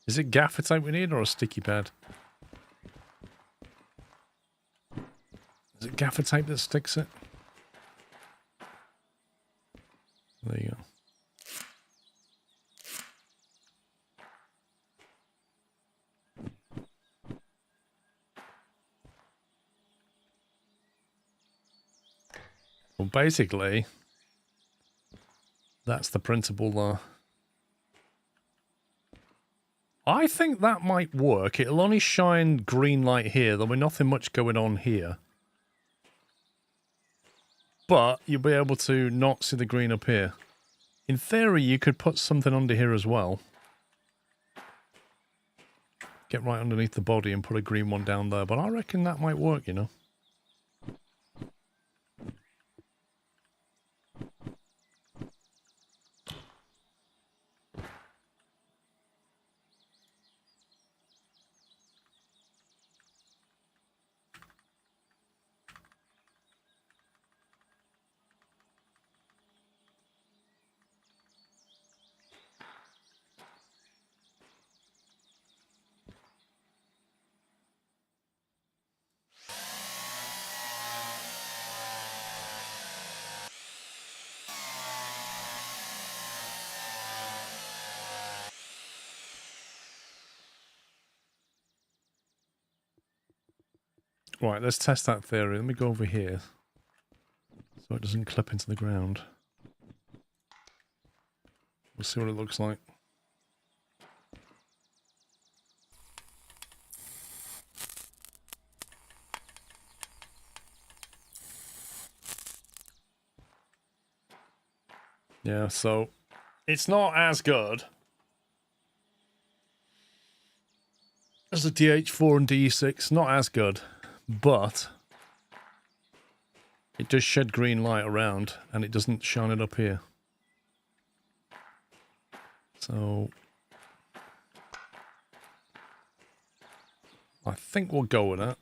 Is it gaffer tape we need or a sticky pad? Is it gaffer tape that sticks it. There you go. Well, basically, that's the principle there. I think that might work. It'll only shine green light here. There'll be nothing much going on here. But you'll be able to not see the green up here. In theory, you could put something under here as well. Get right underneath the body and put a green one down there. But I reckon that might work, you know. Right, let's test that theory. Let me go over here so it doesn't clip into the ground. We'll see what it looks like. Yeah, so it's not as good as the DH4 and DE6. Not as good. But it does shed green light around and it doesn't shine it up here. So I think we'll go with that.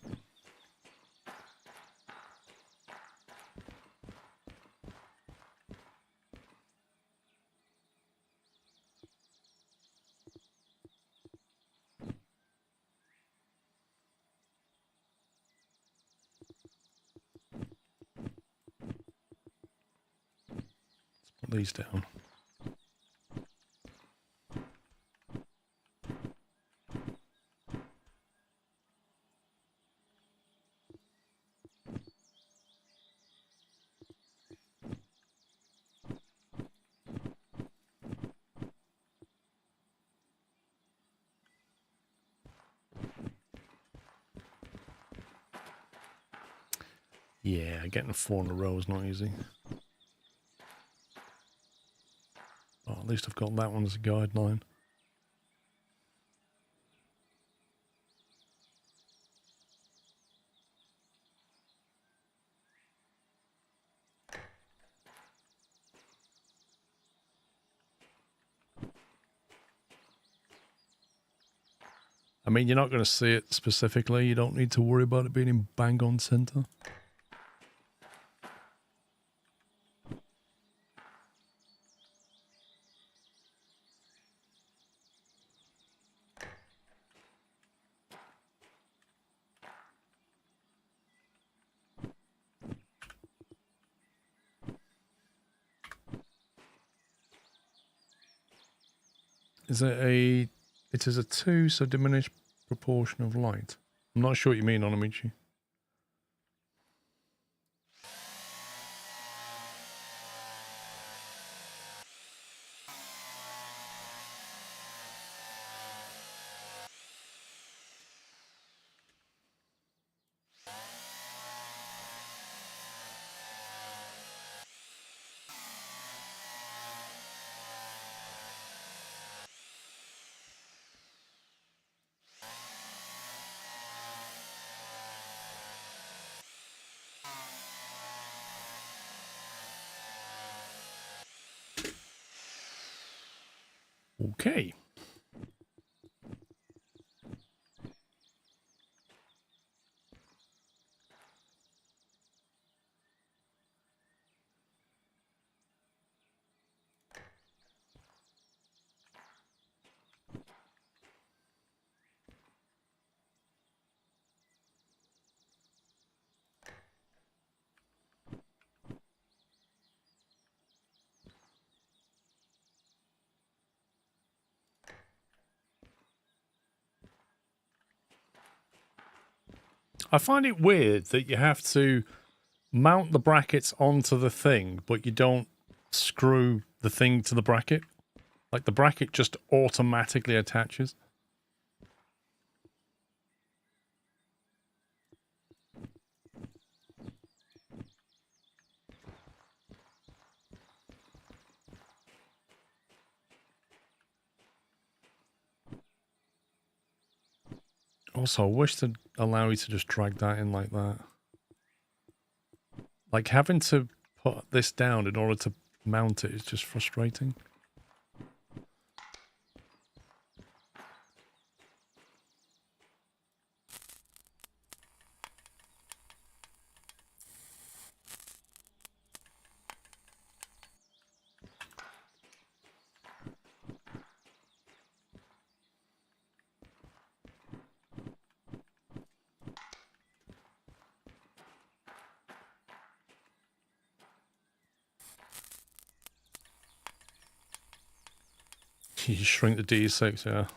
Put these down. Yeah, getting 4 in a row is not easy. Oh, at least I've got that one as a guideline. I mean, you're not going to see it specifically. You don't need to worry about it being in bang on center. Is it a... It is a 2, so diminished proportion of light. I'm not sure what you mean, Onamichi. Okay. I find it weird that you have to mount the brackets onto the thing, but you don't screw the thing to the bracket. Like the bracket just automatically attaches. Also, I wish they'd allow you to just drag that in like that. Like having to put this down in order to mount it is just frustrating. You shrink the D6, yeah.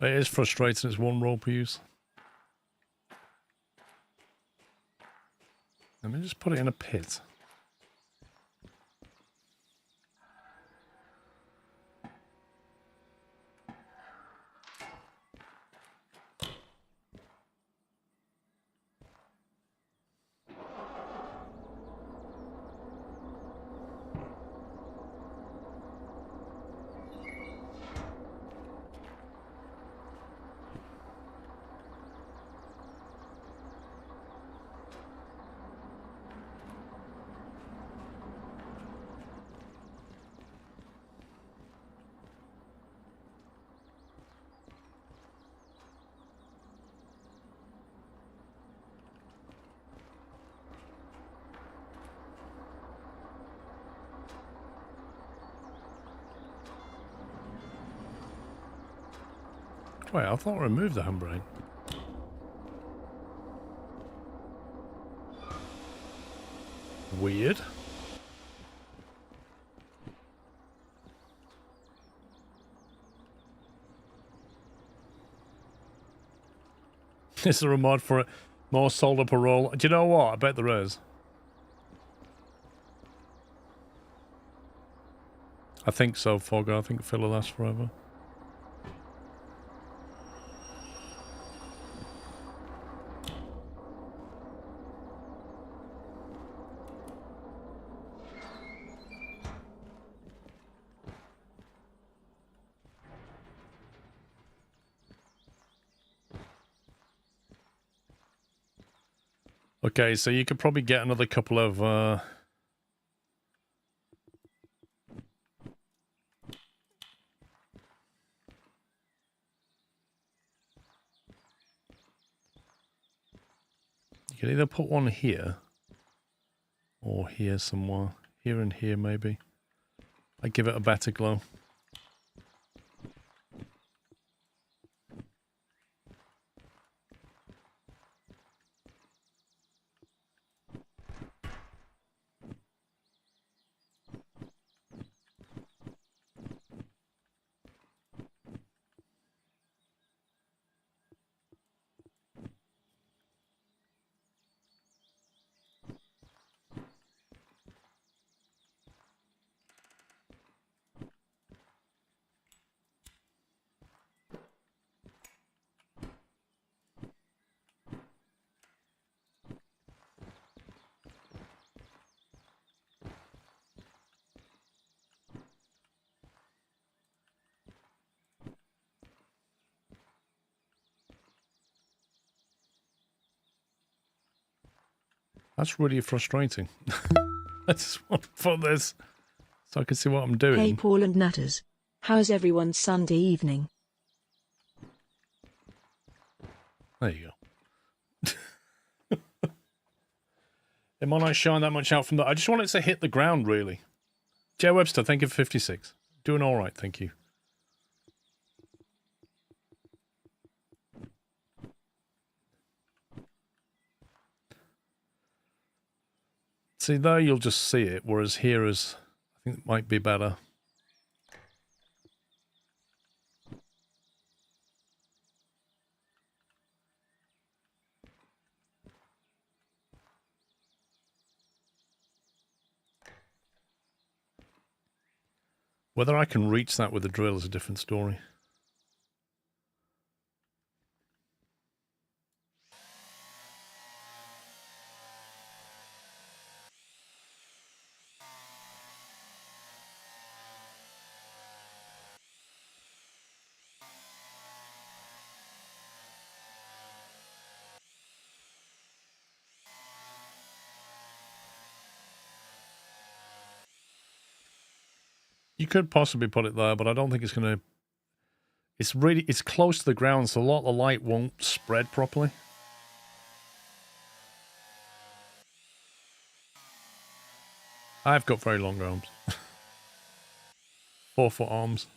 It is frustrating, it's one roll per use. Let me just put it in a pit. Wait, I thought I removed the handbrake. Weird. Is there a mod for it? More solder per roll? Do you know what? I bet there is. I think so, Fogger. I think filler lasts forever. Okay, so you could probably get another couple of you could either put one here or here somewhere. Here and here maybe. I'd give it a better glow. That's really frustrating. I just want to put this so I can see what I'm doing. Hey Paul and Nutters. How's everyone's Sunday evening? There you go. It might not shine that much out from the... I just want it to hit the ground, really. Jay Webster, thank you for 56. Doing all right, thank you. See, there you'll just see it, whereas here is, I think it might be better. Whether I can reach that with a drill is a different story. You could possibly put it there, but I don't think it's going to... It's close to the ground, so a lot of the light won't spread properly. I've got very long arms. 4-foot arms.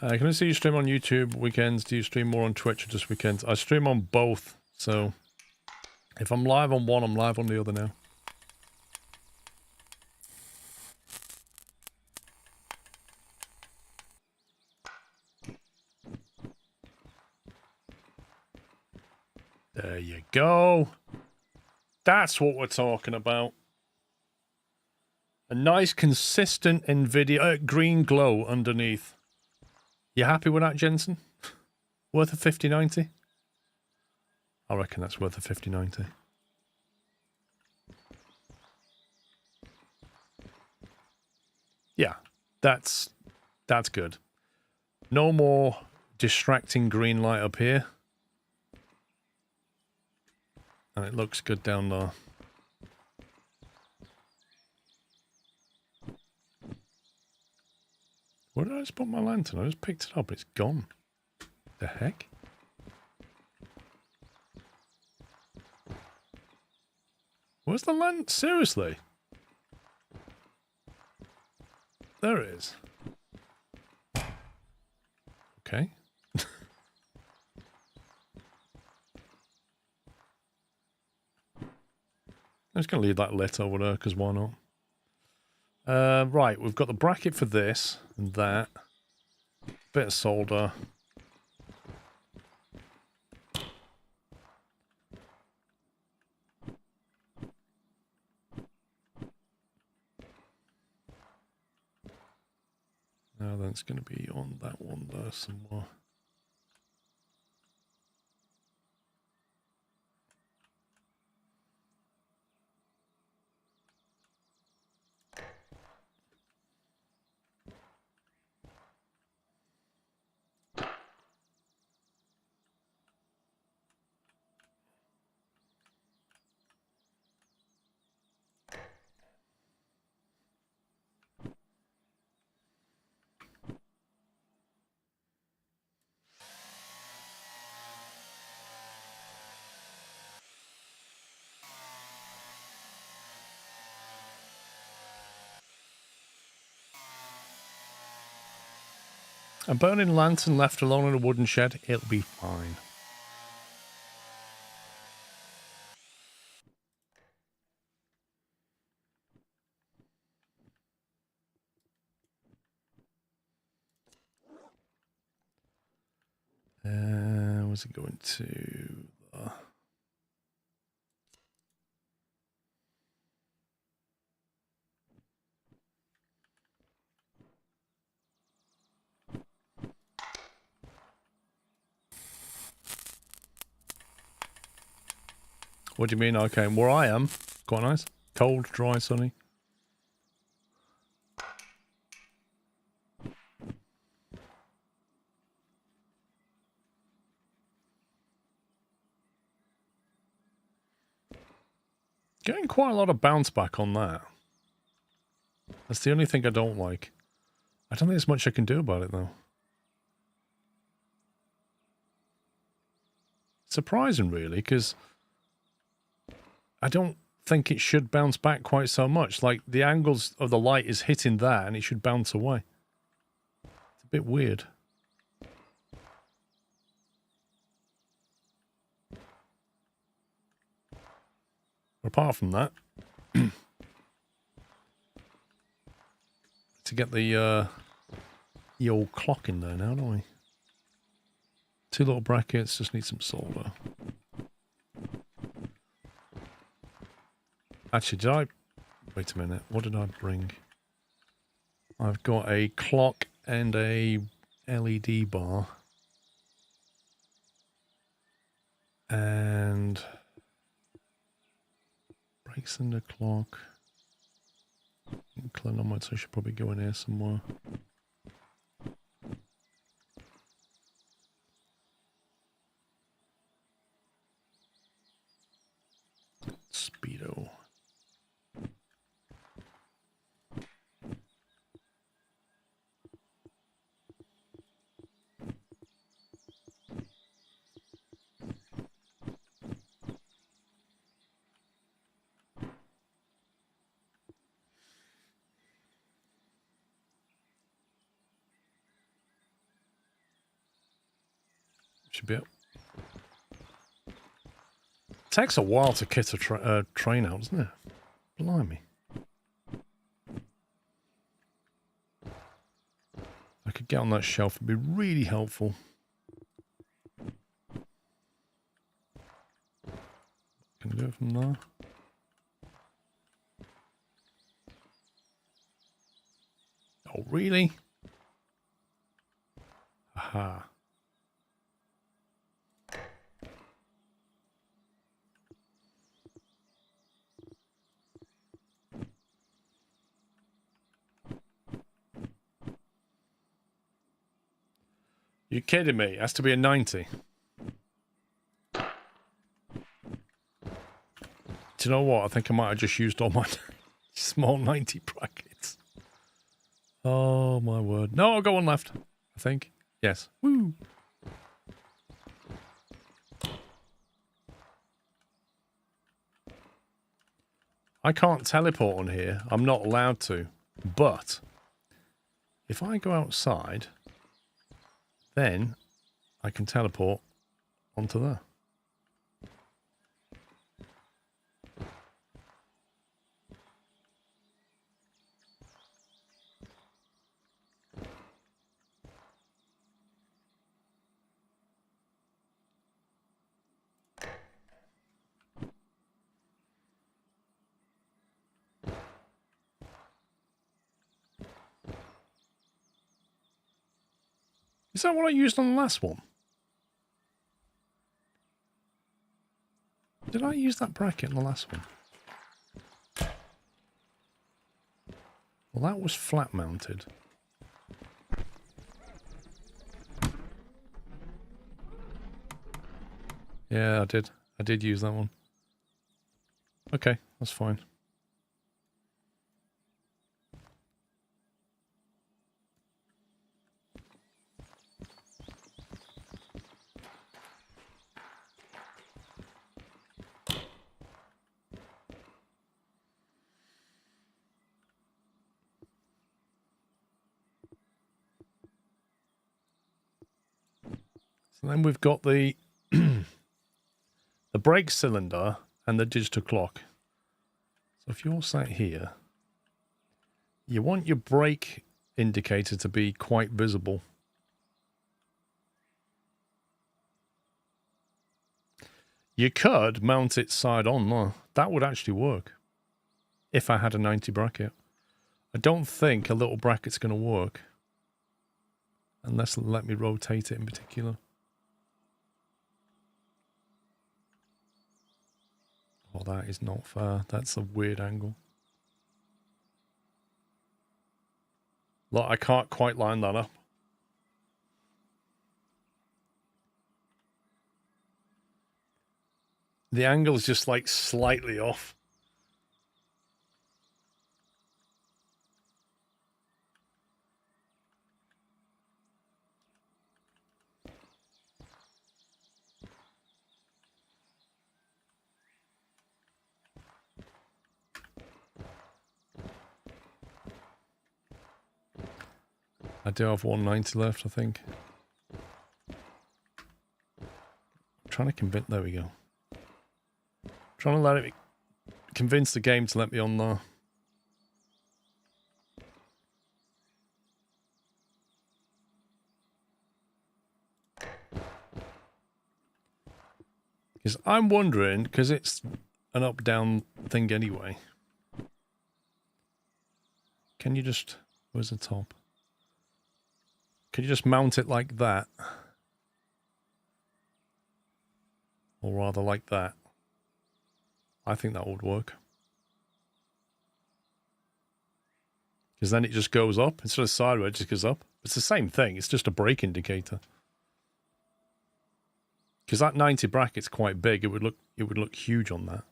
Can I see you stream on YouTube weekends? Do you stream more on Twitch or just weekends? I stream on both, so if I'm live on one, I'm live on the other now. There you go. That's what we're talking about. A nice, consistent NVIDIA green glow underneath. You happy with that, Jensen? Worth a 5090? I reckon that's worth a 5090. Yeah, that's good. No more distracting green light up here. And it looks good down there. Where did I just put my lantern? I just picked it up. It's gone. The heck? Where's the lantern? Seriously? There it is. Okay. I'm just going to leave that lit over there, because why not? Right, we've got the bracket for this and that. Bit of solder. Now then it's going to be on that one there somewhere. A burning lantern left alone in a wooden shed, it'll be fine. Where's it going to? What do you mean? Okay, where I am, quite nice. Cold, dry, sunny. Getting quite a lot of bounce back on that. That's the only thing I don't like. I don't think there's much I can do about it, though. Surprising, really, because I don't think it should bounce back quite so much. Like, the angles of the light is hitting that, and it should bounce away. It's a bit weird. Apart from that, to get the old clock in there now, don't we? 2 little brackets, just need some solder. Actually, did I... Wait a minute, what did I bring? I've got a clock and a LED bar. And... Brakes and the clock. Clinometer, so I should probably go in here somewhere. Speedo. Should be up. Takes a while to kit a train out, doesn't it? Blimey. I could get on that shelf, it'd be really helpful. Can I do it from there? Oh, really? Aha. You're kidding me? It has to be a 90. Do you know what? I think I might have just used all my small 90 brackets. Oh, my word. No, I'll go on left, I think. Yes. Woo! I can't teleport on here. I'm not allowed to. But if I go outside... then I can teleport onto there. Is that what I used on the last one? Did I use that bracket in the last one? Well, that was flat mounted. Yeah, I did. I did use that one. Okay, that's fine. So then we've got the the brake cylinder and the digital clock. So if you're sat here, you want your brake indicator to be quite visible. You could mount it side on, though. That would actually work. If I had a 90 bracket. I don't think a little bracket's going to work. Unless let me rotate it in particular. Oh, that is not fair. That's a weird angle. Look, I can't quite line that up. The angle is just like slightly off. I do have 190 left, I think. I'm trying to convince... There we go. Trying to let it convince the game to let me on there. Because I'm wondering, because it's an up-down thing anyway. Can you just... Where's the top? Can you just mount it like that? Or rather like that. I think that would work. Because then it just goes up. Instead of sideways, it just goes up. It's the same thing. It's just a brake indicator. Because that 90 bracket's quite big. It would look huge on that.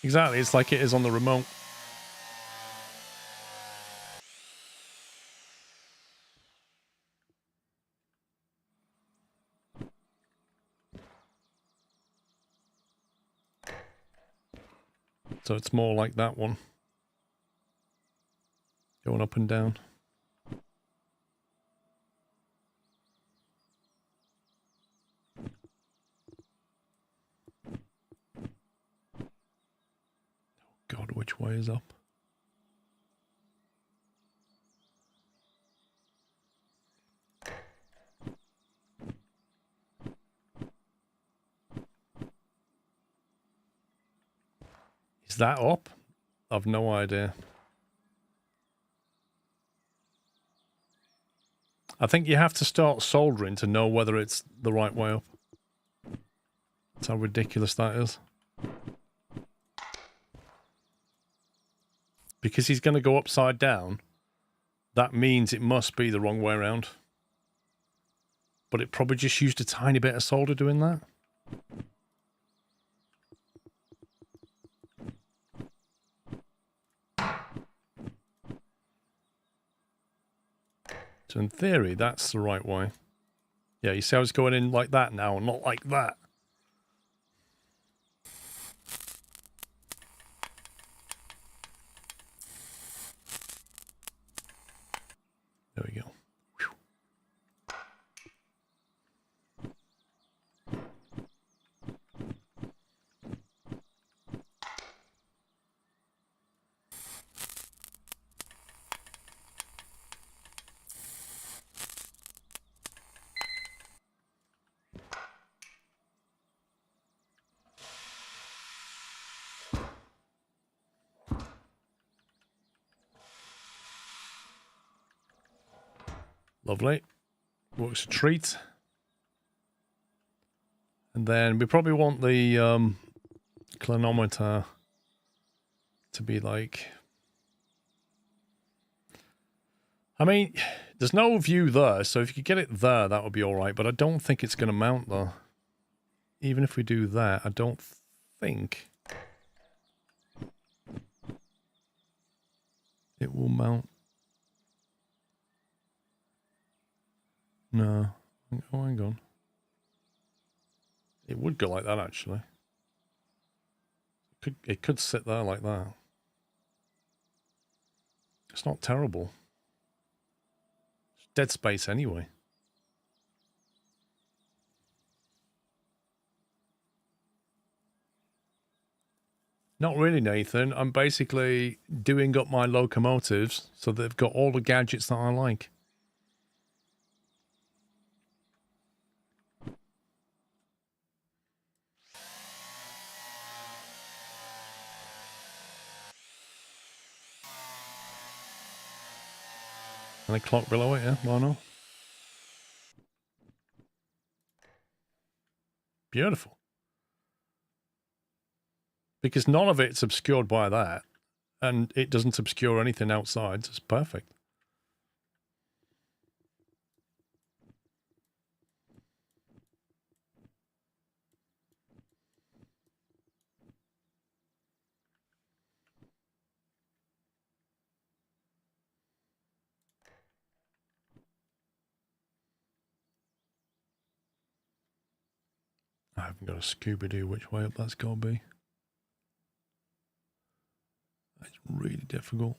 Exactly, it's like it is on the remote. So it's more like that one. Going up and down. God, which way is up? Is that up? I've no idea. I think you have to start soldering to know whether it's the right way up. That's how ridiculous that is. Because he's going to go upside down, that means it must be the wrong way around. But it probably just used a tiny bit of solder doing that. So in theory, that's the right way. Yeah, you see how it's going in like that now, and not like that. There we go. Whew. Lovely. Works a treat. And then we probably want the clinometer to be like... I mean, there's no view there, so if you could get it there, that would be alright, but I don't think it's going to mount there. Even if we do that, I don't think it will mount. No. Oh, hang on. It would go like that, actually. It could sit there like that. It's not terrible. It's dead space anyway. Not really, Nathan. I'm basically doing up my locomotives so they've got all the gadgets that I like. And a clock below it, yeah? Why not? Beautiful. Because none of it's obscured by that. And it doesn't obscure anything outside. So it's perfect. I haven't got a Scooby-Doo which way up that's got to be. That's really difficult.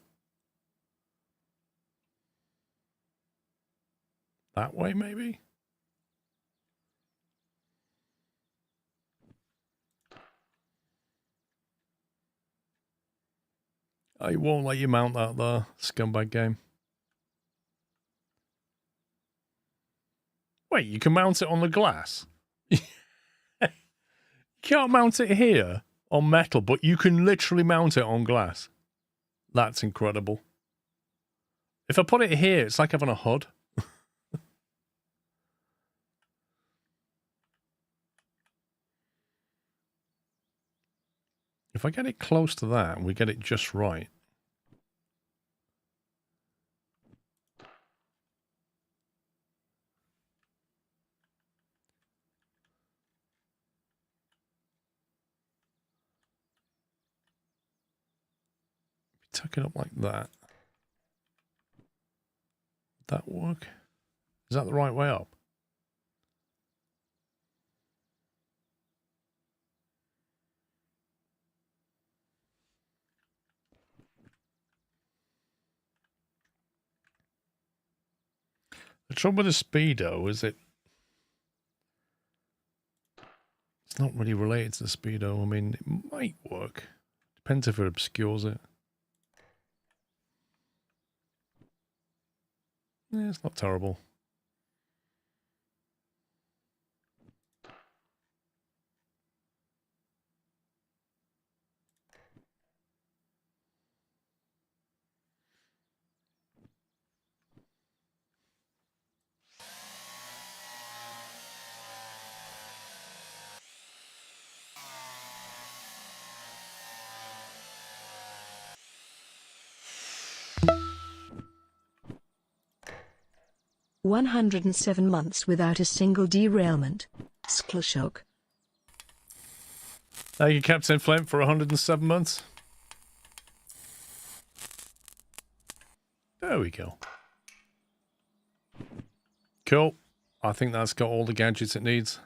That way, maybe? I won't let you mount that there, scumbag game. Wait, you can mount it on the glass? You can't mount it here on metal, but you can literally mount it on glass. That's incredible. If I put it here, it's like having a HUD. If I get it close to that and we get it just right. Tuck it up like that. Would that work? Is that the right way up? The trouble with the Speedo is it's not really related to the Speedo. I mean, it might work. Depends if it obscures it. Yeah, it's not terrible. "107 months without a single derailment. Shock. Thank you, Captain Flint, for 107 months. There we go. Cool. I think that's got all the gadgets it needs.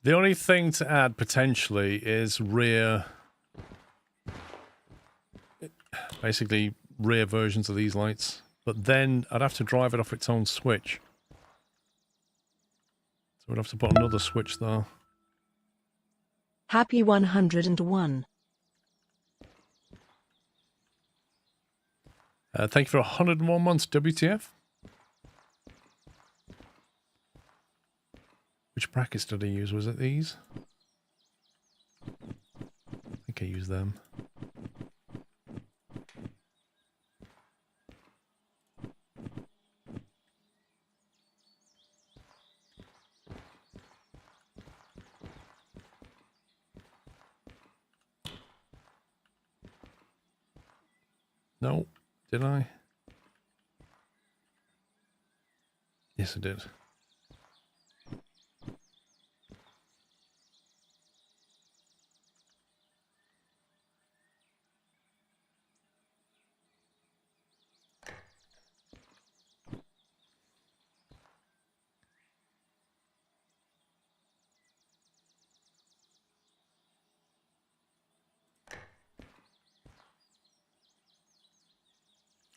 The only thing to add potentially is rear, basically rear versions of these lights. But then I'd have to drive it off its own switch. So we'd have to put another switch there. Happy 101. Thank you for 101 months, WTF. Which brackets did I use? Was it these? I think I used them. No, did I? Yes, I did.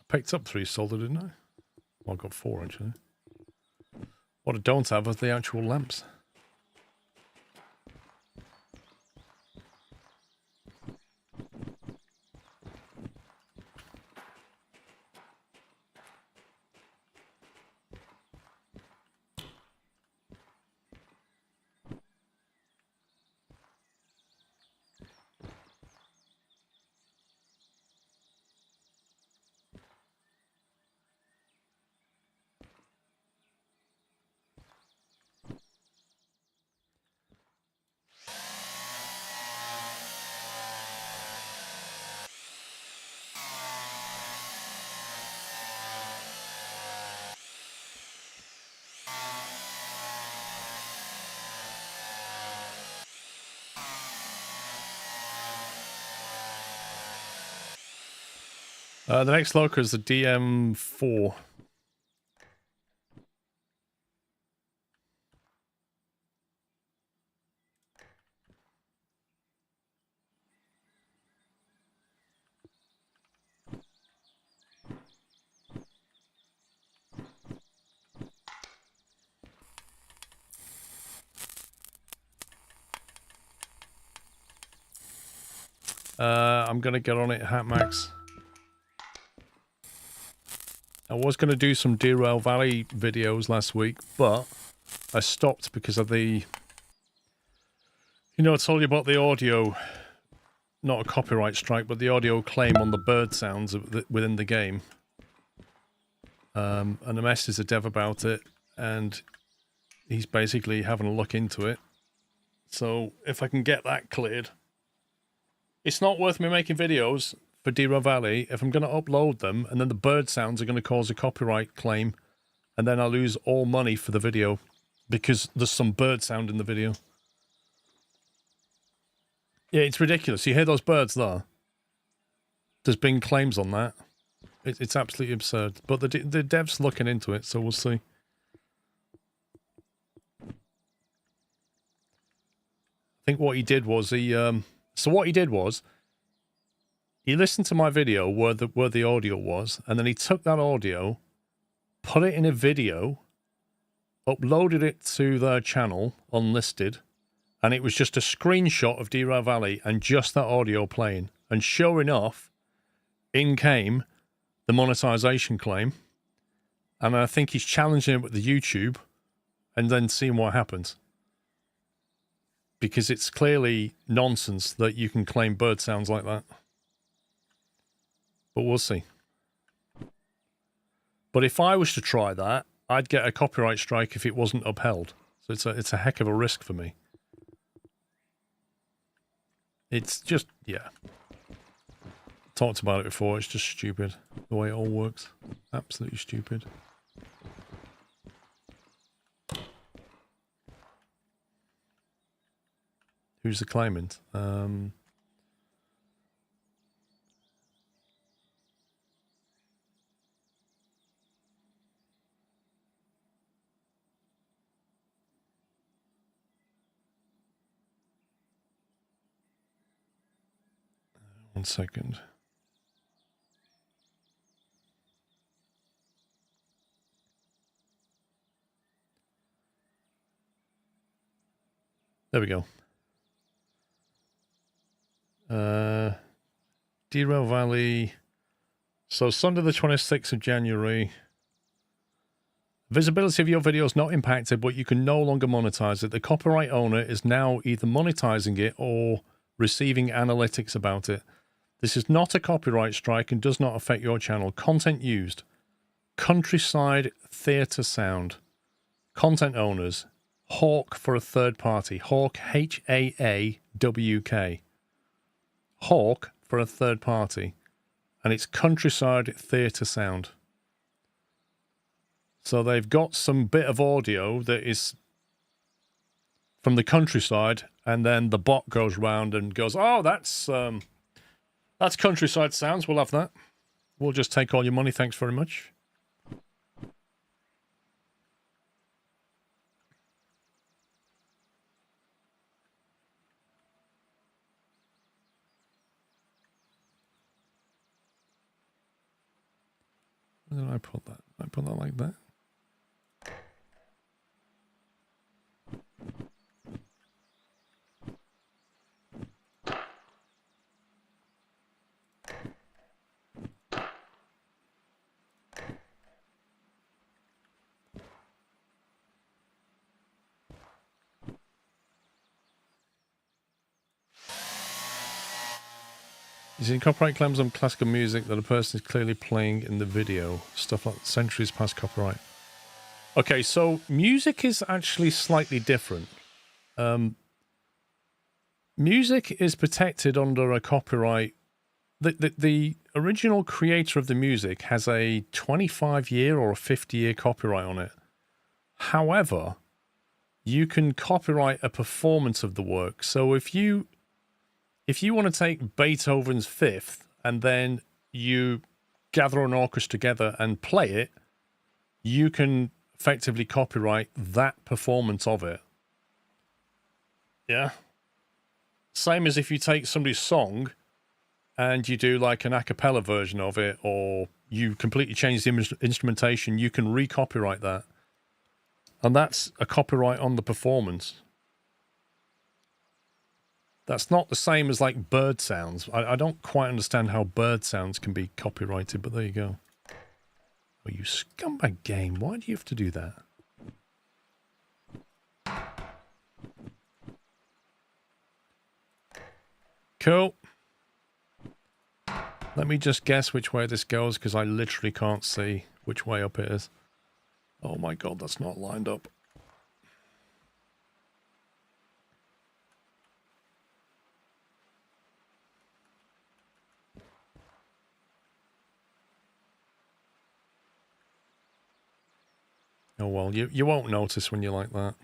Picked up 3 solder, didn't I? Well, I got 4 actually. What I don't have are the actual lamps. The next local is the DM4. I'm going to get on it, Hatmax. I was going to do some Derail Valley videos last week, but I stopped because of the... You know, I told you about the audio, not a copyright strike, but the audio claim on the bird sounds within the game. And I messaged the dev about it, and he's basically having a look into it. So if I can get that cleared... It's not worth me making videos for Derail Valley if I'm going to upload them and then the bird sounds are going to cause a copyright claim and then I lose all money for the video because there's some bird sound in the video. Yeah, it's ridiculous. You hear those birds there? There's been claims on that. It's absolutely absurd. But the dev's looking into it, so we'll see. I think what he did was So what he did was, he listened to my video where the audio was, and then he took that audio, put it in a video, uploaded it to their channel, unlisted, and it was just a screenshot of Derail Valley and just that audio playing. And sure enough, in came the monetization claim, and I think he's challenging it with the YouTube, and then seeing what happens. Because it's clearly nonsense that you can claim bird sounds like that. But we'll see. But if I was to try that, I'd get a copyright strike if it wasn't upheld. So it's a heck of a risk for me. It's just, yeah. Talked about it before, it's just stupid. The way it all works. Absolutely stupid. Who's the claimant? 1 second. There we go. Derail Valley. So Sunday the 26th of January. Visibility of your video is not impacted, but you can no longer monetize it. The copyright owner is now either monetizing it or receiving analytics about it. This is not a copyright strike and does not affect your channel. Content used. Countryside Theatre Sound. Content owners. Hawk for a third party. Hawk, H-A-A-W-K. Hawk for a third party. And it's Countryside Theatre Sound. So they've got some bit of audio that is from the countryside, and then the bot goes round and goes, oh, that's Countryside Sounds, we'll have that. We'll just take all your money, thanks very much. Where did I put that? I put that like that. Using copyright claims on classical music that a person is clearly playing in the video. Stuff like centuries past copyright. Okay, so music is actually slightly different. Music is protected under a copyright. The original creator of the music has a 25-year or a 50-year copyright on it. However, you can copyright a performance of the work. So if you want to take Beethoven's Fifth and then you gather an orchestra together and play it, you can effectively copyright that performance of it. Yeah. Same as if you take somebody's song and you do like an a cappella version of it, or you completely change the instrumentation, you can re-copyright that. And that's a copyright on the performance. That's not the same as like bird sounds. I don't quite understand how bird sounds can be copyrighted, but there you go. Oh, you scumbag game. Why do you have to do that? Cool. Let me just guess which way this goes, because I literally can't see which way up it is. Oh my god, that's not lined up. Oh well, you won't notice when you're like that.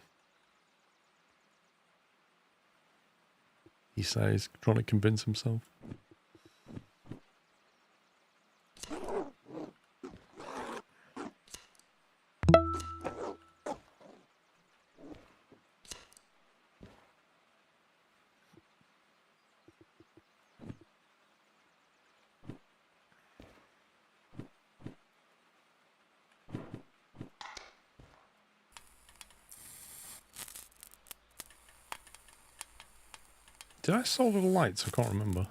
He says, trying to convince himself. Did I solder the lights? I can't remember.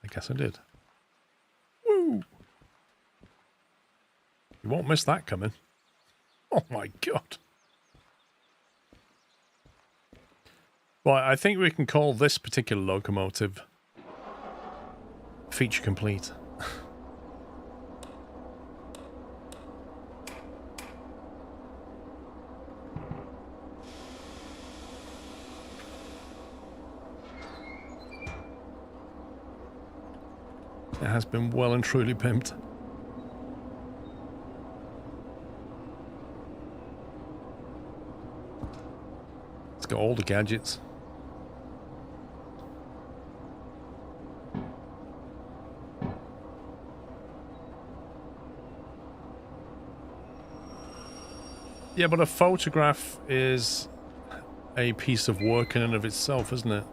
I guess I did. Woo! You won't miss that coming. Oh my god. Well, I think we can call this particular locomotive feature complete. It has been well and truly pimped. It's got all the gadgets. Yeah, but a photograph is a piece of work in and of itself, isn't it?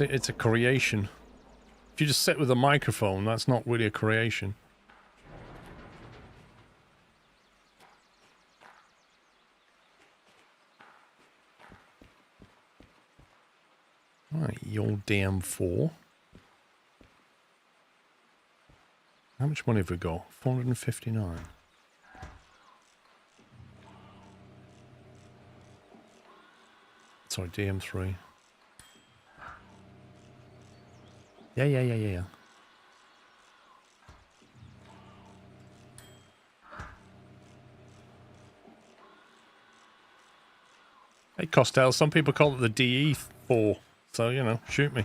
It's a creation. If you just sit with a microphone, that's not really a creation. Right, you old damn fool. How much money have we got? 459. Sorry, DM3. Yeah. Hey, Costel, some people call it the DE4, so, you know, shoot me.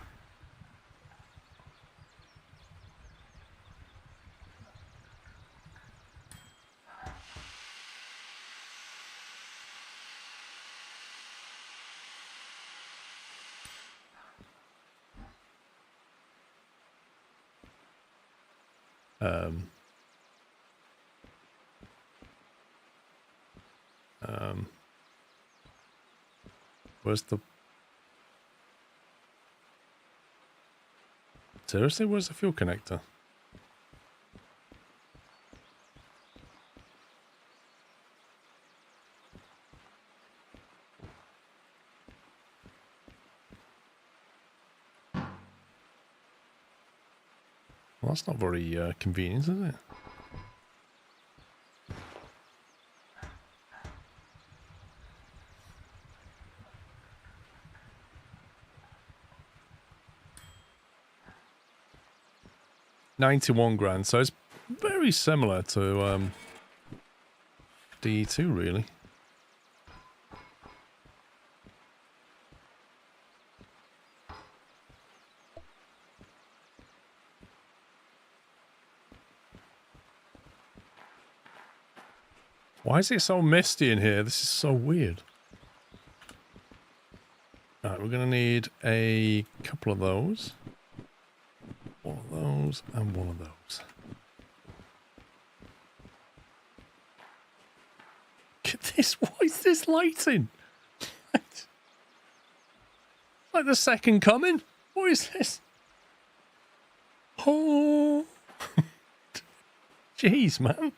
Where's the... Seriously, where's the fuel connector? Well, that's not very convenient, is it? $91,000, so it's very similar to DE2, really. Why is it so misty in here? This is so weird. Right, we're going to need a couple of those. One of those and one of those. Look at this. What is this lighting? Like the second coming? What is this? Oh. Jeez, man.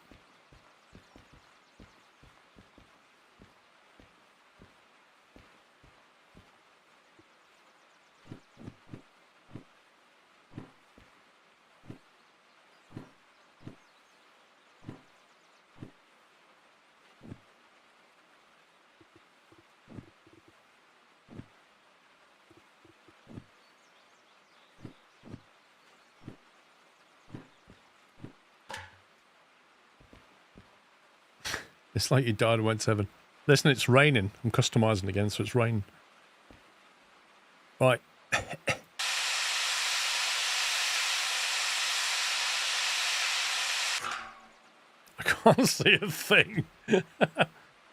It's like you died and went to heaven. Listen, it's raining. I'm customizing again, so it's raining. Right. I can't see a thing.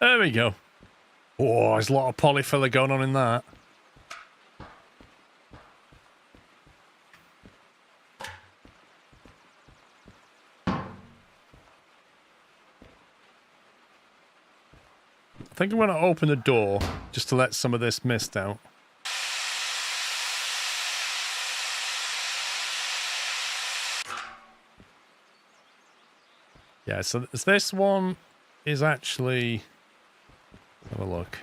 There we go. Oh, there's a lot of polyfiller going on in that. I think I'm going to open the door just to let some of this mist out. Yeah, so this one is actually... Have a look.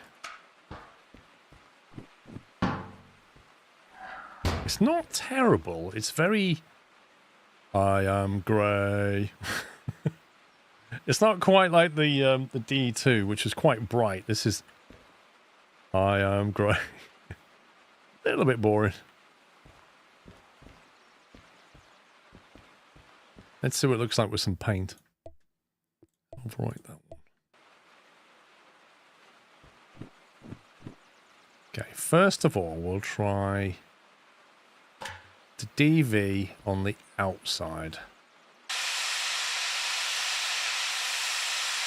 It's not terrible. It's very... I am grey. It's not quite like the D2, which is quite bright. This is... I am grey. A little bit boring. Let's see what it looks like with some paint. Overwrite that one. Okay, first of all, we'll try the DV on the outside.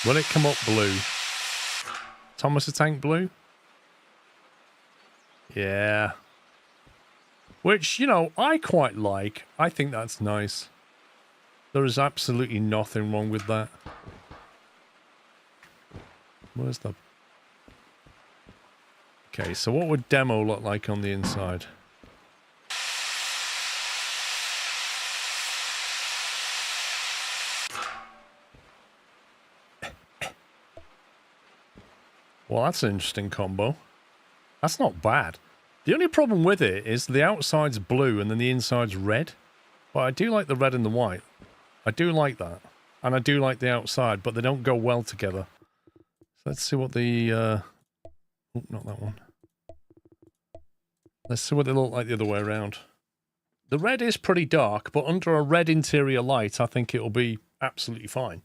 Will it come up blue? Thomas the Tank blue? Yeah. Which, you know, I quite like. I think that's nice. There is absolutely nothing wrong with that. Where's the... Okay, so what would demo look like on the inside? Well, that's an interesting combo. That's not bad. The only problem with it is the outside's blue and then the inside's red. But I do like the red and the white. I do like that. And I do like the outside, but they don't go well together. So let's see what the... Oh, not that one. Let's see what they look like the other way around. The red is pretty dark, but under a red interior light, I think it'll be absolutely fine.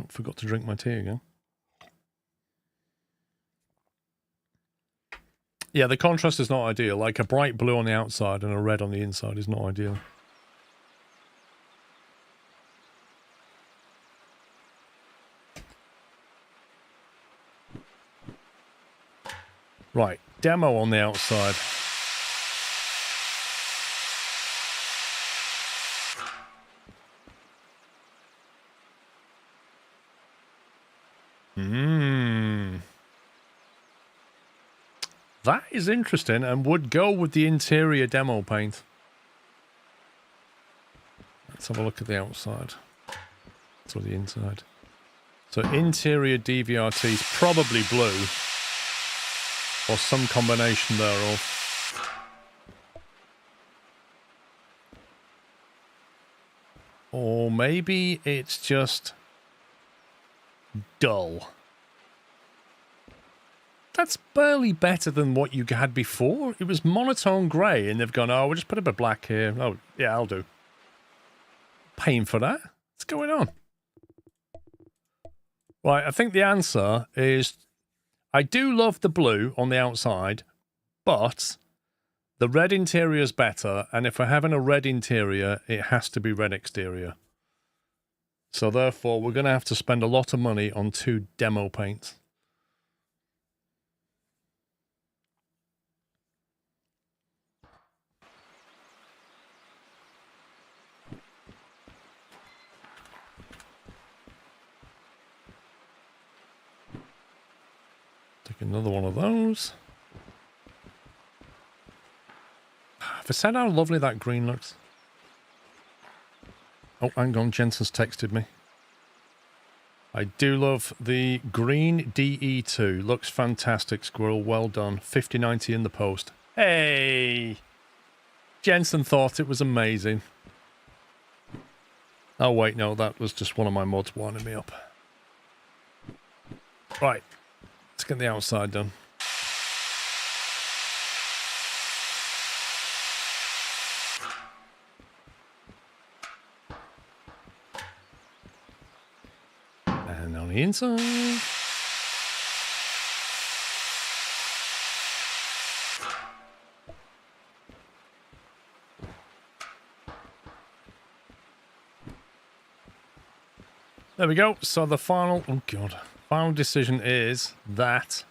Oh, forgot to drink my tea again. Yeah, the contrast is not ideal. Like a bright blue on the outside and a red on the inside is not ideal. Right, demo on the outside. That is interesting and would go with the interior demo paint. Let's have a look at the outside. So the inside. So interior DVRT is probably blue. Or some combination thereof. Or maybe it's just dull. That's barely better than what you had before. It was monotone grey, and they've gone, oh, we'll just put a bit of black here. Oh, yeah, I'll do. Paying for that? What's going on? Right, I think the answer is... I do love the blue on the outside, but the red interior is better, and if we're having a red interior, it has to be red exterior. So therefore, we're going to have to spend a lot of money on 2 demo paints. Take another one of those. Have I said how lovely that green looks? Oh, hang on, Jensen's texted me. I do love the green DE2. Looks fantastic, Squirrel. Well done. 5090 in the post. Hey! Jensen thought it was amazing. Oh, wait, no, that was just one of my mods winding me up. Right. Let's get the outside done. And on the inside. There we go. So the final, oh God, final decision is that.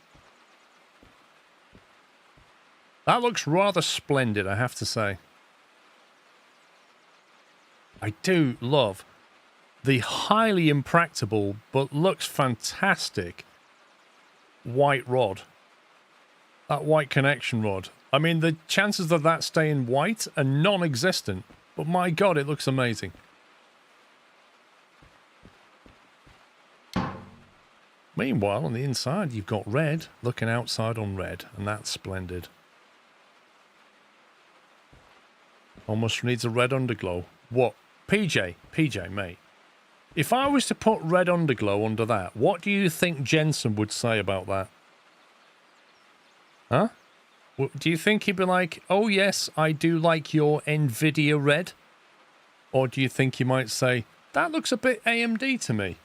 That looks rather splendid, I have to say. I do love the highly impractical, but looks fantastic, white rod. That white connection rod. I mean, the chances of that staying white are non-existent, but my God, it looks amazing. Meanwhile, on the inside, you've got red, looking outside on red, and that's splendid. Almost needs a red underglow. What? PJ, mate. If I was to put red underglow under that, what do you think Jensen would say about that? Huh? Do you think he'd be like, oh yes, I do like your Nvidia red? Or do you think he might say, that looks a bit AMD to me?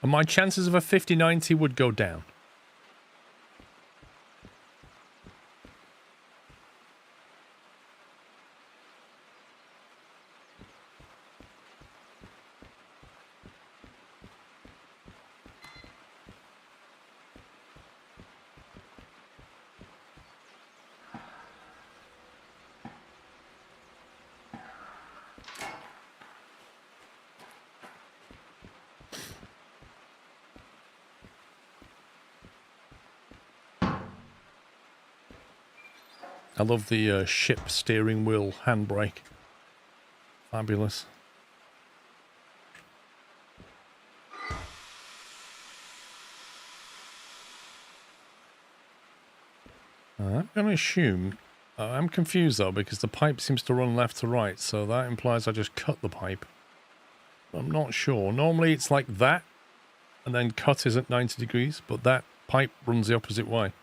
And my chances of a 5090 would go down. I love the ship steering wheel handbrake. Fabulous. I'm going to assume... I'm confused though, because the pipe seems to run left to right, so that implies I just cut the pipe. I'm not sure. Normally it's like that, and then cut is at 90 degrees, but that pipe runs the opposite way.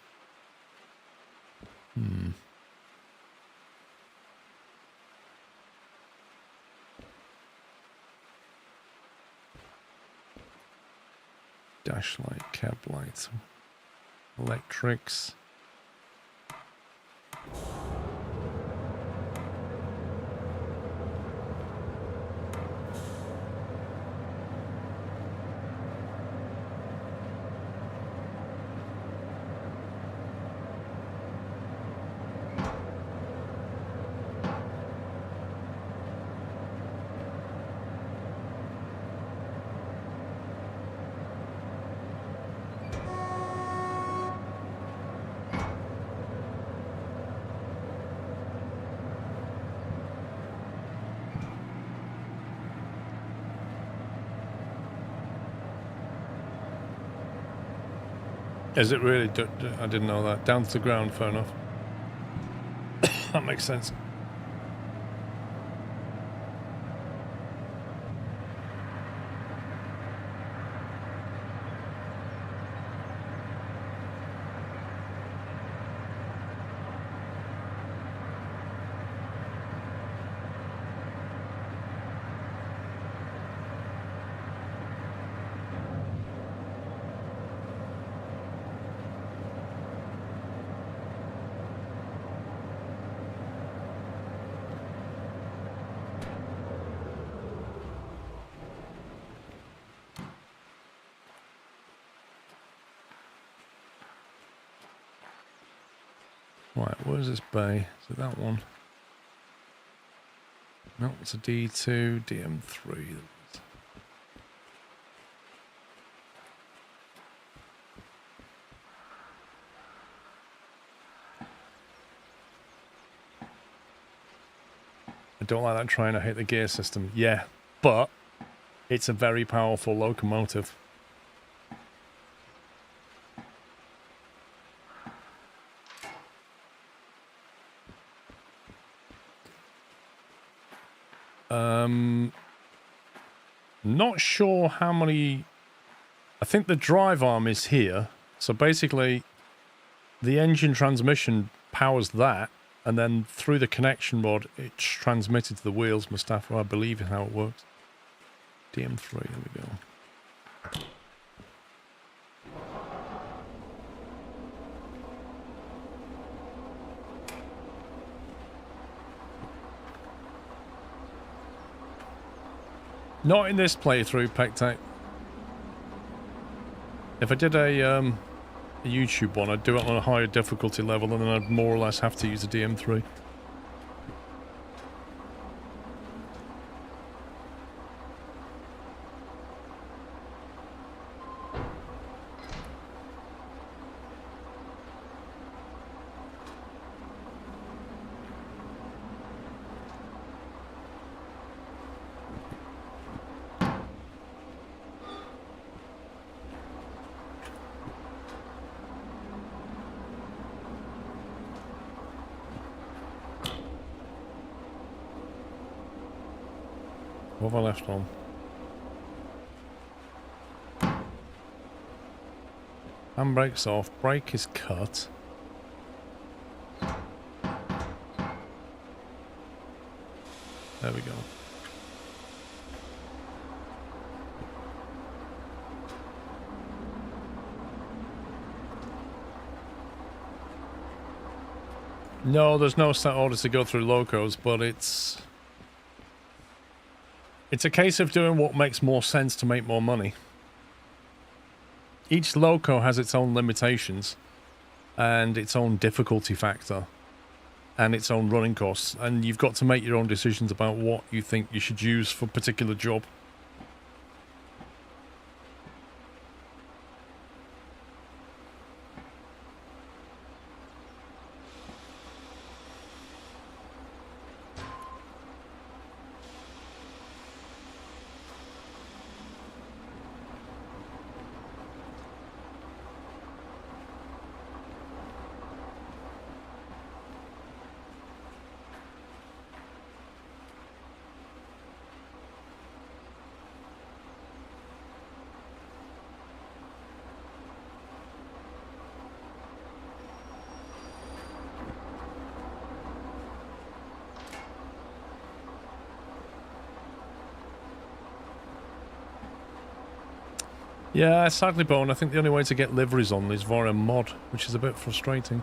Dash light, cab lights, electrics. Is it really? I didn't know that. Down to the ground, fair enough. That makes sense. Right, where's this bay? Is it that one? No, it's a D2, DM3. I don't like that trying to hit the gear system. Yeah, but it's a very powerful locomotive. Not sure how many... I think the drive arm is here. So basically, the engine transmission powers that, and then through the connection rod, it's transmitted to the wheels, Mustafa, I believe is how it works. DM3, there we go. Not in this playthrough, Pectate. If I did a YouTube one, I'd do it on a higher difficulty level, and then I'd more or less have to use a DM3. What have I left on? Handbrake's off, brake is cut. There we go. No, there's no set orders to go through locos, but it's a case of doing what makes more sense to make more money. Each loco has its own limitations and its own difficulty factor and its own running costs, and you've got to make your own decisions about what you think you should use for a particular job. Yeah, sadly, Bone, I think the only way to get liveries on is via a mod, which is a bit frustrating.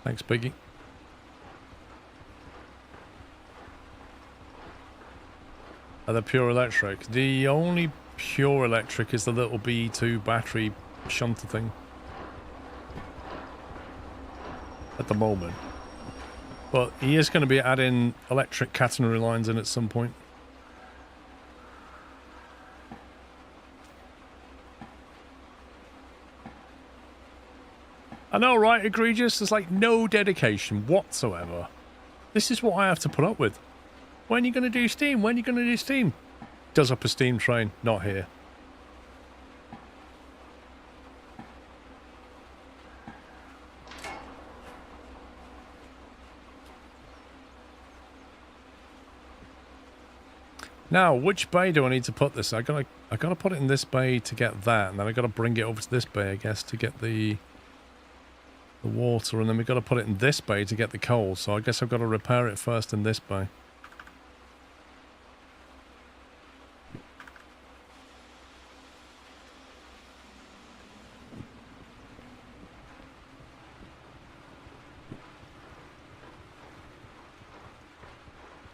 Thanks, Biggie. Are they pure electric? The only pure electric is the little BE2 battery shunter thing. At the moment. But he is going to be adding electric catenary lines in at some point. I know, right, egregious? There's like no dedication whatsoever. This is what I have to put up with. When are you going to do steam? When are you going to do steam? Does up a steam train. Not here. Now, which bay do I need to put this? I gotta put it in this bay to get that, and then I gotta bring it over to this bay, I guess, to get the water, and then we gotta put it in this bay to get the coal. So I guess I've got to repair it first in this bay.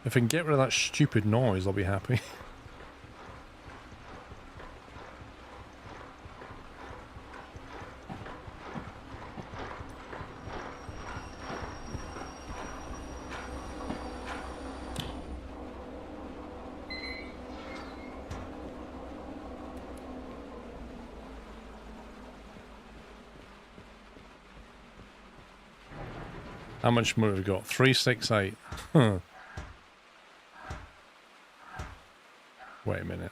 If I can get rid of that stupid noise, I'll be happy. How much money have we got? 368. Huh. Wait a minute.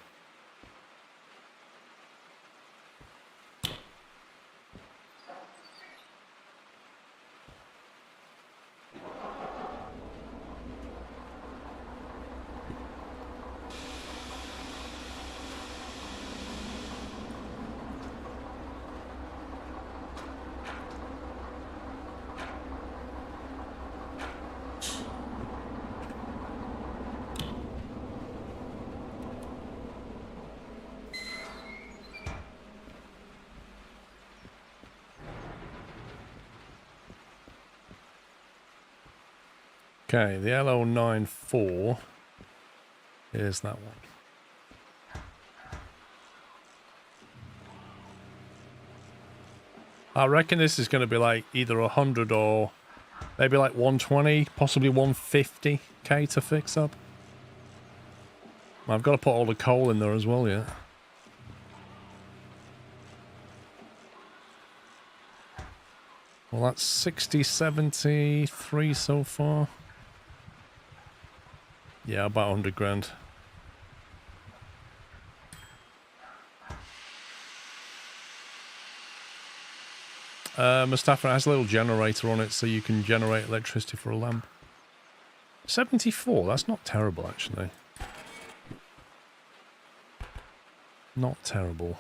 Okay, the LO94 is that one. I reckon this is going to be like either 100 or maybe like 120, possibly 150k to fix up. I've got to put all the coal in there as well, yeah. Well, that's 60, 73 so far. Yeah, about 100 grand. Mustafa has a little generator on it so you can generate electricity for a lamp. 74, that's not terrible actually. Not terrible.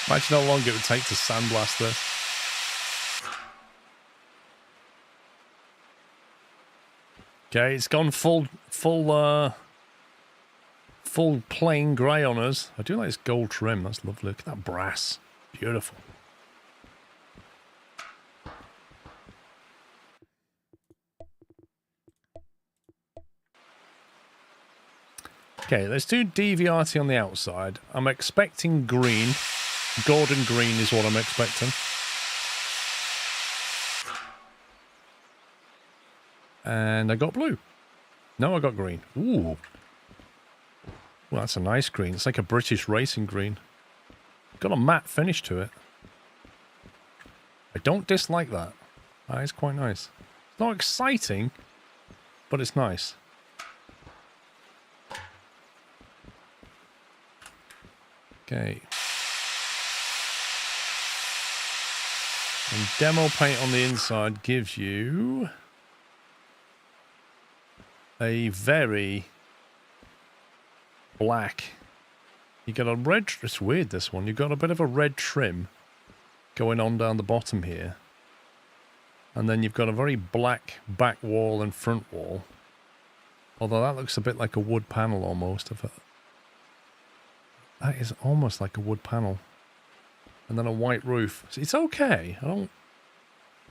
Imagine how long it would take to sandblast this. Okay, it's gone full plain grey on us. I do like this gold trim. That's lovely. Look at that brass. Beautiful. Okay, let's do DVRT on the outside. I'm expecting green. Golden green is what I'm expecting. And I got blue. No, I got green. Ooh. Well, that's a nice green. It's like a British racing green. Got a matte finish to it. I don't dislike that. That is quite nice. It's not exciting, but it's nice. Okay. And demo paint on the inside gives you a very black. You got a red, it's weird this one, you've got a bit of a red trim going on down the bottom here. And then you've got a very black back wall and front wall. Although that looks a bit like a wood panel almost. That is almost like a wood panel. And then a white roof. It's okay. I don't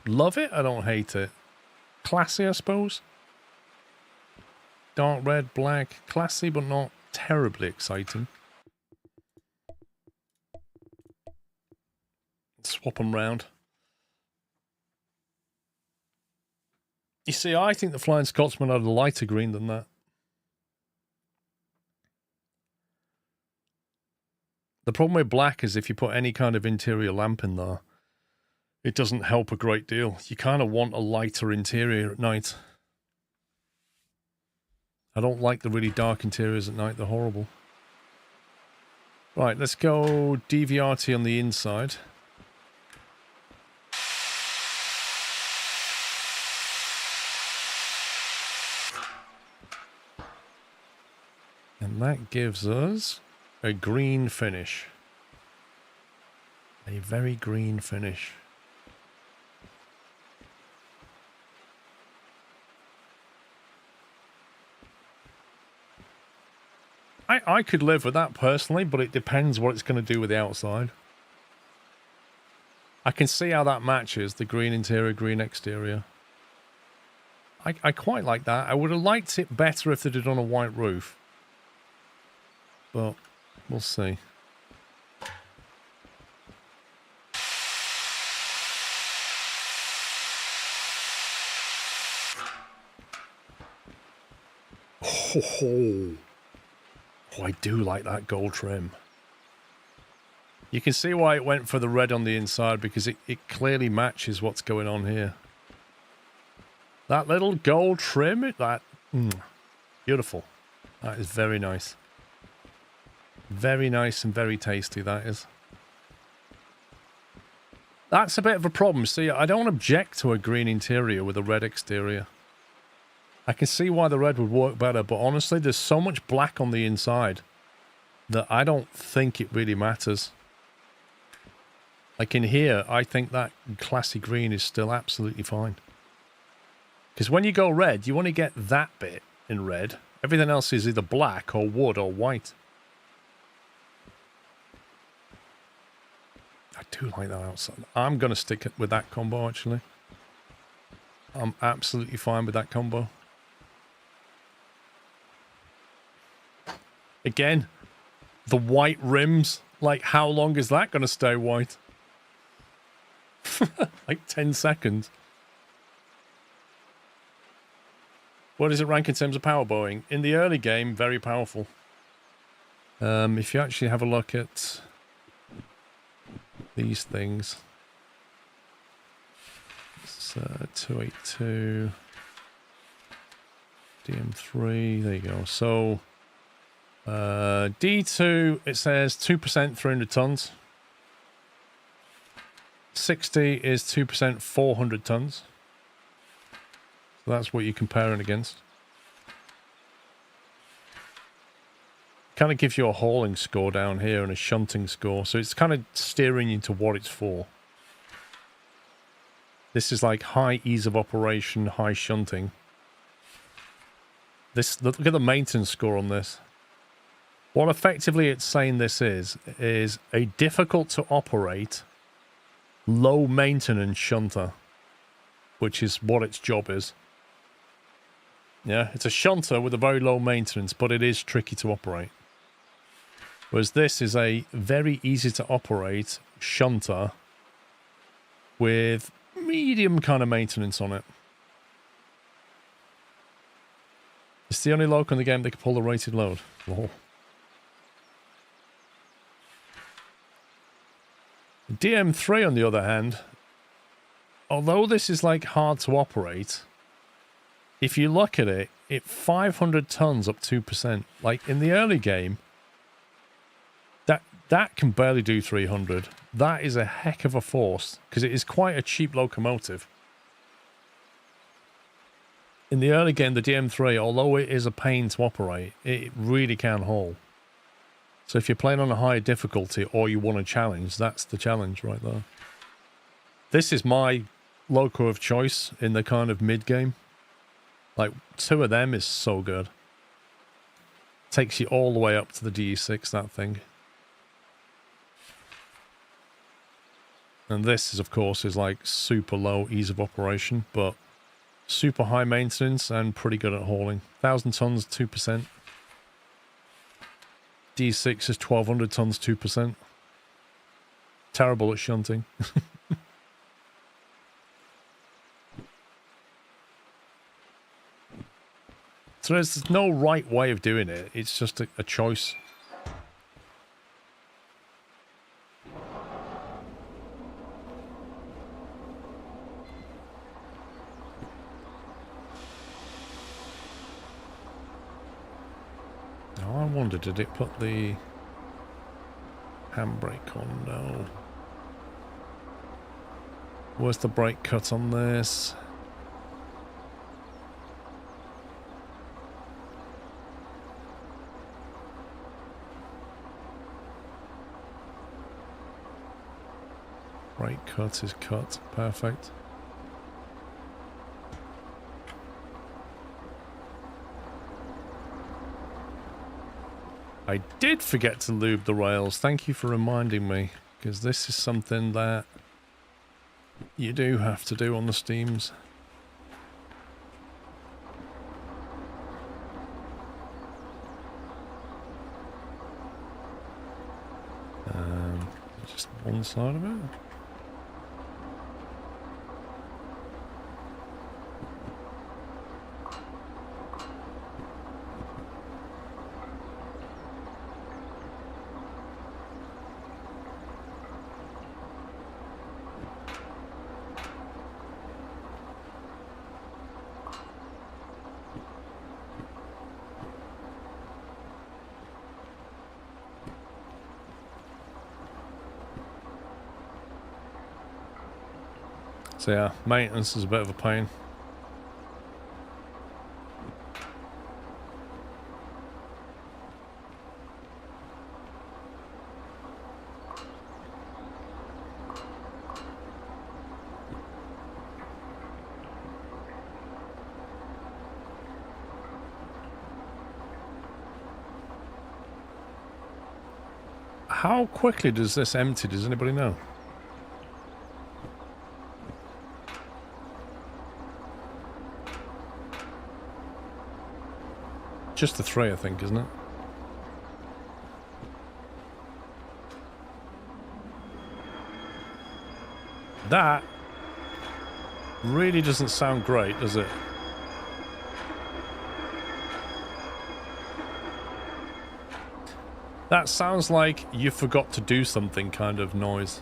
love it. I don't hate it. Classy, I suppose. Dark red, black. Classy, but not terribly exciting. Swap them round. You see, I think the Flying Scotsman had a lighter green than that. The problem with black is if you put any kind of interior lamp in there, it doesn't help a great deal. You kind of want a lighter interior at night. I don't like the really dark interiors at night. They're horrible. Right, let's go DVRT on the inside. And that gives us a green finish. A very green finish. I could live with that personally, but it depends what it's going to do with the outside. I can see how that matches the green interior, green exterior. I quite like that. I would have liked it better if they did it on a white roof. But we'll see. Oh, I do like that gold trim. You can see why it went for the red on the inside, because it clearly matches what's going on here. That little gold trim, beautiful. That is very nice. Very nice and very tasty, that is. That's a bit of a problem. See, I don't object to a green interior with a red exterior. I can see why the red would work better, but honestly, there's so much black on the inside that I don't think it really matters. Like in here, I think that classy green is still absolutely fine. Because when you go red, you want to get that bit in red. Everything else is either black or wood or white. I do like that outside. I'm going to stick with that combo, actually. I'm absolutely fine with that combo. Again, the white rims. Like, how long is that going to stay white? Like 10 seconds. What does it rank in terms of power bowing? In the early game, very powerful. If you actually have a look at these things. It's 282. DM3, there you go. So, D2, it says 2% 300 tons. 60 is 2% 400 tons. So that's what you're comparing against. Kind of gives you a hauling score down here and a shunting score. So it's kind of steering you to what it's for. This is like high ease of operation, high shunting. Look at the maintenance score on this. What effectively it's saying this is a difficult to operate, low maintenance shunter, which is what its job is. Yeah, it's a shunter with a very low maintenance, but it is tricky to operate. Whereas this is a very easy to operate shunter with medium kind of maintenance on it. It's the only loco in the game that can pull the rated load. Oh. DM3, on the other hand, although this is like hard to operate, if you look at it, it's 500 tons up 2%. Like in the early game, that can barely do 300. That is a heck of a force because it is quite a cheap locomotive. In the early game, the DM3, although it is a pain to operate, it really can haul. So if you're playing on a higher difficulty or you want a challenge, that's the challenge right there. This is my loco of choice in the kind of mid-game. Like, 2 of them is so good. Takes you all the way up to the DE6, that thing. And this is, of course, is like super low ease of operation, but super high maintenance and pretty good at hauling. 1,000 tons, 2%. D6 is 1,200 tons, 2%. Terrible at shunting. So there's no right way of doing it. It's just a choice. Now I wonder, did it put the handbrake on? No. Where's the brake cut on this? Brake cut is cut. Perfect. I did forget to lube the rails. Thank you for reminding me, because this is something that you do have to do on the steams. Just one side of it. So yeah, maintenance is a bit of a pain. How quickly does this empty? Does anybody know? Just the 3, I think, isn't it? That really doesn't sound great, does it? That sounds like you forgot to do something kind of noise.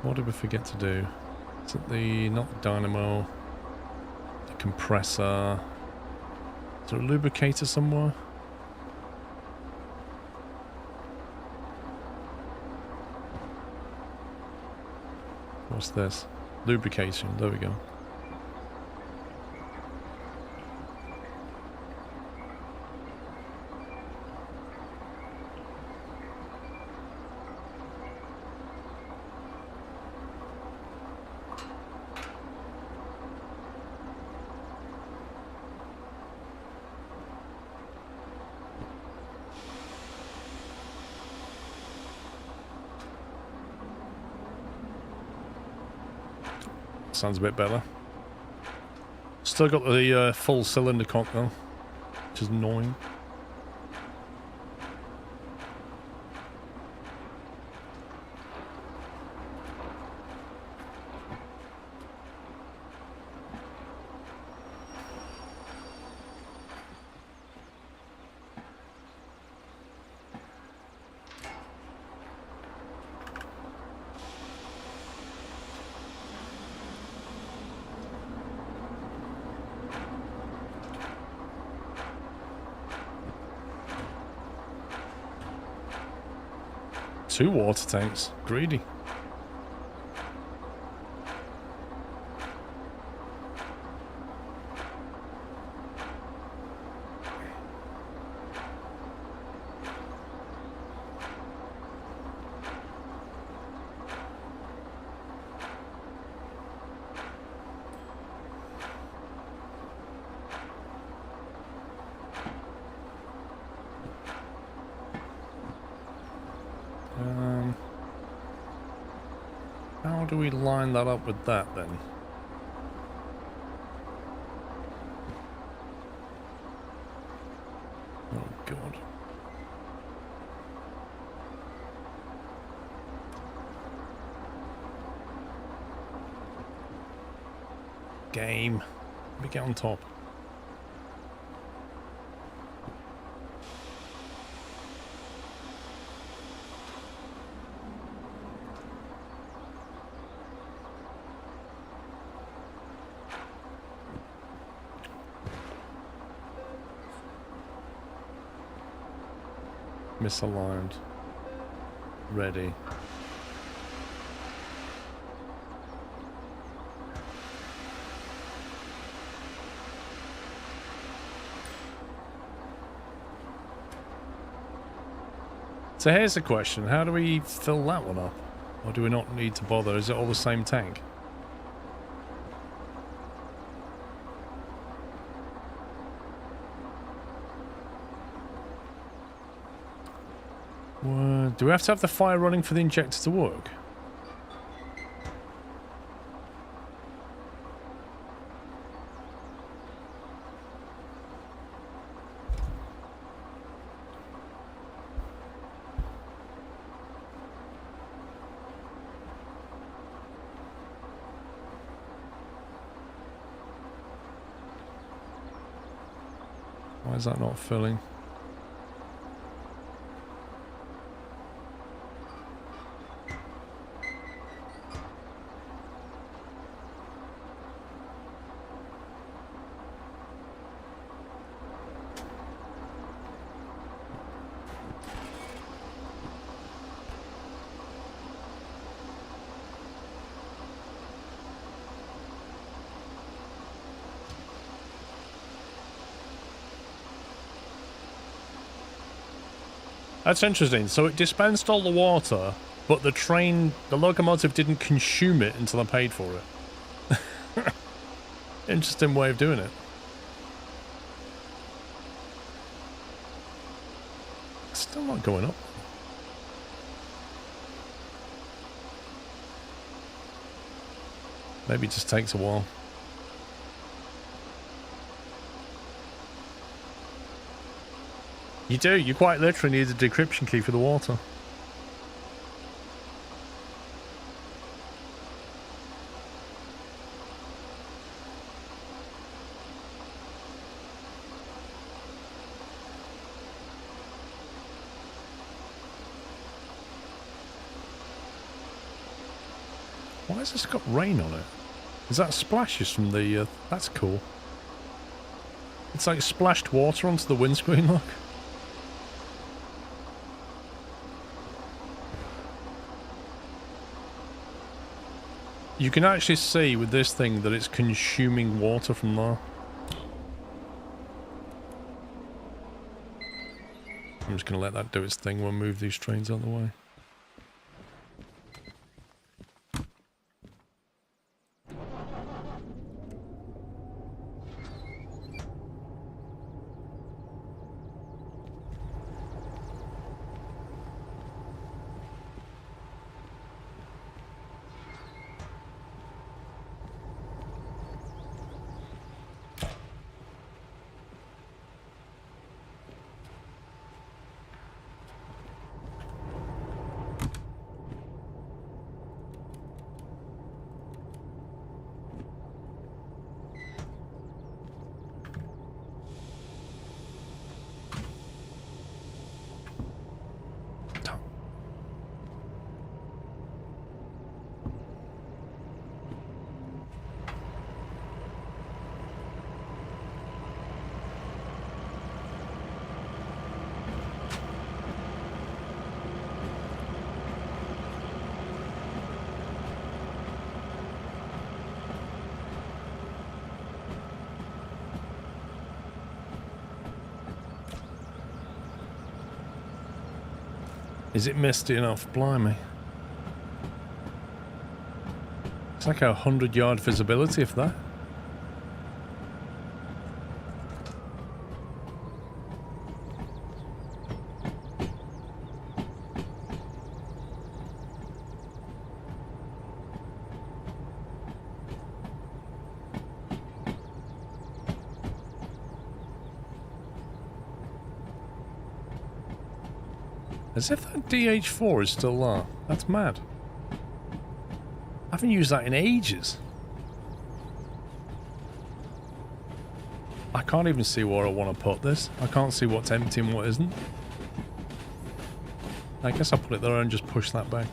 What did we forget to do? Is it not the dynamo? Compressor. Is there a lubricator somewhere? What's this? Lubrication. There we go. Sounds a bit better. Still got the full cylinder cock though, which is annoying. Two water tanks. Greedy. How do we line that up with that then? Oh god. Game. Let me get on top. Misaligned. Ready. So here's the question, how do we fill that one up? Or do we not need to bother? Is it all the same tank? Do we have to have the fire running for the injector to work? Why is that not filling? That's interesting. So it dispensed all the water, but the locomotive didn't consume it until I paid for it. Interesting way of doing it. Still not going up. Maybe it just takes a while. You do. You quite literally need a decryption key for the water. Why has this got rain on it? Is that splashes from the... that's cool. It's like splashed water onto the windscreen, look. You can actually see with this thing that it's consuming water from there. I'm just going to let that do its thing. We'll move these trains out of the way. Is it misty enough? Blimey. It's like 100-yard visibility, if that. As if that DH4 is still there. That's mad. I haven't used that in ages. I can't even see where I want to put this. I can't see what's empty and what isn't. I guess I'll put it there and just push that back.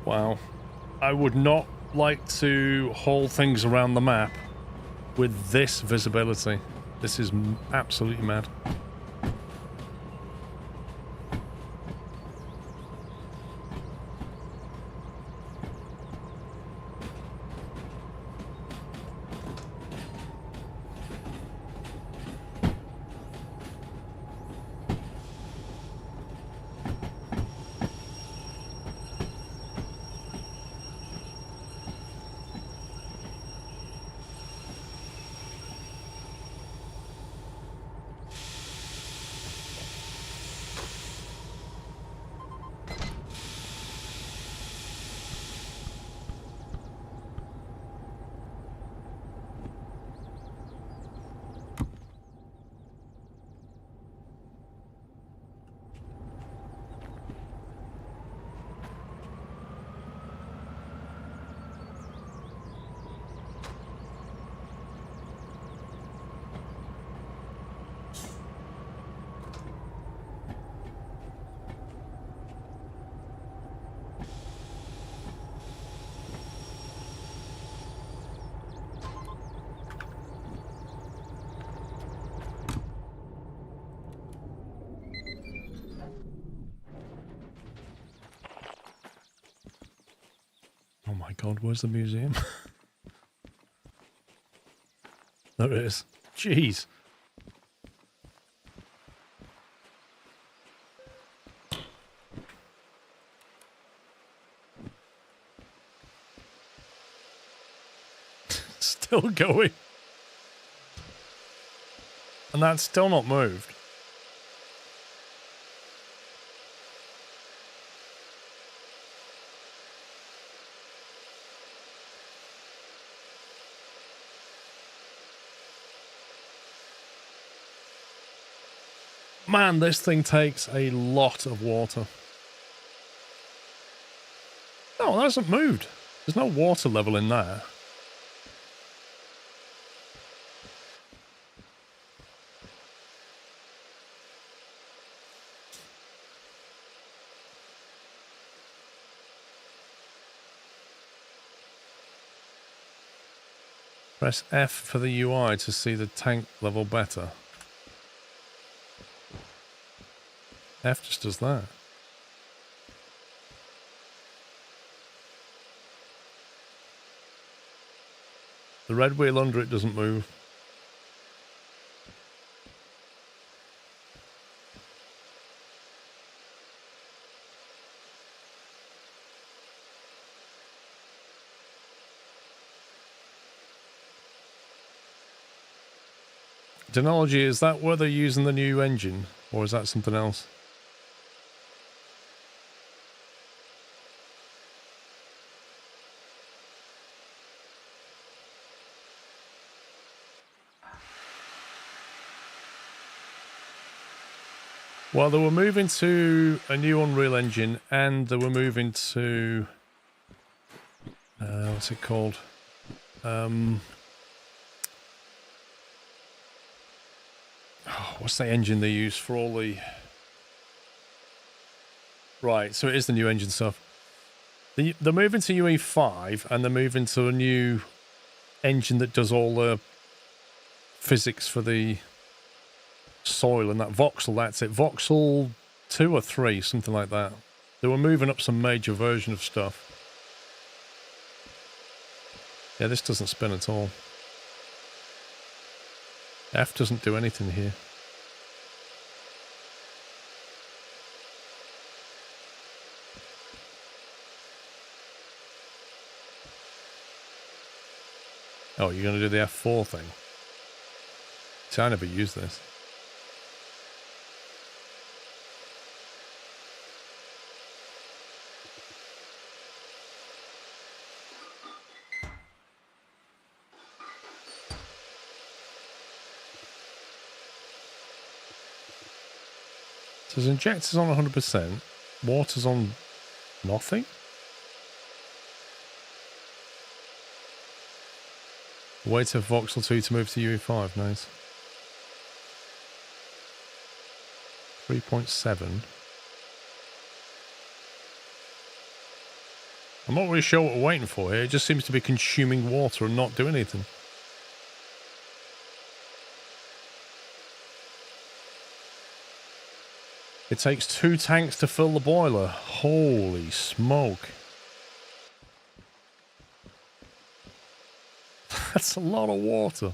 Wow. I would not like to haul things around the map with this visibility. This is absolutely mad. Oh my god, where's the museum? There it is. Jeez. Still going. And that's still not moved. Man, this thing takes a lot of water. No, that hasn't moved. There's no water level in there. Press F for the UI to see the tank level better. F just does that. The red wheel under it doesn't move. Technology, is that where they're using the new engine, or is that something else? Well, they were moving to a new Unreal Engine, and they were moving to... what's it called? What's the engine they use for all the... Right, so it is the new engine stuff. They're moving to UE5, and they're moving to a new engine that does all the physics for the soil and that voxel, that's it. Voxel 2 or 3, something like that. They were moving up some major version of stuff. Yeah, this doesn't spin at all. F doesn't do anything here. Oh, you're going to do the F4 thing? See, I never use this. So his injector's on 100%, water's on nothing? Wait for Voxel 2 to move to UE5, nice. 3.7. I'm not really sure what we're waiting for here, it just seems to be consuming water and not doing anything. It takes 2 tanks to fill the boiler. Holy smoke. That's a lot of water.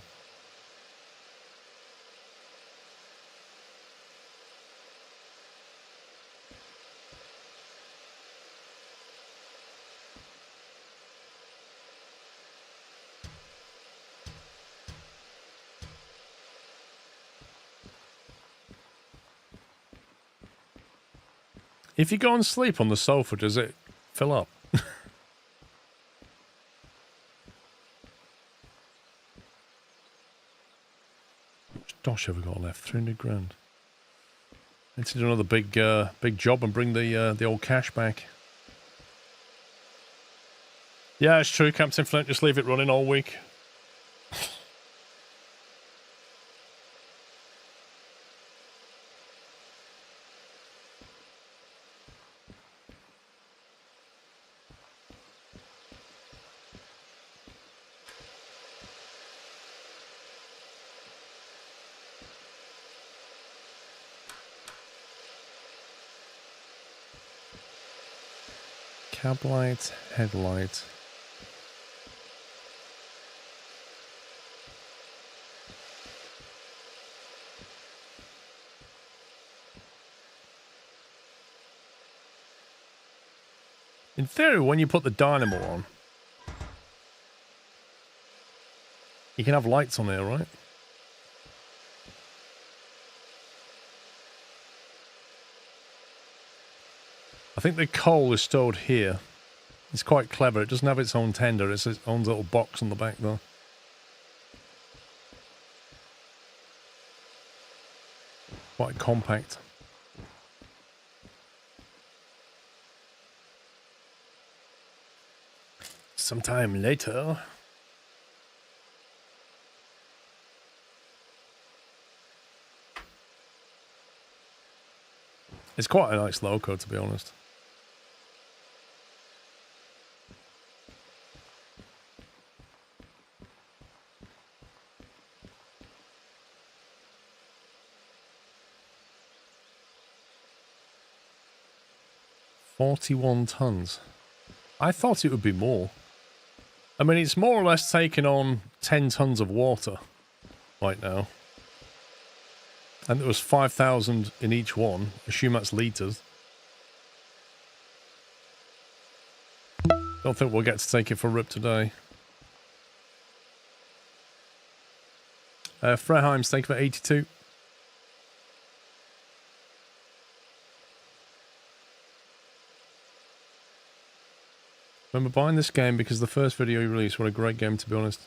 If you go and sleep on the sofa, does it fill up? Dosh ever got left? 300 grand. Need to do another big job and bring the old cash back. Yeah, it's true, Captain Flint. Just leave it running all week. Cab light, headlight. In theory, when you put the dynamo on, you can have lights on there, right? I think the coal is stored here. It's quite clever. It doesn't have its own tender. It's its own little box on the back, though. Quite compact. Sometime later. It's quite a nice loco, to be honest. $41 tons. I thought it would be more. I mean, it's more or less taking on 10 tons of water right now. And there was 5,000 in each one. Assume that's litres. Don't think we'll get to take it for a rip today. Freheim's thank you for 82. Remember buying this game because the first video you released, what a great game, to be honest.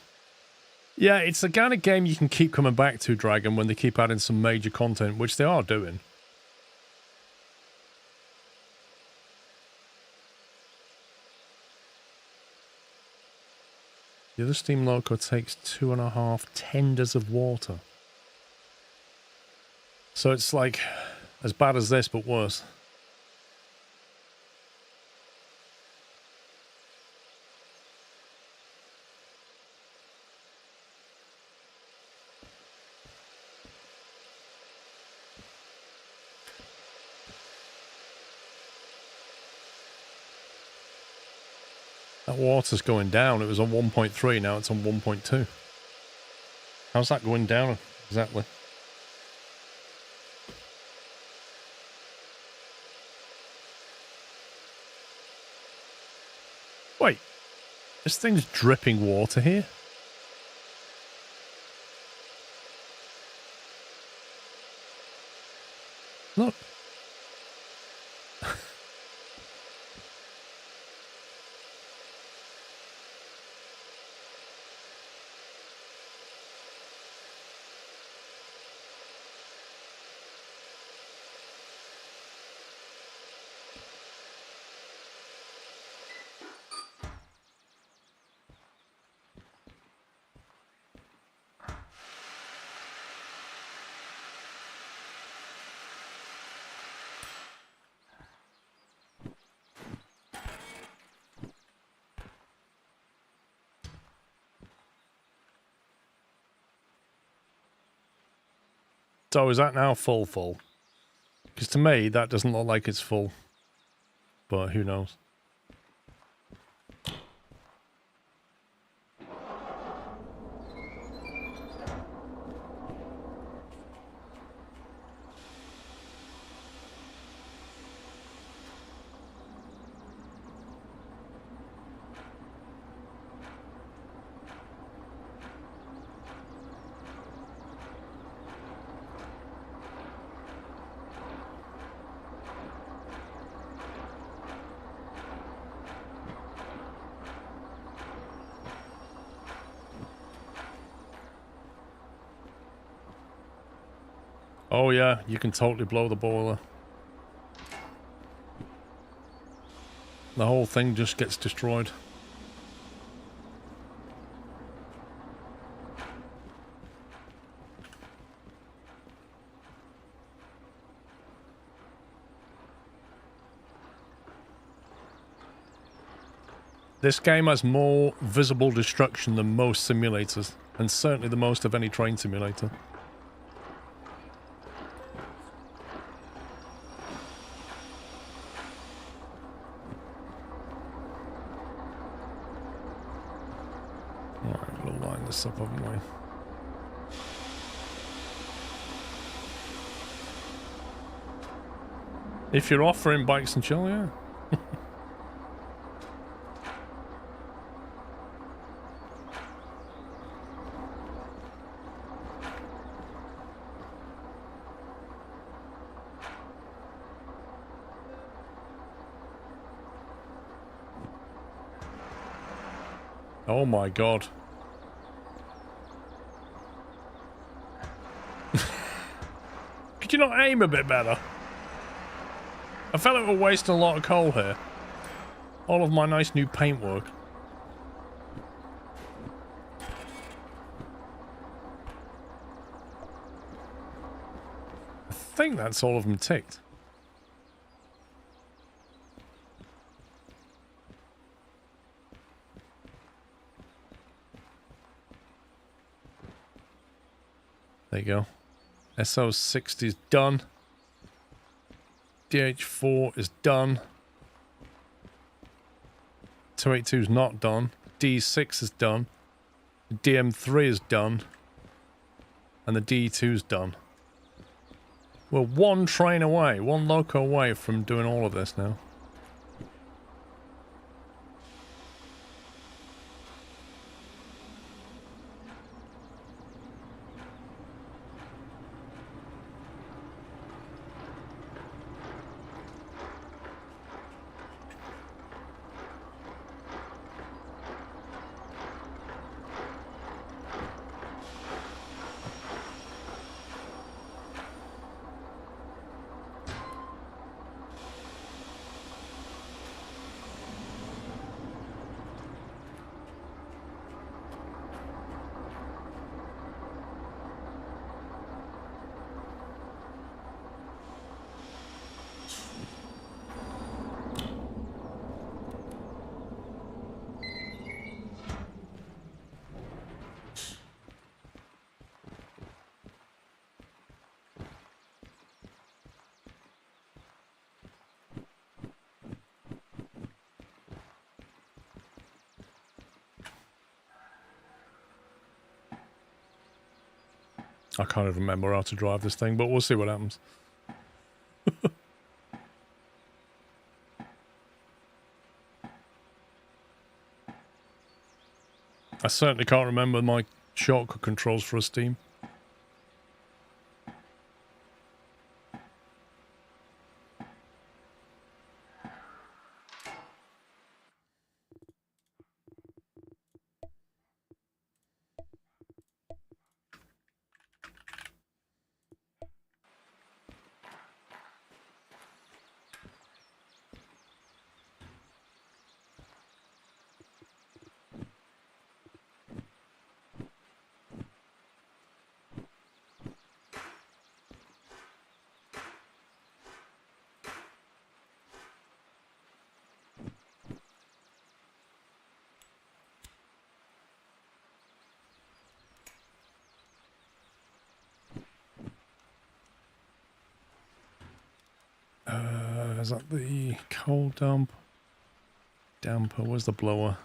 Yeah, it's the kind of game you can keep coming back to, Dragon, when they keep adding some major content, which they are doing. The other steam loco takes 2.5 tenders of water. So it's like as bad as this, but worse. That water's going down. It was on 1.3, now it's on 1.2. How's that going down Exactly. Wait, this thing's dripping water here? Look. So is that now full? Because to me, that doesn't look like it's full. But who knows? Oh yeah, you can totally blow the boiler. The whole thing just gets destroyed. This game has more visible destruction than most simulators, and certainly the most of any train simulator. Alright, we'll line this up, haven't we? If you're offering bikes and chill, yeah. Oh my god. Could you not aim a bit better? I felt like we're wasting a lot of coal here. All of my nice new paintwork. I think that's all of them ticked. There you go. SO60 is done. DH4 is done. 282 is not done. D6 is done. DM3 is done. And the D2 is done. We're one train away, one loco away from doing all of this now. I can't even remember how to drive this thing, but we'll see what happens. I certainly can't remember my shortcut controls for a Steam. Is that the coal dump? Damper, where's the blower?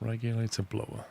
Regulator blower.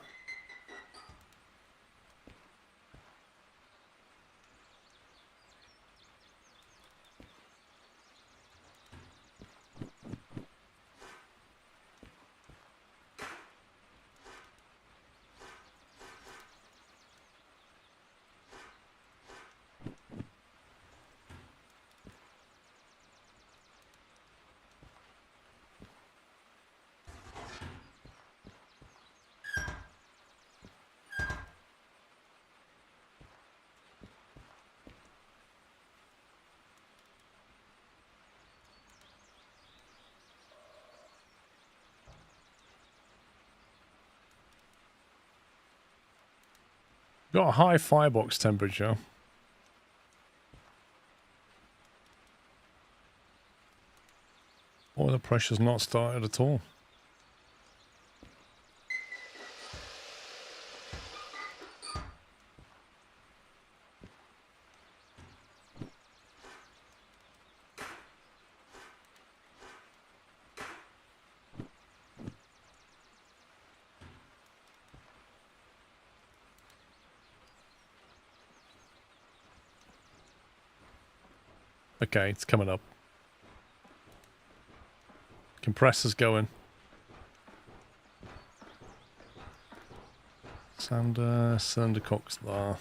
Got a high firebox temperature. Boiler pressure's not started at all. Okay, it's coming up. Compressor's going. Sander, cylinder cocks there.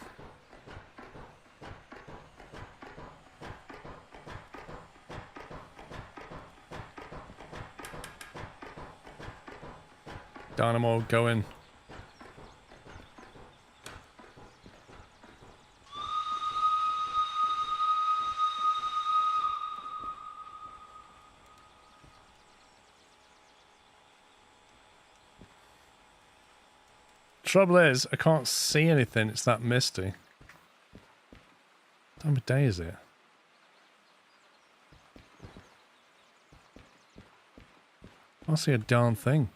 Dynamo going. Trouble is, I can't see anything. It's that misty. What time of day is it? I can't see a darn thing.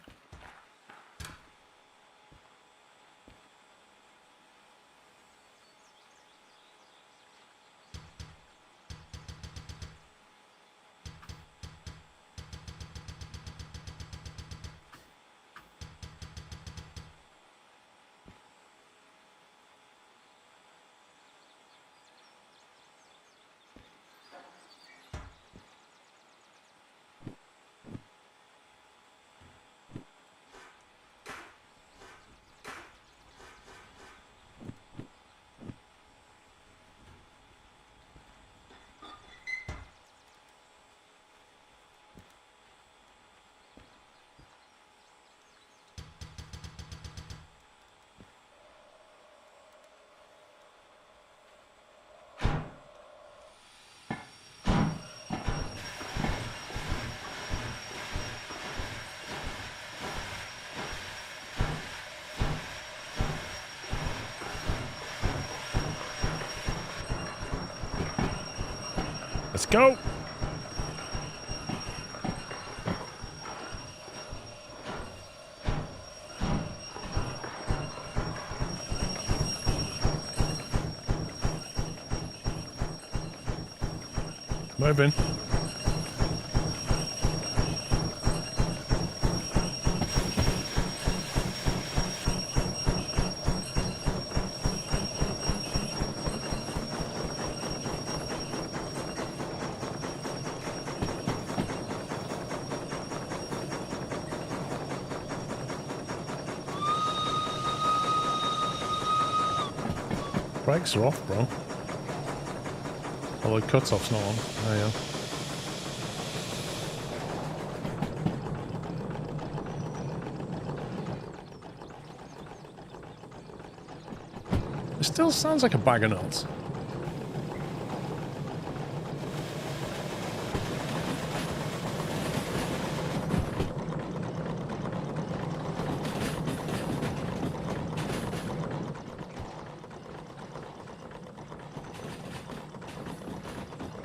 Let's go. Moving. Brakes are off, bro. Although cut-off's not on. There you go. It still sounds like a bag of nuts.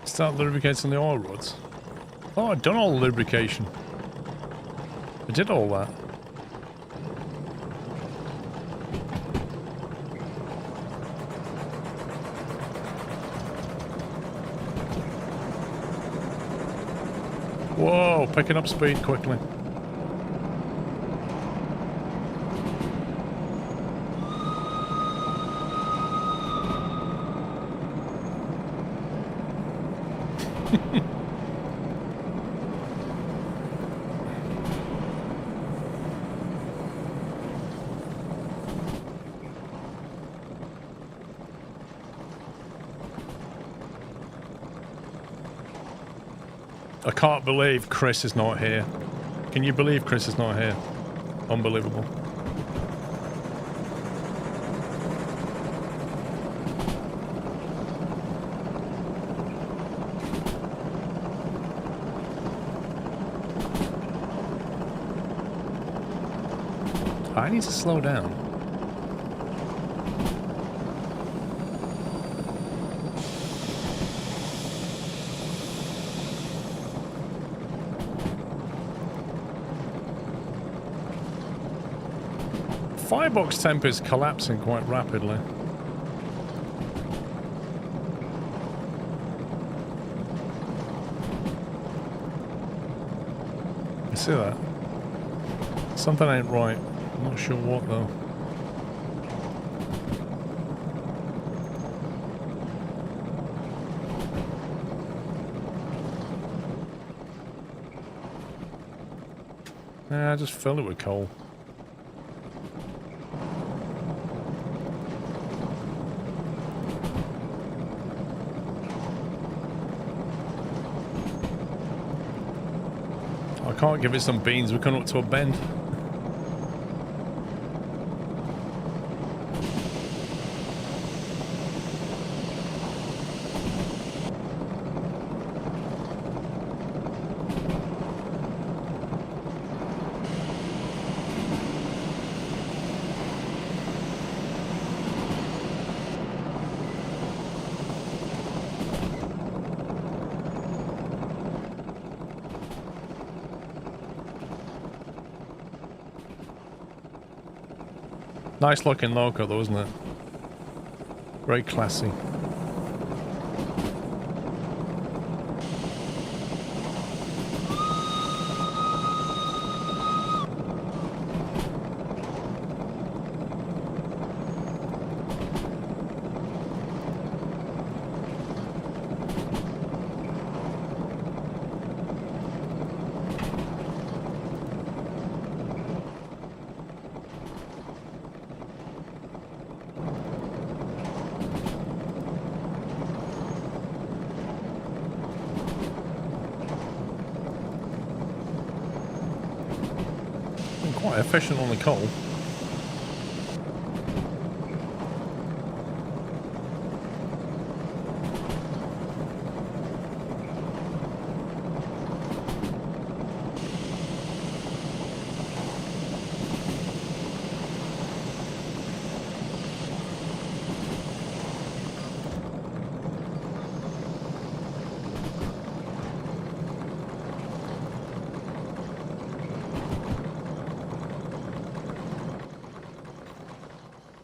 Start lubricating the oil rods. Oh, I've done all the lubrication. I did all that. Whoa, picking up speed quickly. I can't believe Chris is not here. Can you believe Chris is not here? Unbelievable. I need to slow down. Firebox temp is collapsing quite rapidly. You see that? Something ain't right. I'm not sure what though. Yeah, I just filled it with coal. I can't give it some beans, we're coming up to a bend. Nice looking loco though, isn't it? Very classy. Quite efficient on the coal.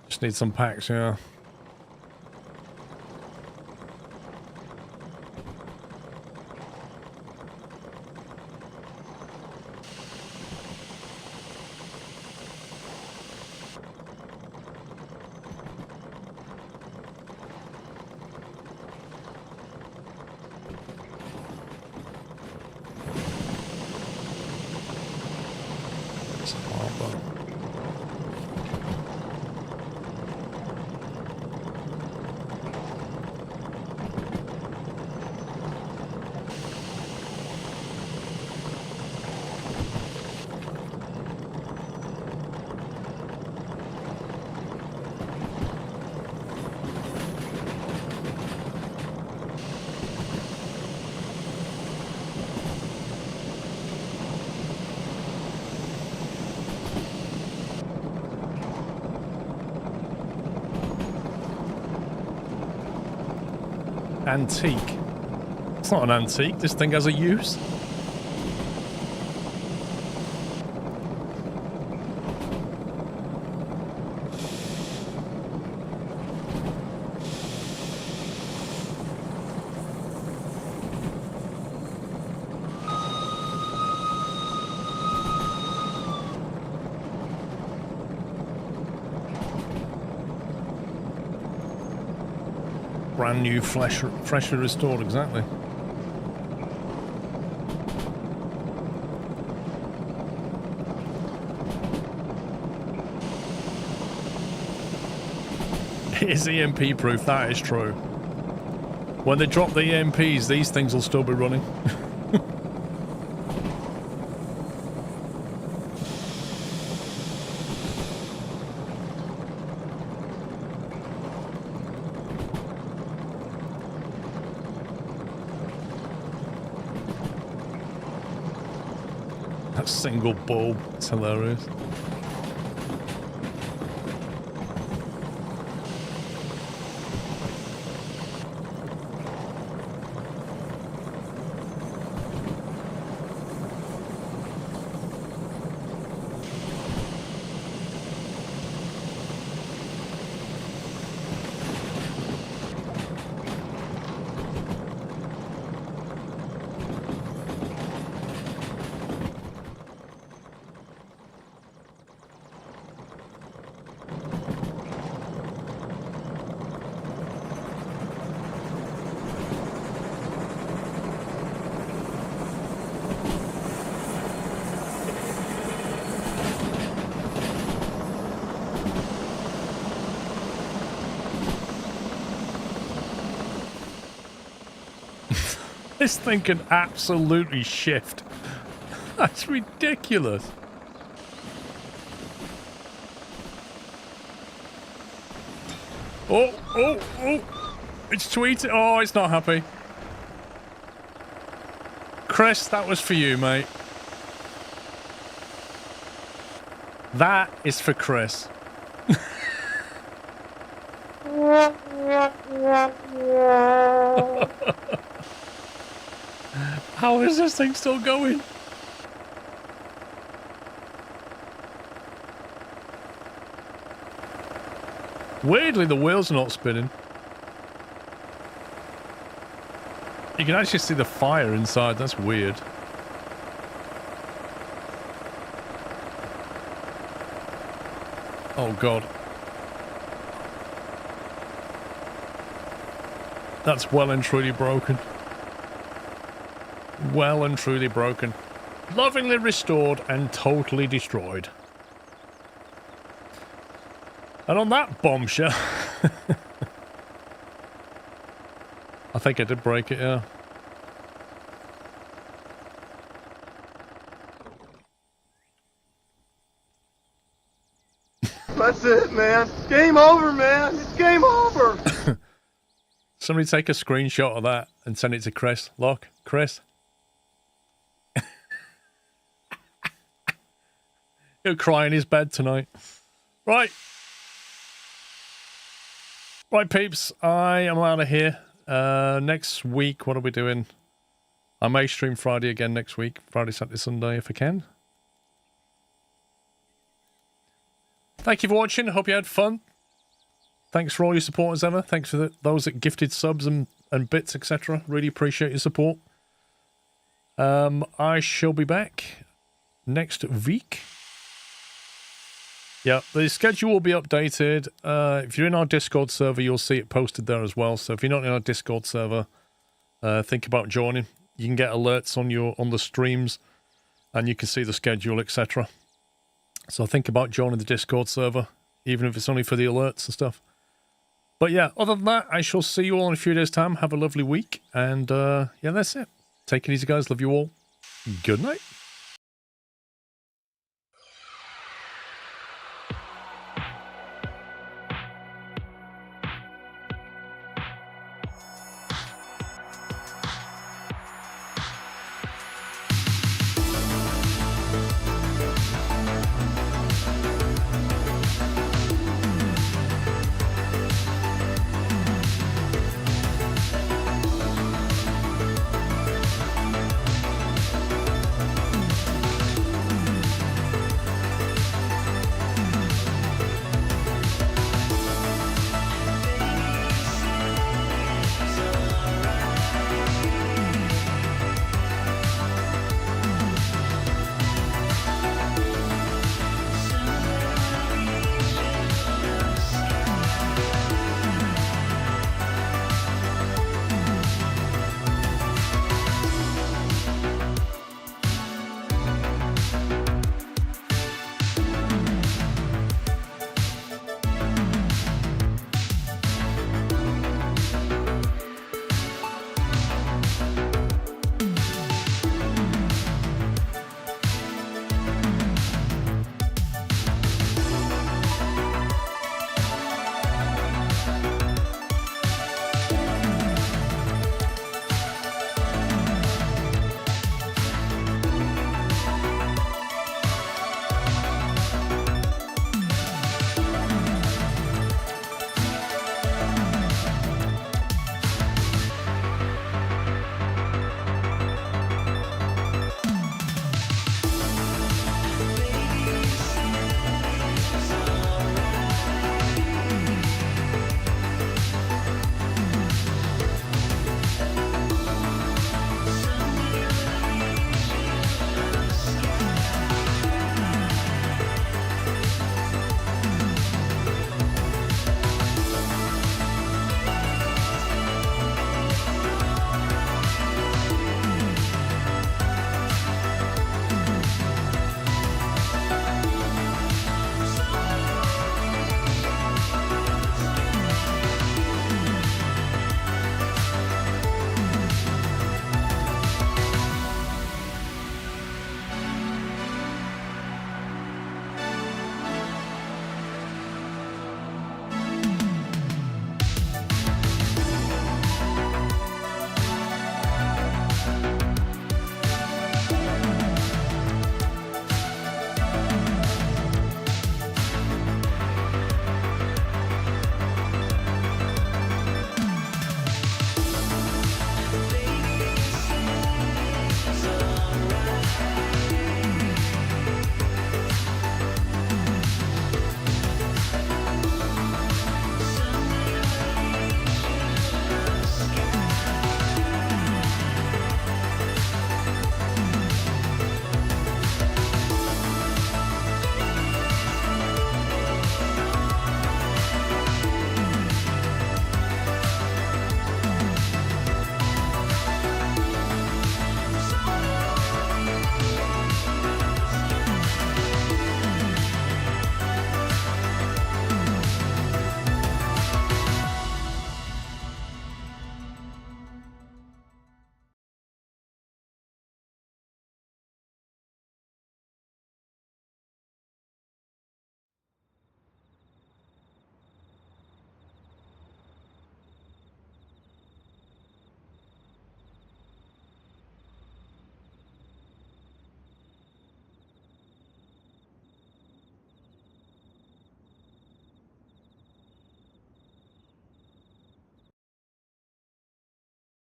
Just need some packs, yeah. Antique. It's not an antique. This thing has a use. Brand new, freshly restored, exactly. It is EMP proof, that is true. When they drop the EMPs, these things will still be running. That single bulb, it's hilarious. This thing can absolutely shift. That's ridiculous. Oh. It's tweeting. Oh, it's not happy. Chris, that was for you, mate. That is for Chris. How is this thing still going? Weirdly, the wheels are not spinning. You can actually see the fire inside. That's weird. Oh, God. That's well and truly broken. Well and truly broken. Lovingly restored and totally destroyed. And on that bombshell... I think I did break it, yeah. That's it, man. Game over, man. It's game over. Somebody take a screenshot of that and send it to Chris. Look, Chris. He'll cry in his bed tonight. Right. Right, peeps. I am out of here. Next week, what are we doing? I may stream Friday again next week. Friday, Saturday, Sunday, if I can. Thank you for watching. Hope you had fun. Thanks for all your support as ever. Thanks for those that gifted subs and bits, etc. Really appreciate your support. I shall be back next week. Yeah, the schedule will be updated. If you're in our Discord server, you'll see it posted there as well. So if you're not in our Discord server, think about joining. You can get alerts on the streams, and you can see the schedule, etc. So think about joining the Discord server, even if it's only for the alerts and stuff. But yeah, other than that, I shall see you all in a few days' time. Have a lovely week, and yeah, that's it. Take it easy, guys. Love you all. Good night.